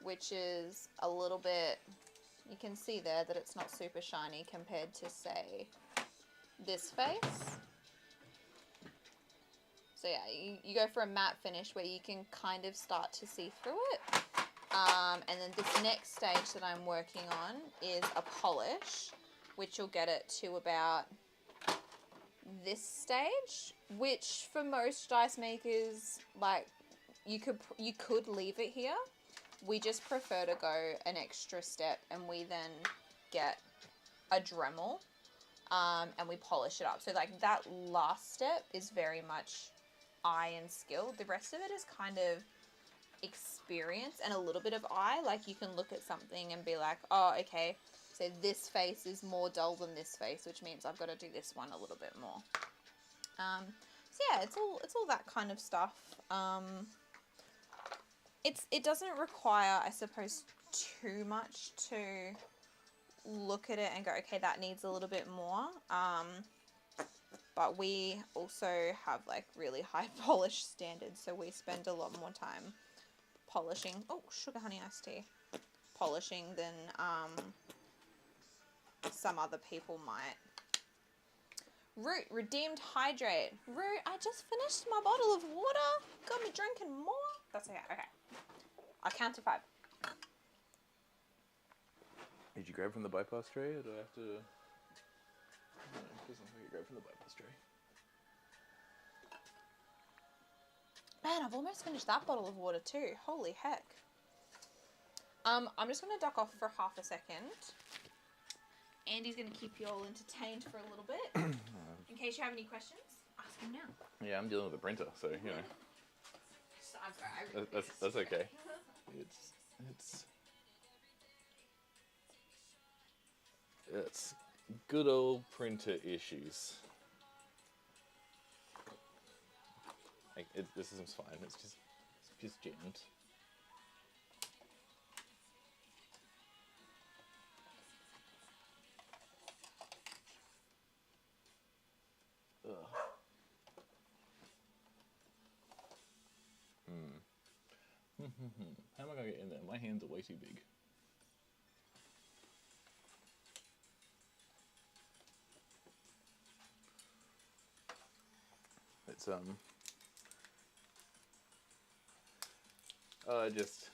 which is a little bit, you can see there that it's not super shiny compared to, say, this face. So yeah, you go for a matte finish where you can kind of start to see through it. And then this next stage that I'm working on is a polish, which will get it to about this stage, which for most dice makers, like, you could leave it here. We just prefer to go an extra step, and we then get a Dremel, and we polish it up. So like that last step is very much eye and skill. The rest of it is kind of experience and a little bit of eye. Like, you can look at something and be like, oh, okay, so this face is more dull than this face, which means I've got to do this one a little bit more. So yeah, it's all that kind of stuff. It doesn't require, I suppose, too much to look at it and go, okay, that needs a little bit more. But we also have like really high polish standards, so we spend a lot more time polishing. Oh, sugar honey iced tea. Polishing than some other people might. Root, redeemed hydrate. Root, I just finished my bottle of water. Got me drinking more. That's okay. Okay. I'll count to 5. Did you grab from the bypass tray, or do I have to... No, it doesn't look like you grabbed from the bypass tray. Man, I've almost finished that bottle of water too. Holy heck. I'm just going to duck off for half a second. Andy's going to keep you all entertained for a little bit. In case you have any questions, ask him now. Yeah, I'm dealing with a printer, so, you know. I'm sorry, I really That's okay. It's good old printer issues. Like, this is fine. It's just jammed. Ugh. How am I gonna get in there? My hands are way too big. It's I just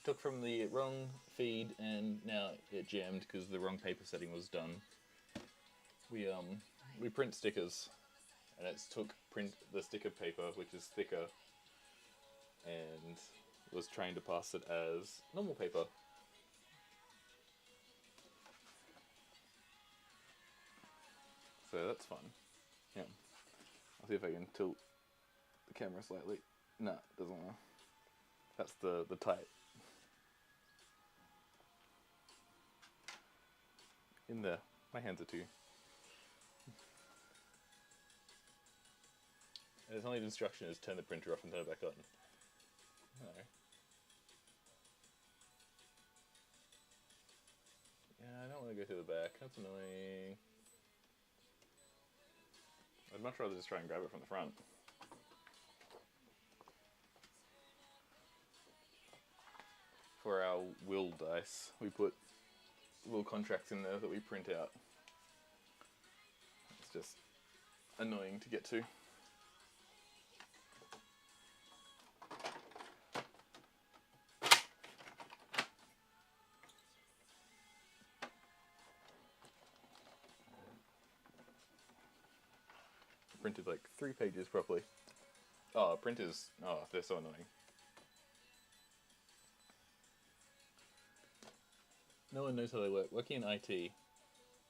took from the wrong feed and now it jammed because the wrong paper setting was done. We print stickers, and it's took the sticker paper, which is thicker, and was trying to pass it as normal paper. So that's fun. Yeah. I'll see if I can tilt the camera slightly. No, it doesn't want to. That's the type. In there. My hands are too. And its only instruction is turn the printer off and turn it back on. No. Yeah, I don't want to go through the back. That's annoying. I'd much rather just try and grab it from the front. For our will dice, we put little contracts in there that we print out. It's just annoying to get to. Printed like 3 pages properly. Oh, printers, oh, they're so annoying. No one knows how they work. Working in IT,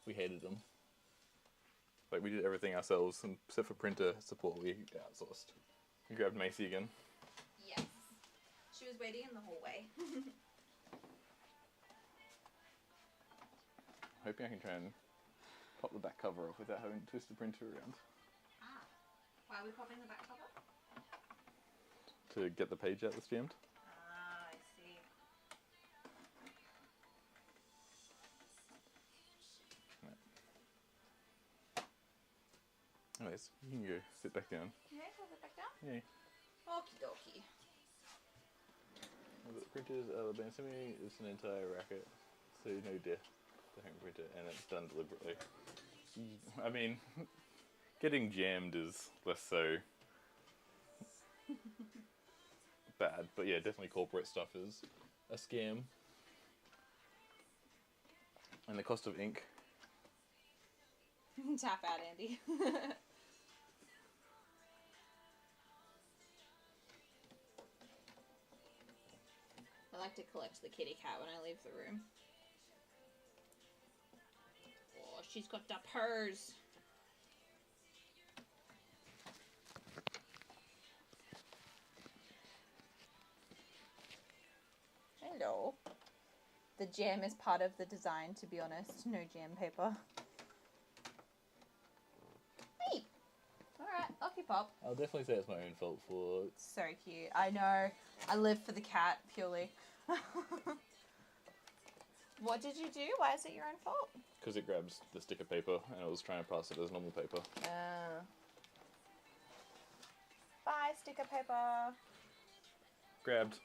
we hated them. Like, we did everything ourselves, and except for printer support, we outsourced. We grabbed Macy again. Yes. She was waiting in the hallway. Hoping I can try and pop the back cover off without having to twist the printer around. Ah. Why are we popping the back cover? To get the page out that's jammed. Ah, I see. Anyways, you can go sit back down. Okay, put it back down. Yay. Okie dokie. The printers are Bansimi, it's an entire racket, so no death to home printer, and it's done deliberately. I mean, getting jammed is less so bad, but yeah, definitely corporate stuff is a scam. And the cost of ink. Tap out, Andy. I like to collect the kitty cat when I leave the room. Oh, she's got the purrs. Hello. The jam is part of the design, to be honest. No jam paper. Hey! Alright, off you pop. I'll definitely say it's my own fault for... So cute. I know. I live for the cat, purely. What did you do? Why is it your own fault? Because it grabs the sticker paper, and I was trying to pass it as normal paper. Bye, sticker paper. Grabbed.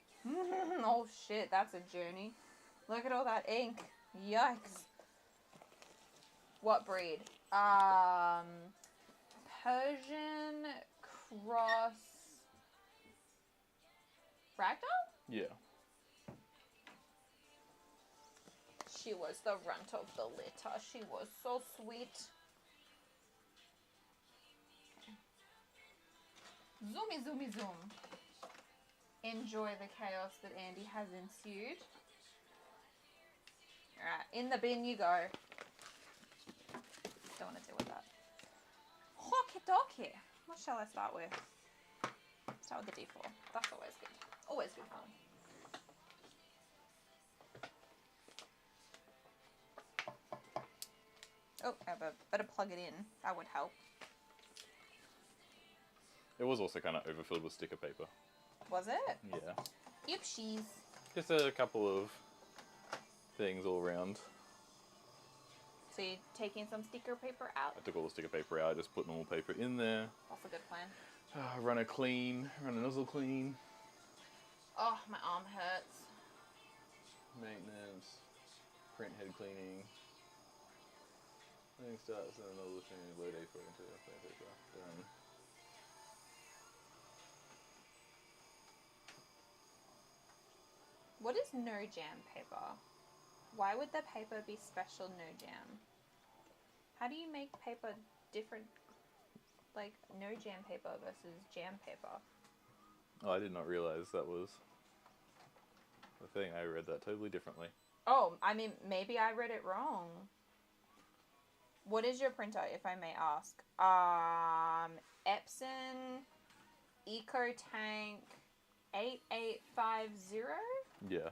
Oh shit, that's a journey. Look at all that ink. Yikes. What breed? Persian cross ragdoll? Yeah. She was the runt of the litter. She was so sweet. Zoomy, zoomy, zoom. Enjoy the chaos that Andy has ensued. Alright, in the bin you go. Don't want to deal with that. Hockey dokie. What shall I start with? Start with the D4. That's always good. Always good fun. Oh, I better plug it in. That would help. It was also kind of overfilled with sticker paper. Was it? Yeah. Yep, she's. Just a couple of things all around. So you're taking some sticker paper out? I took all the sticker paper out, just put normal paper in there. That's a good plan. Run a nozzle clean. Oh, my arm hurts. Maintenance. Print head cleaning. Cleaning starts and nozzle cleaning, load A4 into paper. Done. What is no jam paper? Why would the paper be special no jam? How do you make paper different, like no jam paper versus jam paper? Oh, I did not realize that was the thing. I read that totally differently. Oh, I mean, maybe I read it wrong. What is your printer, if I may ask? Epson EcoTank 8850? Yeah.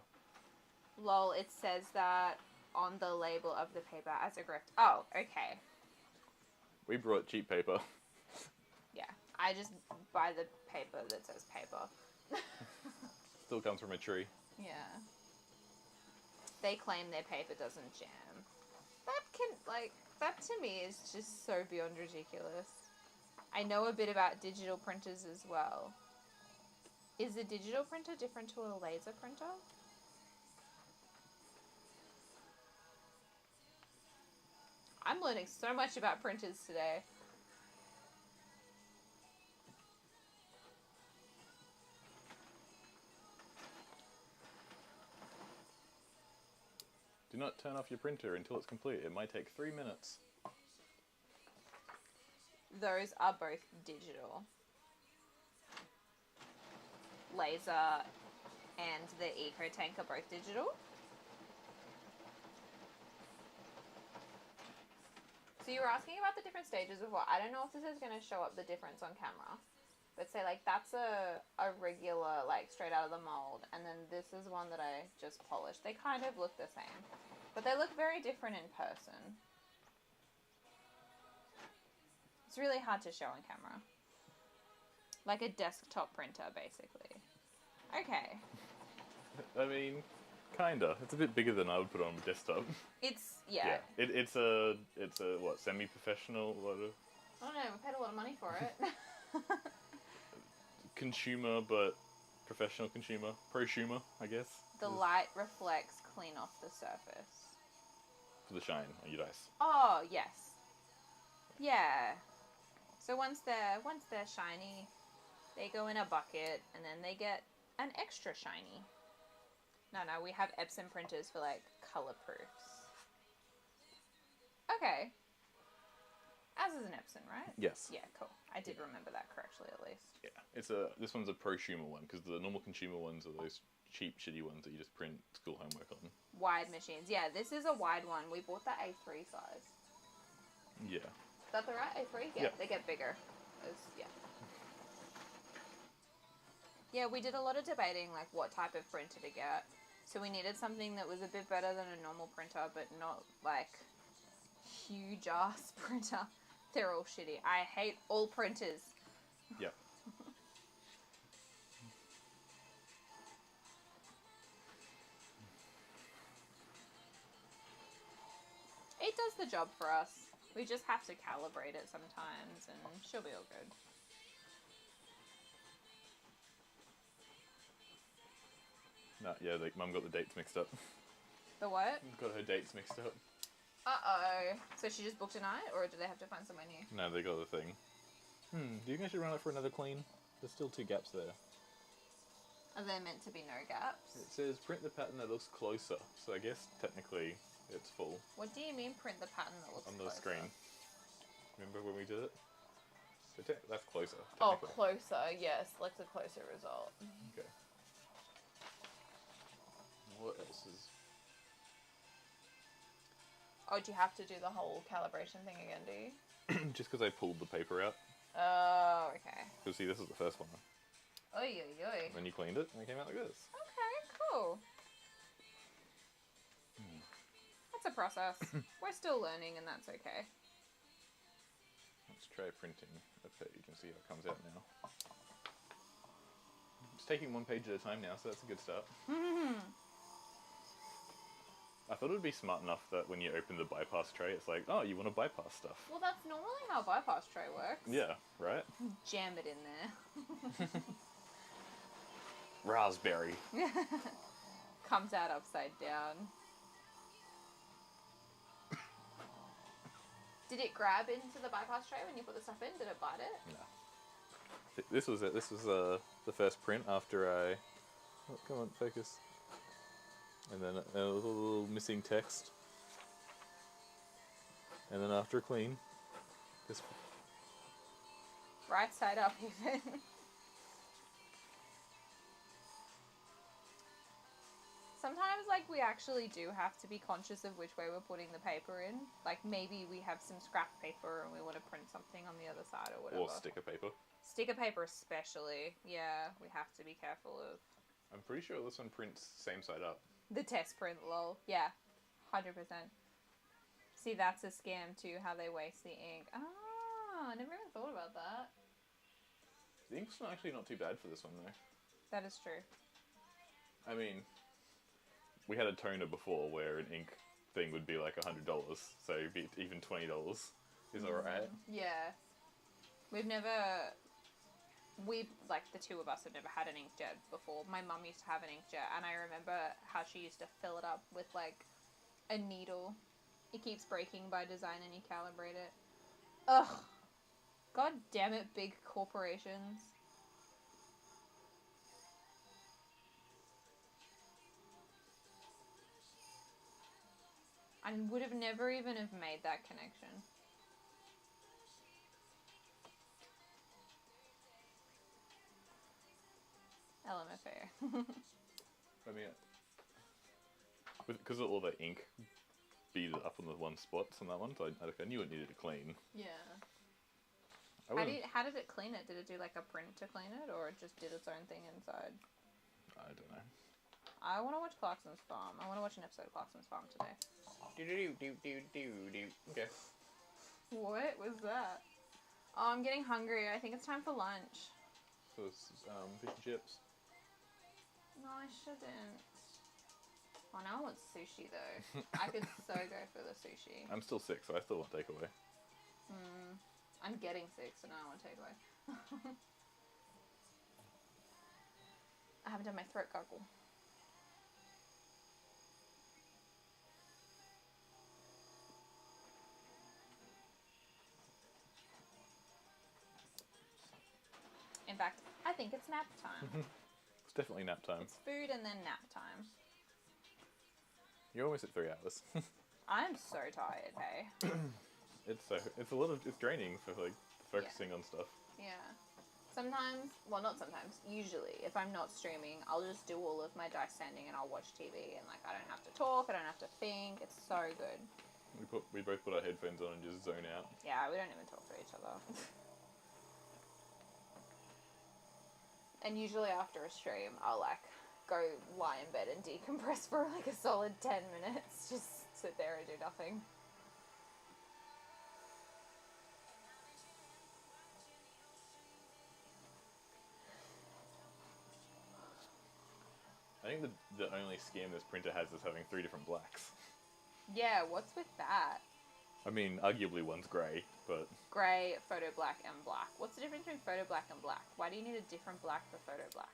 Lol, it says that on the label of the paper as a grift. Oh, okay. We brought cheap paper. Yeah. I just buy the paper that says paper. Still comes from a tree. Yeah. They claim their paper doesn't jam. That to me is just so beyond ridiculous. I know a bit about digital printers as well. Is a digital printer different to a laser printer? I'm learning so much about printers today. Do not turn off your printer until it's complete. It might take 3 minutes. Those are both digital. Laser and the Eco Tank are both digital. So you were asking about the different stages of what? I don't know if this is going to show up the difference on camera. But say like that's a regular like straight out of the mold, and then this is one that I just polished. They kind of look the same, but they look very different in person. It's really hard to show on camera. Like a desktop printer, basically. Okay. I mean, kinda. It's a bit bigger than I would put on a desktop. It's, yeah. It's a what, semi-professional, what I don't know, we paid a lot of money for it. consumer, but professional consumer, prosumer, I guess. The light reflects clean off the surface. For the shine on your dice. Oh, yes. Yeah. So once they're shiny, they go in a bucket, and then they get an extra shiny. No, we have Epson printers for, like, color proofs. Okay. As is an Epson, right? Yes. Yeah, cool. I did remember that correctly, at least. Yeah, this one's a prosumer one, because the normal consumer ones are those cheap, shitty ones that you just print school homework on. Wide machines. Yeah, this is a wide one. We bought the A3 size. Yeah. Is that the right A3? Yeah, Yeah. they get bigger. Yeah. Yeah, we did a lot of debating, like, what type of printer to get. So we needed something that was a bit better than a normal printer, but not, like, huge-ass printer. They're all shitty. I hate all printers. Yep. It does the job for us. We just have to calibrate it sometimes, and she'll be all good. No, yeah, Mum got the dates mixed up. The what? Got her dates mixed up. Uh-oh. So she just booked a night, or do they have to find somewhere new? No, they got the thing. Do you think I should run it for another clean? There's still 2 gaps there. Are there meant to be no gaps? It says print the pattern that looks closer, so I guess technically it's full. What do you mean print the pattern that looks On the closer? screen. Remember when we did it? So that's closer. Oh, technically. closer, yes. Like a closer result. Okay. What else is... Oh, do you have to do the whole calibration thing again, do you? Just because I pulled the paper out. Oh, okay. Because see, this is the first one. Oy, oy, oy. When you cleaned it, and it came out like this. Okay, cool. That's a process. We're still learning, and that's okay. Let's try printing a page and see how it comes out now. It's taking 1 page at a time now, so that's a good start. I thought it would be smart enough that when you open the bypass tray, it's like, oh, you want to bypass stuff. Well, that's normally how bypass tray works. Yeah, right? Jam it in there. Raspberry. Comes out upside down. Did it grab into the bypass tray when you put the stuff in? Did it bite it? No. This was it. This was the first print after I... Oh, come on, focus. And then a little missing text. And then after a clean, this... Right side up even. Sometimes, like, we actually do have to be conscious of which way we're putting the paper in. Like, maybe we have some scrap paper and we want to print something on the other side or whatever. Or sticker paper. Sticker paper especially. Yeah, we have to be careful of. I'm pretty sure this one prints same side up. The test print, lol. Yeah, 100%. See, that's a scam too, how they waste the ink. Ah, I never even thought about that. The ink's actually not too bad for this one though. That is true. I mean, we had a toner before where an ink thing would be like $100, so even $20 is alright. Yeah. We, like, the two of us have never had an inkjet before. My mum used to have an inkjet, and I remember how she used to fill it up with, like, a needle. It keeps breaking by design and you calibrate it. Ugh. God damn it, big corporations. I would have never even have made that connection. LMFAO. I mean, because of all the ink beaded up on the one spots on that one, so I knew it needed to clean. Yeah. I How did it clean it? Did it do like a print to clean it, or it just did its own thing inside? don't know. I want to watch Clarkson's Farm. I want to watch an episode of Clarkson's Farm today. Okay. What was that? Oh, I'm getting hungry. I think it's time for lunch. So it's fish and chips. No, I shouldn't. Oh, now I want sushi though. I could so go for the sushi. I'm still sick, so I still want takeaway. I'm getting sick, so now I want takeaway. I haven't done my throat gargle. In fact, I think it's nap time. It's definitely nap time. It's food and then nap time. You're almost at 3 hours. I'm so tired, hey? It's draining for like focusing on stuff. Yeah. Sometimes, well, not sometimes, usually, if I'm not streaming, I'll just do all of my dice sanding and I'll watch TV, and like I don't have to talk, I don't have to think. It's so good. We both put our headphones on and just zone out. Yeah, we don't even talk to each other. And usually after a stream, I'll like go lie in bed and decompress for like a solid 10 minutes. Just sit there and do nothing. I think the only scam this printer has is having 3 different blacks. Yeah, what's with that? I mean, arguably one's grey, but... Grey, photo black, and black. What's the difference between photo black and black? Why do you need a different black for photo black?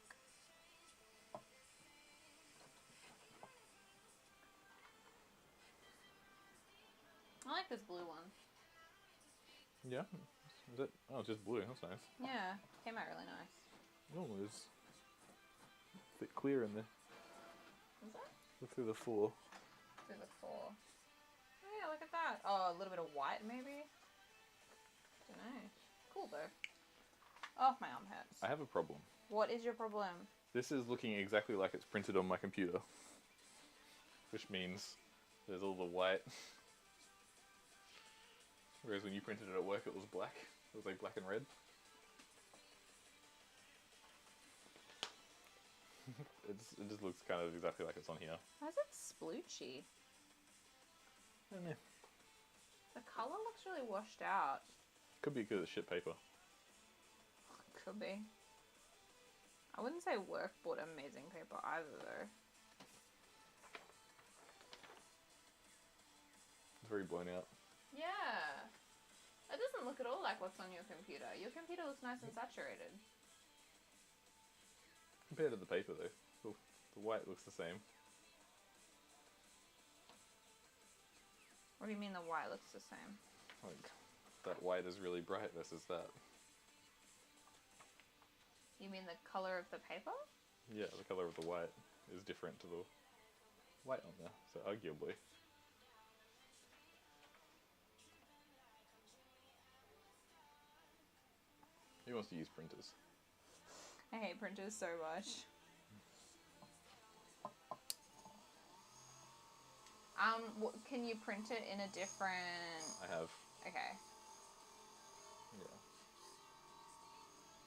I like this blue one. Yeah? Is it? Oh, it's just blue. That's nice. Yeah, came out really nice. Oh, there's a bit clear in there. Is that? Look through the 4. Through the 4. Oh yeah, look at that. Oh, a little bit of white maybe? Dunno. Cool though. Oh, my arm hurts. I have a problem. What is your problem? This is looking exactly like it's printed on my computer. Which means there's all the white. Whereas when you printed it at work it was black. It was like black and red. It just looks kind of exactly like it's on here. Why is it sploochy? I don't know. The colour looks really washed out. Could be because it's shit paper. Could be. I wouldn't say work bought amazing paper either though. It's very blown out. Yeah. It doesn't look at all like what's on your computer. Your computer looks nice and saturated. Compared to the paper though, the white looks the same. What do you mean the white looks the same? Like, that white is really bright versus that. You mean the colour of the paper? Yeah, the colour of the white is different to the white on there, so arguably. Who wants to use printers? I hate printers so much. Can you print it in a different... I have. Okay.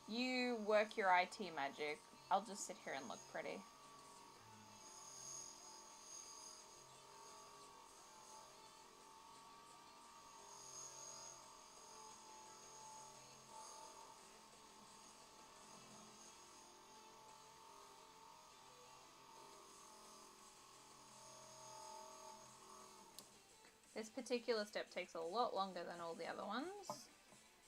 Yeah. You work your IT magic. I'll just sit here and look pretty. This particular step takes a lot longer than all the other ones.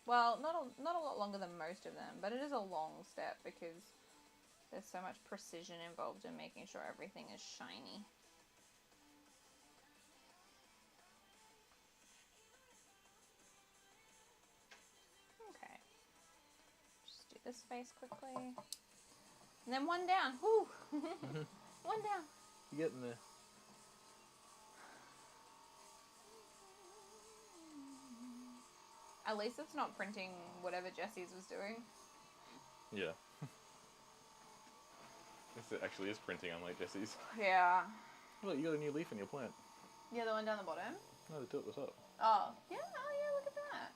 Well, not a lot longer than most of them, but it is a long step because there's so much precision involved in making sure everything is shiny. Okay. Just do this face quickly. And then one down. Whew! One down. You're getting there. At least it's not printing whatever Jesse's was doing. Yeah. This actually is printing, unlike Jesse's. Yeah. Look, you got a new leaf in your plant. The other one down the bottom? No, the two at the top. Oh. Yeah, oh yeah, look at that.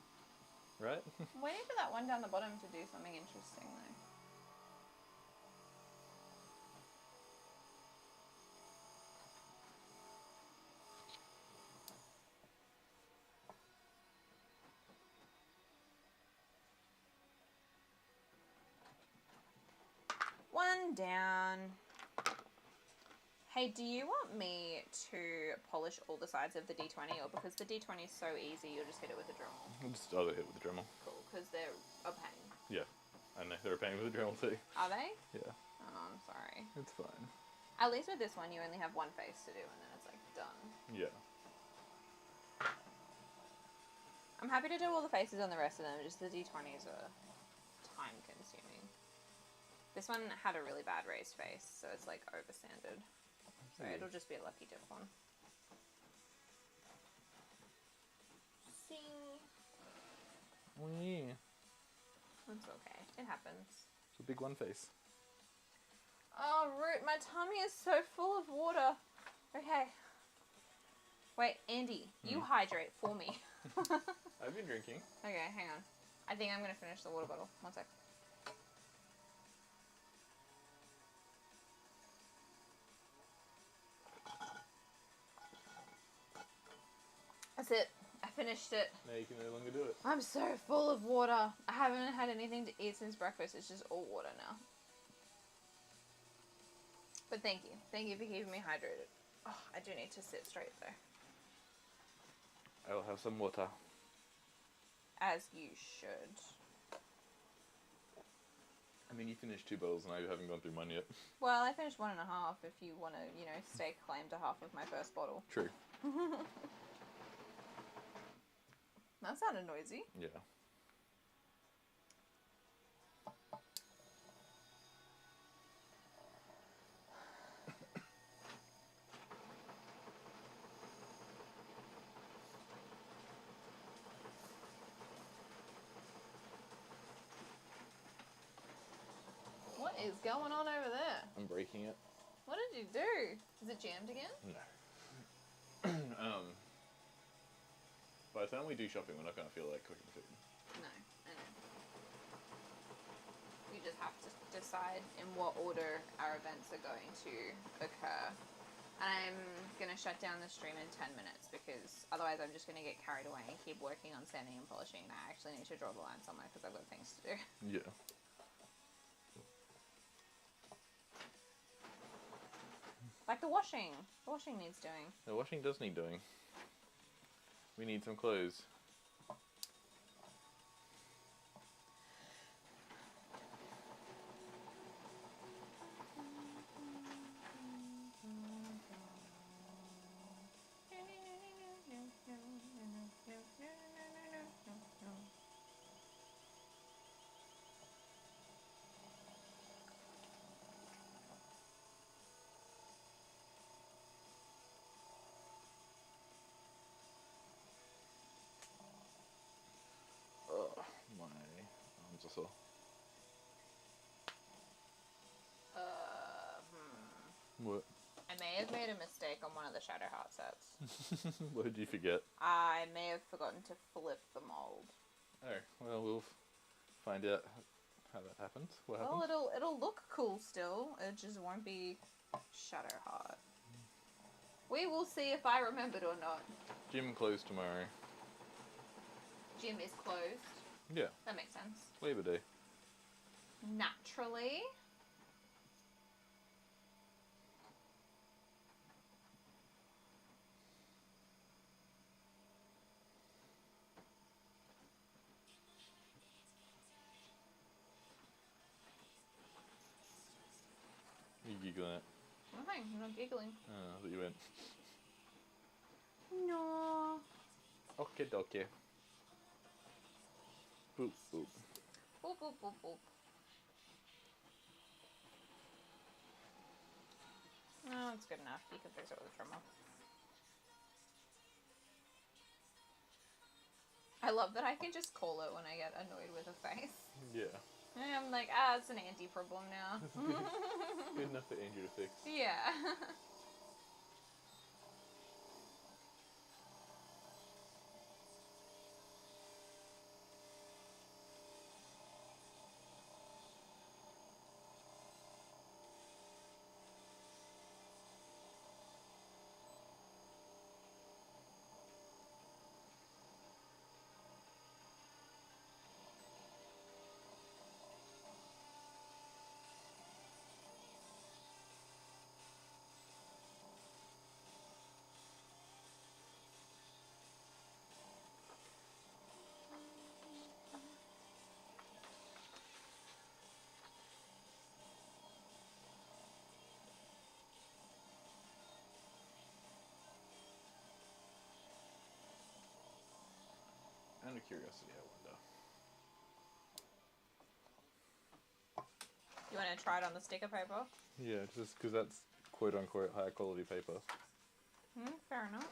Right? I'm waiting for that one down the bottom to do something interesting though. One down. Hey, do you want me to polish all the sides of the D20, or because the D20 is so easy, you'll just hit it with a Dremel? I'll just hit with the Dremel. Cool, because they're a pain. Yeah. I know, they're a pain with the Dremel too. Are they? Yeah. Oh, I'm sorry. It's fine. At least with this one, you only have one face to do, and then it's like done. Yeah. I'm happy to do all the faces on the rest of them, just the D20s are time consuming. This one had a really bad raised face, so it's like over sanded. So it'll just be a lucky dip one. See? Oh yeah. It's okay. It happens. It's a big one face. Oh, Root, my tummy is so full of water. Okay. Wait, Andy, you hydrate for me. I've been drinking. Okay, hang on. I think I'm going to finish the water bottle. One sec. That's it. I finished it. Now you can no longer do it. I'm so full of water. I haven't had anything to eat since breakfast. It's just all water now. But thank you. Thank you for keeping me hydrated. Oh, I do need to sit straight though. I will have some water. As you should. I mean, you finished 2 bottles and I haven't gone through mine yet. Well, I finished 1.5 if you want to, stake claim to half of my first bottle. True. That sounded noisy. Yeah. What is going on over there? I'm breaking it. What did you do? Is it jammed again? No. By the time we do shopping, we're not going to feel like cooking food. No, I know. We just have to decide in what order our events are going to occur. And I'm going to shut down the stream in 10 minutes because otherwise I'm just going to get carried away and keep working on sanding and polishing. And I actually need to draw the line somewhere because I've got things to do. Yeah. Like the washing. The washing needs doing. The washing does need doing. We need some clothes. My arms are sore. What? I may have made a mistake on one of the Shadow Heart sets. What did you forget? I may have forgotten to flip the mold. Oh, well, we'll find out how that happens. What happens? Well, it'll look cool still. It just won't be Shadow Heart. We will see if I remembered or not. Gym closed tomorrow. Gym is closed. Yeah, That makes sense. Labor Day. Naturally. giggling at? Nothing, I'm not giggling. Oh, I thought you went. No. Okay, dokie. Boop, boop. Boop, boop, boop, boop. No, it's good enough. You can fix it with a trimmer. I love that I can just call it when I get annoyed with a face. Yeah. And I'm like, it's an Andy problem now. Good enough for Andrew to fix. Yeah. Out of curiosity, I wonder. You want to try it on the sticker paper? Yeah, just because that's quote unquote higher quality paper. Fair enough.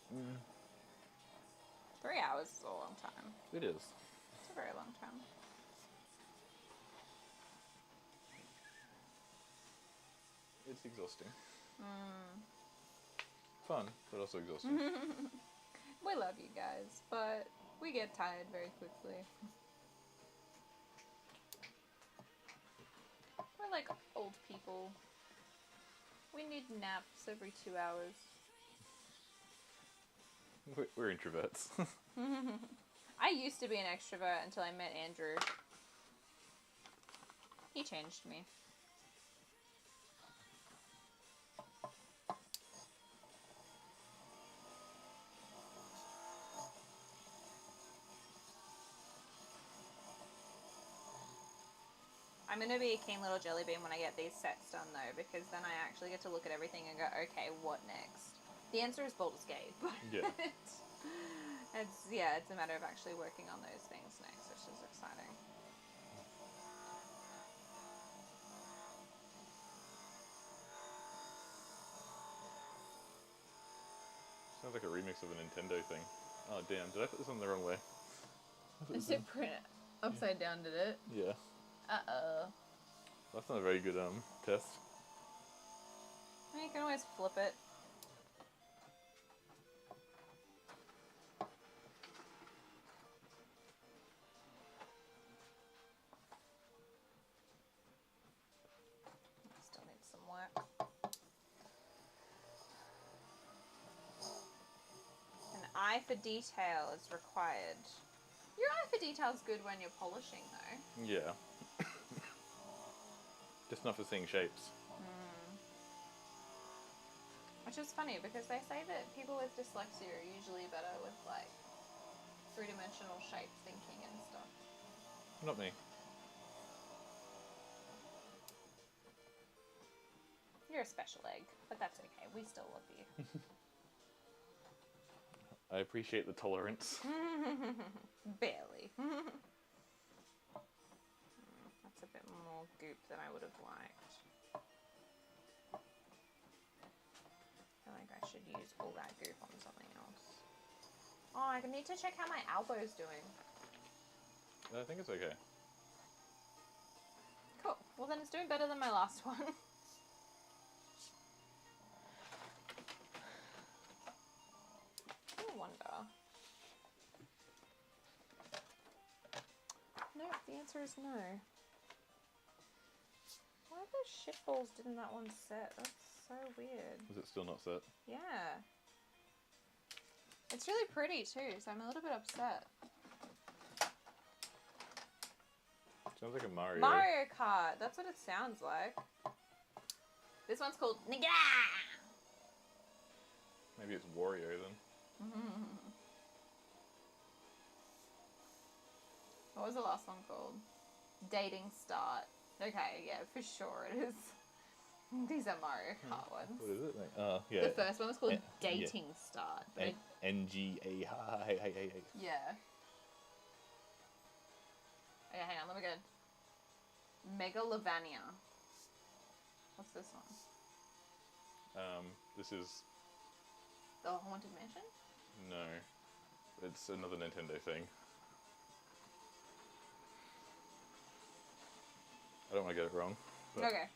Mm, 3 hours is a long time. it is. It's a very long time. It's exhausting. Fun, but also exhausting. We love you guys, but we get tired very quickly. We're like old people. We need naps every 2 hours. We're introverts. I used to be an extrovert until I met Andrew. He changed me. I'm gonna be a keen little jelly bean when I get these sets done though, because then I actually get to look at everything and go, okay, what next? The answer is Baldur's Gate, but Yeah. it's a matter of actually working on those things next, which is exciting. Sounds like a remix of a Nintendo thing. Oh damn, did I put this on the wrong way? Is it print upside down, did it? Yeah. Uh-oh. That's not a very good test. You can always flip it. Still need some work. An eye for detail is required. Your eye for detail is good when you're polishing, though. Yeah. Just not for seeing shapes. Which is funny because they say that people with dyslexia are usually better with like three-dimensional shape thinking and stuff. Not me. You're a special egg, but that's okay. We still love you. I appreciate the tolerance. Barely. That's a bit more goop than I would have liked. I feel like I should use all that goop on something else. Oh, I need to check how my elbow's doing. I think it's okay. Cool. Well, then it's doing better than my last one. I wonder. No, the answer is no. Why the shitballs didn't that one set? That's so weird. Is it still not set? Yeah. It's really pretty too, so I'm a little bit upset. Sounds like a Mario. Mario Kart, that's what it sounds like. This one's called Nigga! Maybe it's Wario then. What was the last one called? Dating Start. Okay, yeah, for sure it is. These are Mario Kart ones. What is it? Like, yeah. The first one was called yeah. Dating Start. But NGA. Hey. yeah. Okay, hang on, let me go. Megalovania. What's this one? This is The Haunted Mansion? no. It's another Nintendo thing. I don't want to get it wrong. But Okay.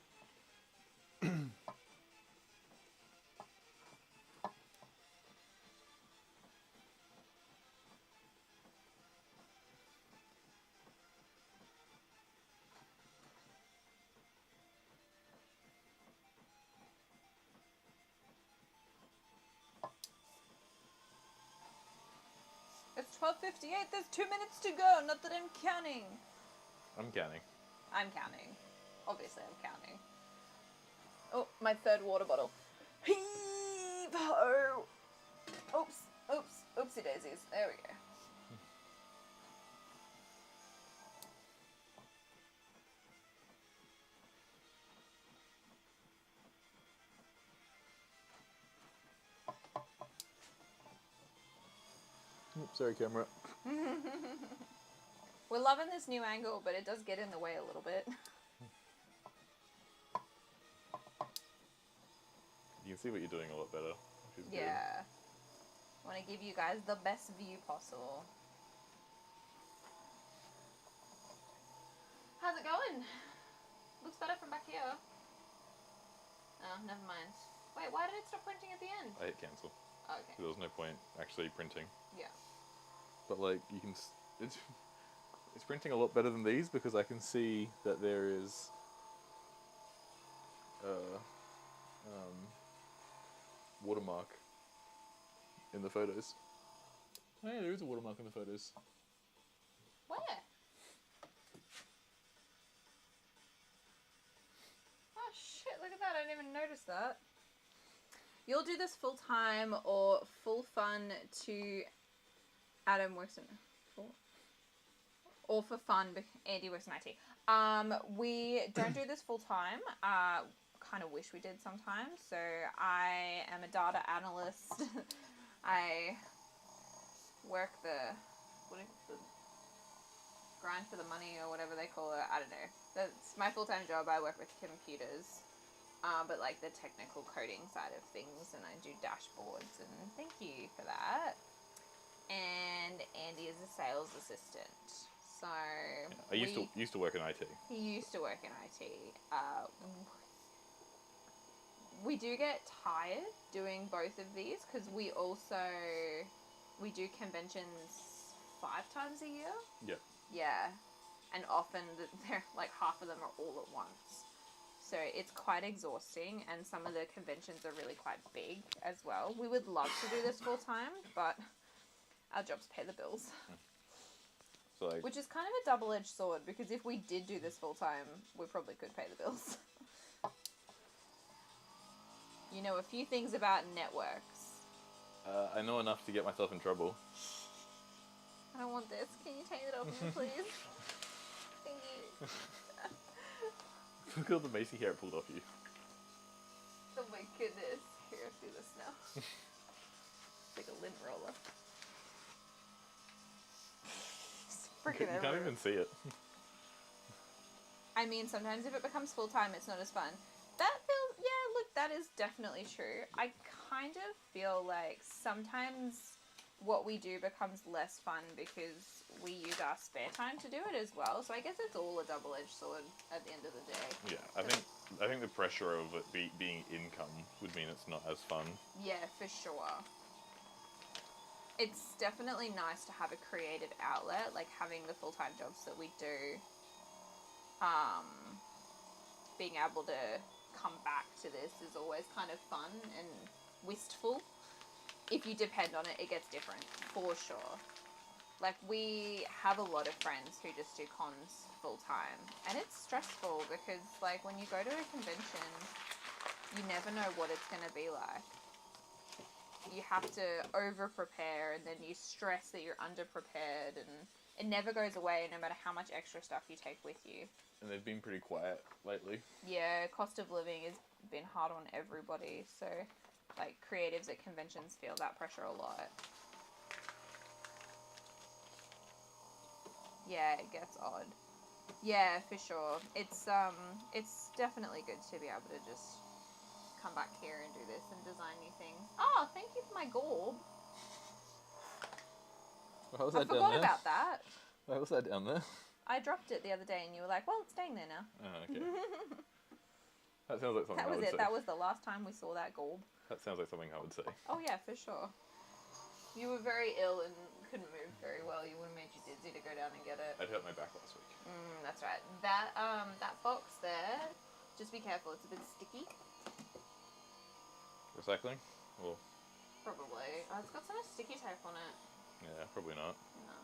It's 12:58. There's 2 minutes to go. Not that I'm counting. I'm counting. I'm counting. Obviously, I'm counting. Oh, my third water bottle. Heave ho! Oops. Oopsie daisies. There we go. Oops, sorry, camera. We're loving this new angle, but it does get in the way a little bit. You can see what you're doing a lot better, which is good. Yeah. I want to give you guys the best view possible. How's it going? Looks better from back here. Oh, never mind. Wait, why did it stop printing at the end? I hit cancel. Oh, okay. There was no point actually printing. Yeah. But like you can, it's printing a lot better than these because I can see that there is watermark in the photos. Oh yeah, there is a watermark in the photos. Where? Oh shit, look at that. I didn't even notice that. You'll do this full time or full fun to Adam works in or for fun. Andy works in IT. We don't do this full time. Kind of wish we did sometimes. So I am a data analyst. I work the grind for the money or whatever they call it. I don't know. That's my full time job. I work with computers. But like the technical coding side of things, and I do dashboards, and thank you for that. And Andy is a sales assistant, so I used to work in IT. he used to work in IT. We do get tired doing both of these because we do conventions 5 times a year. Yeah. Yeah, and often they're like half of them are all at once. So it's quite exhausting, and some of the conventions are really quite big as well. We would love to do this full time, but our jobs pay the bills. So like, Which is kind of a double-edged sword, because if we did do this full time, we probably could pay the bills. You know a few things about networks. I know enough to get myself in trouble. I don't want this. Can you take it off me, please? Thank you. Look at all the Macy hair it pulled off you. Oh my goodness. Here, do this now. It's like a lint roller. It's You freaking can't everywhere. even see it. I mean, sometimes if it becomes full-time, it's not as fun. That feels... Yeah, look, that is definitely true. I kind of feel like sometimes what we do becomes less fun because we use our spare time to do it as well. So I guess it's all a double-edged sword at the end of the day. Yeah, I think the pressure of it being income would mean it's not as fun. Yeah, for sure. It's definitely nice to have a creative outlet, like having the full-time jobs that we do. being able to come back to this is always kind of fun and wistful. If you depend on it, it gets different, for sure. Like, we have a lot of friends who just do cons full-time, and it's stressful because, like, when you go to a convention, you never know what it's going to be like. You have to over-prepare, and then you stress that you're under-prepared, and it never goes away no matter how much extra stuff you take with you. And they've been pretty quiet lately. Yeah, cost of living has been hard on everybody, so, like, creatives at conventions feel that pressure a lot. Yeah, it gets odd. Yeah, for sure. It's definitely good to be able to just come back here and do this and design new things. Oh, thank you for my gold. Why was I that down forgot there? about that. Why was that down there? I dropped it the other day and you were like, well, it's staying there now. Oh, okay. That sounds like something That I was would it. say. That was the last time we saw that gold. That sounds like something I would say. Oh, yeah, for sure. You were very ill and couldn't move very well. You would have made you dizzy to go down and get it. I'd hurt my back last week. That's right. That box there, just be careful. It's a bit sticky. Recycling? Well, Probably. Oh, it's got so much sticky tape on it. yeah, probably not. No.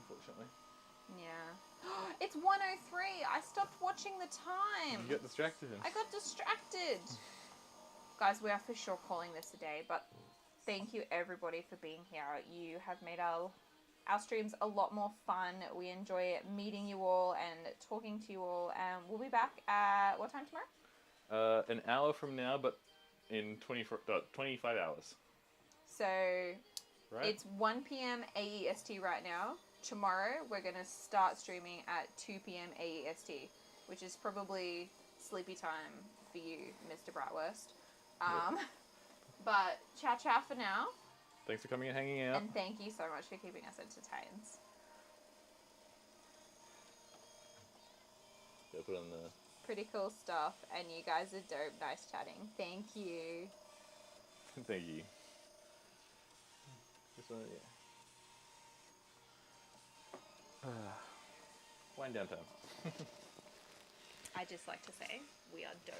Unfortunately. Yeah. It's 1:03. I stopped watching the time. You get distracted. I got distracted. Guys, we are for sure calling this a day, but thank you everybody for being here. You have made our streams a lot more fun. We enjoy meeting you all and talking to you all. And we'll be back at what time tomorrow? An hour from now, but in 25 hours. So Right? it's 1 p.m. AEST right now. Tomorrow we're going to start streaming at 2 p.m. AEST, which is probably sleepy time for you, Mr. Bratwurst. But ciao for now. Thanks for coming and hanging out. And thank you so much for keeping us entertained. Yeah, put on the... Pretty cool stuff, and you guys are dope. Nice chatting. Thank you. Thank you. This one, yeah. Wind down time. I just like to say, we are dope.